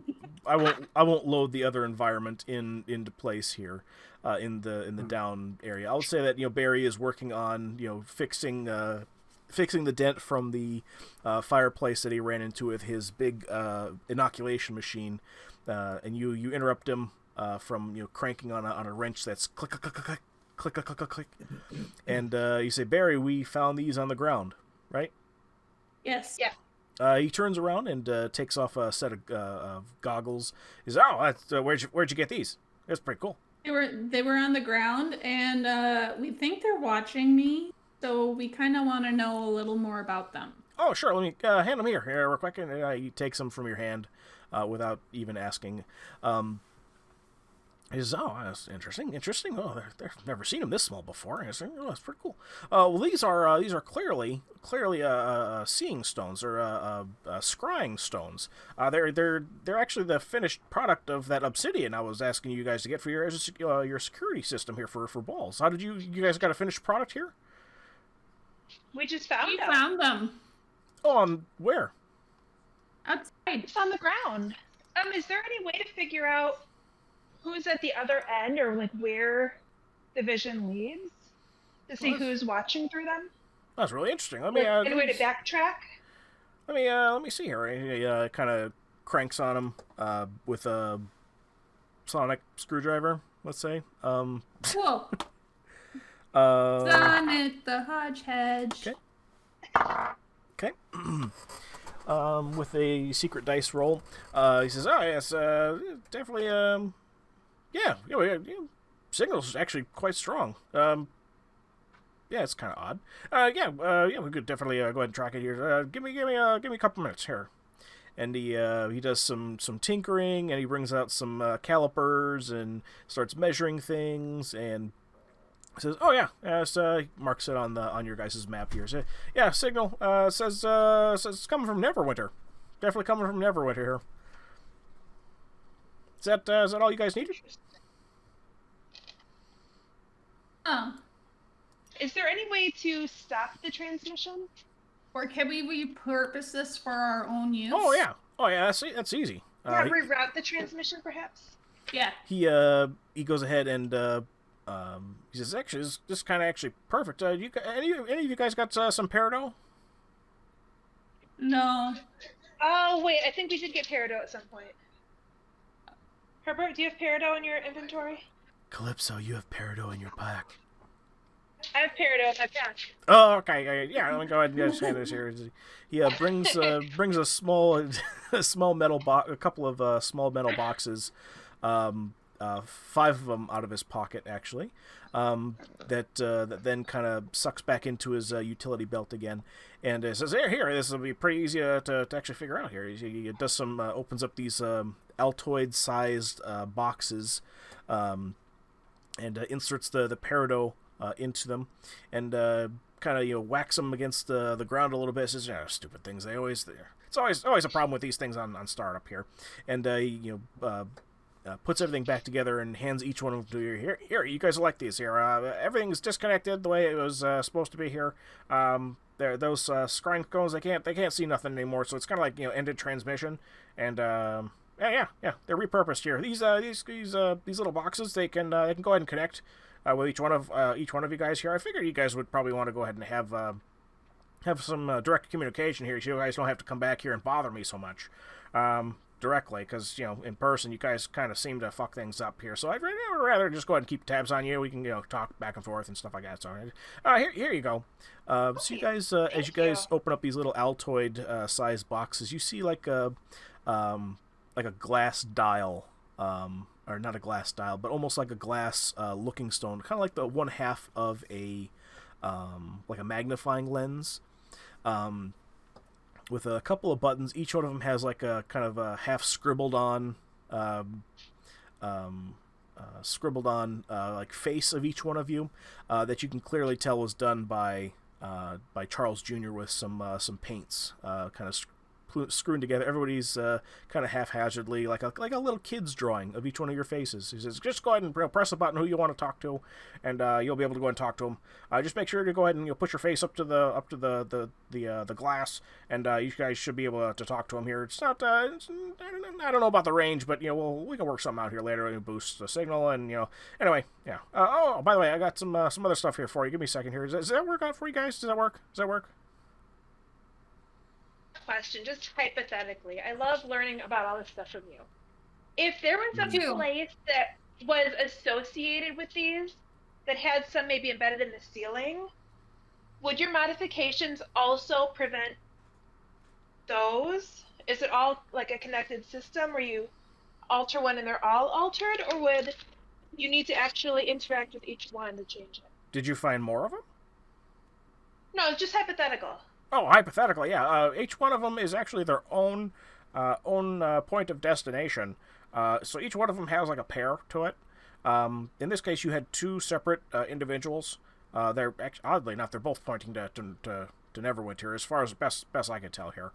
won't load the other environment into place here in the down area. I'll say that Barry is working on fixing the dent from the fireplace that he ran into with his big inoculation machine, and you interrupt him from cranking on a wrench that's click click click click click click click click, and you say, Barry, we found these on the ground, right? Yes. Yeah. He turns around and takes off a set of goggles. He says, "Oh, that's, where'd you get these? That's pretty cool." They were on the ground, and we think they're watching me, so we kind of want to know a little more about them. Oh, sure. Let me hand them here real quick. And he takes them from your hand without even asking. He says, "Oh, that's interesting. Oh, they've never seen them this small before." And I say, "Oh, that's pretty cool." Well, these are clearly seeing stones or scrying stones. They're actually the finished product of that obsidian I was asking you guys to get for your security system here for balls. How did you guys got a finished product here? We just found We them. found them Oh, where? outside. It's on the ground. Is there any way to figure out who's at the other end, or like where the vision leads, to see who's watching through them? That's really interesting. Let me Any way to backtrack? let me see here. He kind of cranks on him with a sonic screwdriver, let's say. Whoa. Uh, Sonic the Hedgehog. Okay. With a secret dice roll, he says, "Oh yes, definitely. Yeah, signal's actually quite strong. Yeah, it's kind of odd. Yeah, we could definitely go ahead and track it here. Give me a couple minutes here." And he does some tinkering, and he brings out some calipers and starts measuring things, and says, "Oh yeah," he marks it on your guys' map here. So, yeah, signal says it's coming from Neverwinter. Definitely coming from Neverwinter here. Is that all you guys needed? Oh. Is there any way to stop the transmission? Or can we repurpose this for our own use? Oh yeah, that's easy. Yeah, reroute the transmission, perhaps? Yeah. He goes ahead and He says, actually, this is kind of actually perfect. Any of you guys got some peridot? No. Oh, wait, I think we did get peridot at some point. Herbert, do you have peridot in your inventory? Calypso, you have peridot in your pack. I have peridot in my pack. Oh, okay. Yeah, let me go ahead and just hand this here. He brings a small a couple of small metal boxes, 5 of them out of his pocket actually, that then kind of sucks back into his utility belt again, and says, "Here, this will be pretty easy to actually figure out here." He does some opens up these Altoid-sized boxes, and inserts the peridot into them, and kind of whacks them against the ground a little bit. Says, "Stupid things. It's always a problem with these things on startup here," and puts everything back together and hands each one of them to you. Here, you guys will like these. Here, everything's disconnected the way it was supposed to be here. Those scrying cones, they can't see nothing anymore, so it's kind of like ended transmission, and yeah, they're repurposed here. These little boxes, they can go ahead and connect with each one of you guys here. I figured you guys would probably want to go ahead and have some direct communication here, so you guys don't have to come back here and bother me so much directly, because in person you guys kind of seem to fuck things up here. So I'd rather just go ahead and keep tabs on you. We can talk back and forth and stuff like that. So here you go. So you guys, as you guys open up these little Altoid sized boxes, you see like a glass dial, or not a glass dial, but almost like a glass looking stone, kind of like the one half of a like a magnifying lens, with a couple of buttons. Each one of them has like a kind of a half scribbled on like face of each one of you, that you can clearly tell was done by Charles Jr. with some paints, kind of screwing together. Everybody's kind of haphazardly, like a little kid's drawing of each one of your faces. He says, just go ahead and press a button who you want to talk to, and you'll be able to go and talk to him. Just make sure to go ahead and push your face up to the glass, and you guys should be able to talk to him here. It's not I don't know about the range, but we can work something out here later and boost the signal, and anyway, yeah. Oh, by the way, I got some other stuff here for you. Give me a second here. Does that work out for you guys? Does that work? Question, just hypothetically. I love learning about all this stuff from you. If there was a place that was associated with these, that had some maybe embedded in the ceiling, would your modifications also prevent those? Is it all like a connected system where you alter one and they're all altered, or would you need to actually interact with each one to change it? Did you find more of them? No, it's just hypothetical. Oh, hypothetically, yeah. Each one of them is actually their own point of destination. So each one of them has like a pair to it. In this case, you had 2 separate individuals. They're oddly enough, they're both pointing to Neverwinter, as far as best I can tell here.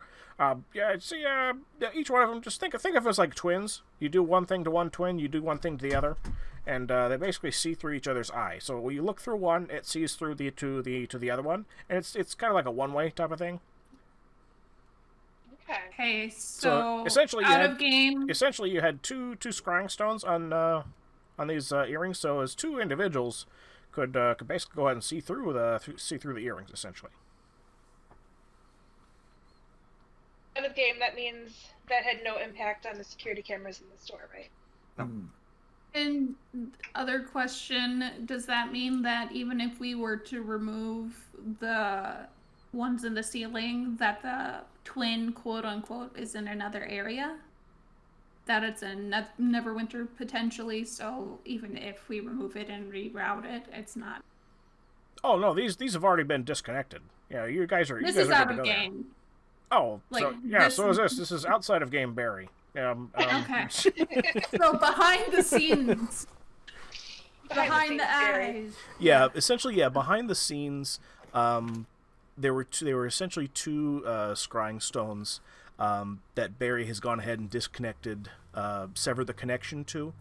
Each one of them, just think of it as like twins. You do one thing to one twin, you do one thing to the other, and they basically see through each other's eyes. So when you look through one, it sees through to the other one, and it's kind of like a one-way type of thing. Okay, so essentially, game. Essentially, you had two scrying stones on these earrings. So as 2 individuals could basically go ahead and see through the earrings, essentially. Out of game, that means that had no impact on the security cameras in the store, right? No. And other question, does that mean that even if we were to remove the ones in the ceiling, that the twin, quote unquote, is in another area? That it's in Neverwinter potentially, so even if we remove it and reroute it, it's not. Oh no, these have already been disconnected. Yeah, you guys are. This is out of game. Oh, like, so yeah. So is this? This is outside of game, Barry. Okay. So behind the scenes, behind the eyes. Yeah, essentially, yeah. Behind the scenes, there were essentially 2 scrying stones that Barry has gone ahead and disconnected, severed the connection to,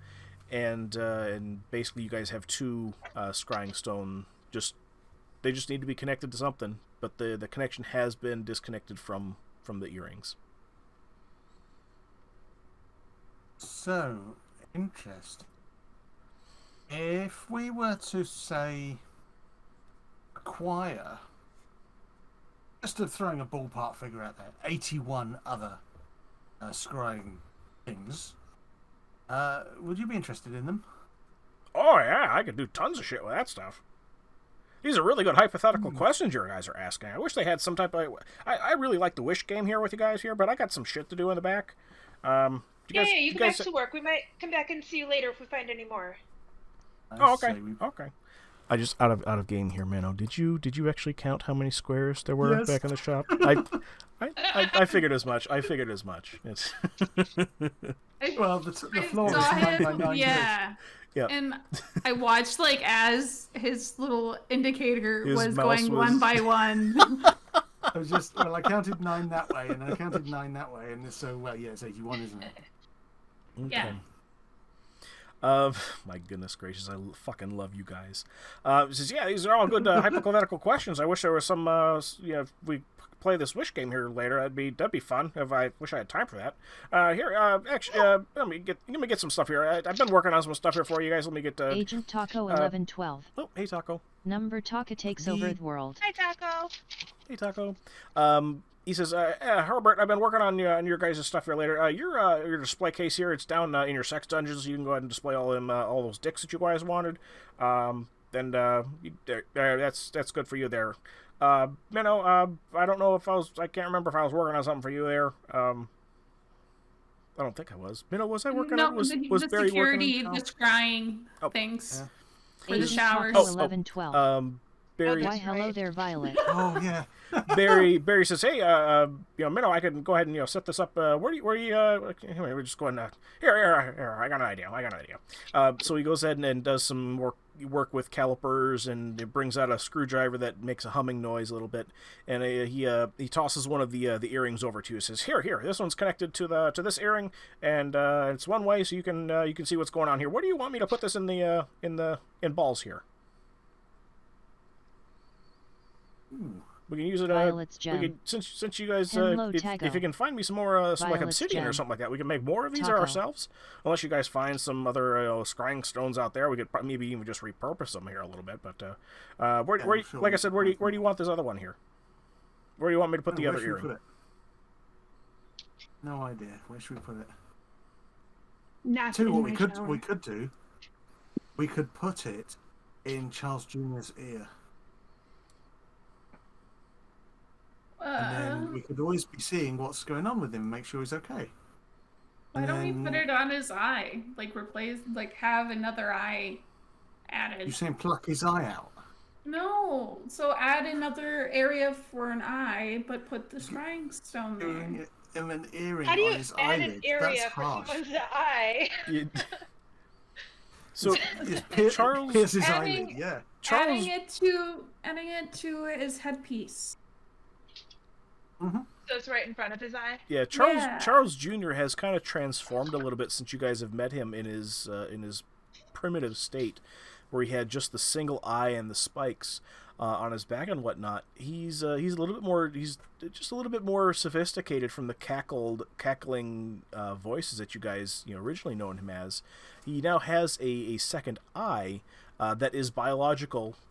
and basically you guys have 2 scrying stone. They just need to be connected to something, but the connection has been disconnected from the earrings. So, interesting. If we were to say acquire, just throwing a ballpark figure out there, 81 other scrying things, would you be interested in them? Oh, yeah, I could do tons of shit with that stuff. These are really good hypothetical questions you guys are asking. I wish they had some type of... I really like the Wish game here with you guys here, but I got some shit to do in the back. You can back to work. We might come back and see you later if we find any more. Oh, okay. Okay. I just out of game here, Minnow. Did you actually count how many squares there were back in the shop? I figured as much. It's well, the floor is 9 by 9. Yeah. Yeah. And I watched as his little indicator His was mouse going was- one by one. I counted 9 that way, and I counted 9 that way, and so it's 81, isn't it? okay. Yeah. My goodness gracious, I fucking love you guys. It says, yeah, these are all good hypothetical questions. I wish there was some, if we play this Wish game here later, that'd be fun. If I wish I had time for that. Let me get some stuff here. I've been working on some stuff here for you guys. Let me get Agent Taco 1112. Oh, hey Taco. Number Taka takes over the world. Hi, Taco. Hey Taco. He says, Herbert, I've been working on your guys' stuff here later. Your display case here, it's down in your sex dungeons. You can go ahead and display all those dicks that you guys wanted. That's good for you there. Minnow, I don't know I can't remember if I was working on something for you there. I don't think I was. Minnow, was I working on? Was the Barry security, working on? the scrying things for the Agent showers. Taco 1112. Barry. Why, hello there, Violet. Oh yeah. Barry says, "Hey, Minnow, I can go ahead and set this up. Where do you we're just going. Here. I got an idea. So he goes ahead and does some work with calipers, and it brings out a screwdriver that makes a humming noise a little bit, and he tosses one of the earrings over to you. Says, "Here, this one's connected to this earring, and it's one way, so you can see what's going on here. Where do you want me to put this in balls here?" Ooh. We can use it. Violet's gem. Since you guys, Hello, if you can find me some more, some like Violet's obsidian or gem. something like that, we can make more of these Taco. ourselves. Unless you guys find some other scrying stones out there, we could maybe even just repurpose them here a little bit. But Sure. like I said, where do you want this other one here? Where do you want me to put the Where other should we earring? put it? No idea. Where should we put it? Not Tell you in what my shower. we could do. We could put it in Charles Jr.'s ear, and then we could always be seeing what's going on with him and make sure he's okay. Why don't we put then- it on his eye? Have another eye added. You saying pluck his eye out? No, so add another area for an eye, but put the scrying stone Doing there. it in an earring How do on you his add eyelid. an area That's for harsh. someone's eye? So Charles, pierces Adding- eyelid. Yeah. Charles, Adding it to his headpiece. Mm-hmm. So it's right in front of his eye? yeah, Yeah. Charles Jr. has kind of transformed a little bit since you guys have met him in his primitive state, where he had just the single eye and the spikes on his back and whatnot. He's a little bit more. He's just a little bit more sophisticated from the cackling voices that you guys originally known him as. He now has a second eye that is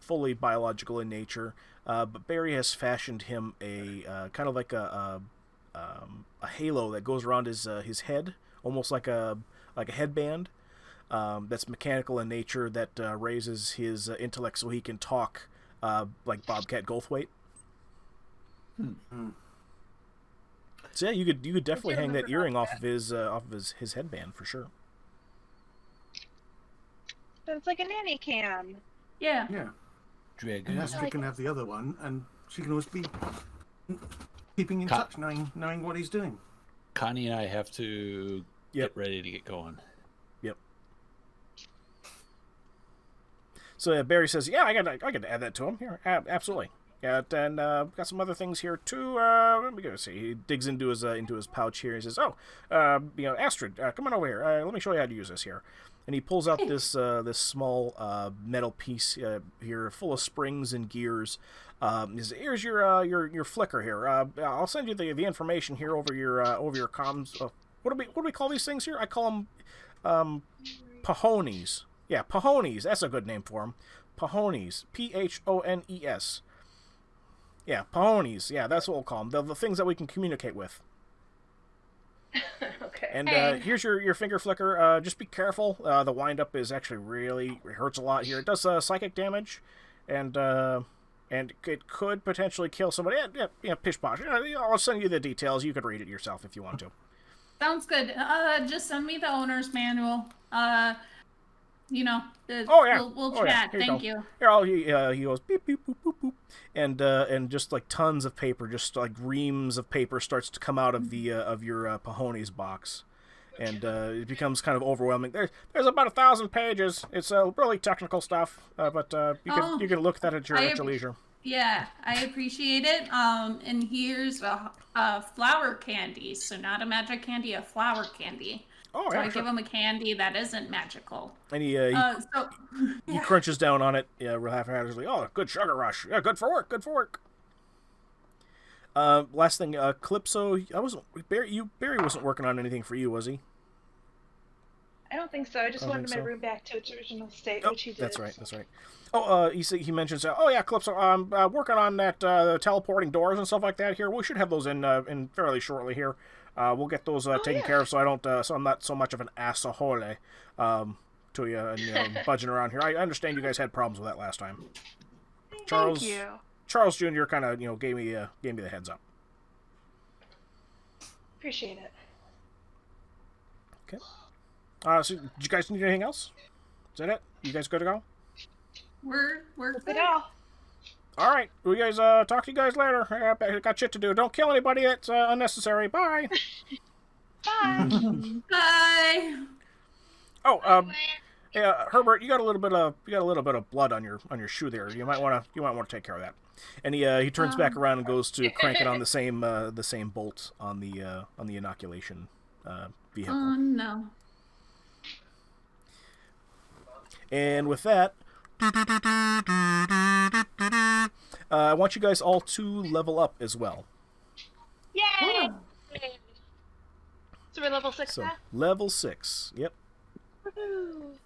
fully biological in nature. But Barry has fashioned him a kind of like a halo that goes around his head, almost like a headband. That's mechanical in nature, that raises his intellect so he can talk like Bobcat Goldthwait. So yeah, you could definitely hang that earring off of his headband for sure. So it's like a nanny cam. Yeah. Yeah. Dragoon. And Astrid can have the other one, and she can always be keeping in touch, knowing what he's doing. Connie and I have to Yep. get ready to get going. Yep. So yeah, Barry says, "Yeah, I got to add that to him here. Absolutely. Yeah, and got some other things here too. Let me go see." He digs into his pouch here. He says, "Oh, Astrid, come on over here. Let me show you how to use this here." And he pulls out this small metal piece here, full of springs and gears. He says, "Here's your flicker here. I'll send you the information here over your comms. What do we call these things here? I call them pahonies. Yeah, Pahonies. That's a good name for them. Pahonies. Phones. Yeah, Pahonies. Yeah, that's what we'll call them. The things that we can communicate with. Okay. And here's your finger flicker. Just be careful. The wind-up is actually really... It hurts a lot here. It does psychic damage. And it could potentially kill somebody. Yeah, pish posh. I'll send you the details. You could read it yourself if you want to. Sounds good. Just send me the owner's manual. We'll chat. Yeah. Thank you. Here, he goes beep beep boop boop boop, and just like tons of paper, just like reams of paper starts to come out of the of your Pahonies box, and it becomes kind of overwhelming. There's about 1,000 pages. It's really technical stuff, but you can look at that at your leisure. Yeah, I appreciate it. And here's a flower candy. So not a magic candy, a flower candy. Oh, so yeah, I give him a candy that isn't magical. And he crunches down on it, real haphazardly. Oh, good sugar rush. Yeah, good for work. Last thing, Calypso. Barry wasn't working on anything for you, was he? I don't think so. I just wanted my room back to its original state, which he did. That's right. Oh, he mentions. Oh yeah, Calypso. I'm working on that teleporting doors and stuff like that. Here, we should have those in fairly shortly. Here, we'll get those taken care of. So I'm not so much of an asshole to you and budging around here. I understand you guys had problems with that last time. Thank you. Charles Jr. kind of gave me the heads up. Appreciate it. Okay. So did you guys need anything else? Is that it? You guys good to go? We're good. All right. We guys talk to you guys later. I got shit to do. Don't kill anybody that's unnecessary. Bye. Bye. Bye. Oh, yeah, Herbert, you got a little bit of blood on your shoe there. You might want to take care of that. And he turns back around and goes to crank it on the same bolt on the inoculation vehicle. Oh no. And with that, I want you guys all to level up as well. Yay! So we're level 6 now? Level 6, yep. Woohoo!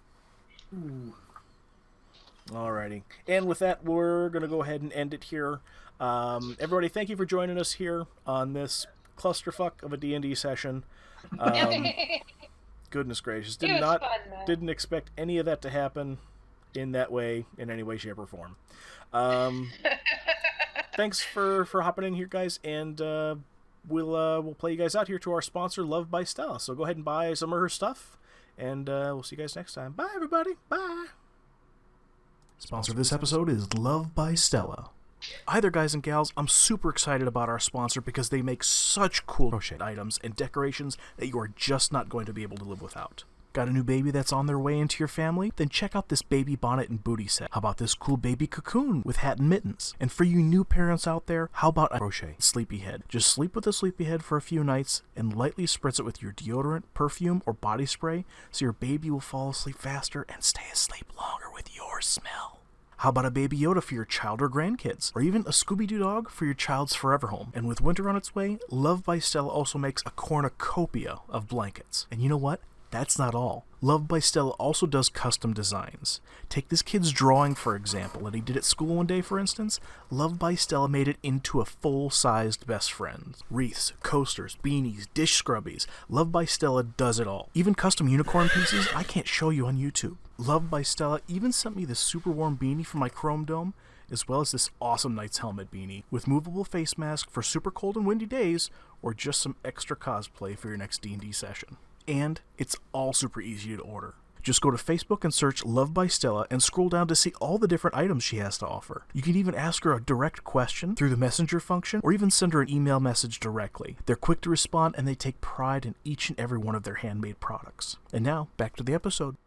Alrighty. And with that, we're going to go ahead and end it here. Everybody, thank you for joining us here on this clusterfuck of a D&D session. Goodness gracious. Didn't expect any of that to happen in that way, in any way, shape, or form. Thanks for hopping in here, guys, and we'll play you guys out here to our sponsor, Love by Stella. So go ahead and buy some of her stuff, and we'll see you guys next time. Bye, everybody. Bye. Sponsor of this episode is Love by Stella. Hi there, guys and gals. I'm super excited about our sponsor because they make such cool crochet items and decorations that you are just not going to be able to live without. Got a new baby that's on their way into your family? Then check out this baby bonnet and booty set. How about this cool baby cocoon with hat and mittens? And for you new parents out there, how about a crochet sleepyhead? Just sleep with a sleepyhead for a few nights and lightly spritz it with your deodorant, perfume, or body spray so your baby will fall asleep faster and stay asleep longer with your smell. How about a Baby Yoda for your child or grandkids? Or even a Scooby-Doo dog for your child's forever home? And with winter on its way, Love by Stella also makes a cornucopia of blankets. And you know what? That's not all. Love by Stella also does custom designs. Take this kid's drawing, for example, that he did at school one day, for instance. Love by Stella made it into a full-sized best friend. Wreaths, coasters, beanies, dish scrubbies. Love by Stella does it all. Even custom unicorn pieces I can't show you on YouTube. Love by Stella even sent me this super warm beanie for my Chrome Dome, as well as this awesome Knight's Helmet beanie with movable face mask for super cold and windy days, or just some extra cosplay for your next D&D session. And it's all super easy to order. Just go to Facebook and search Love by Stella and scroll down to see all the different items she has to offer. You can even ask her a direct question through the messenger function or even send her an email message directly. They're quick to respond and they take pride in each and every one of their handmade products. And now, back to the episode.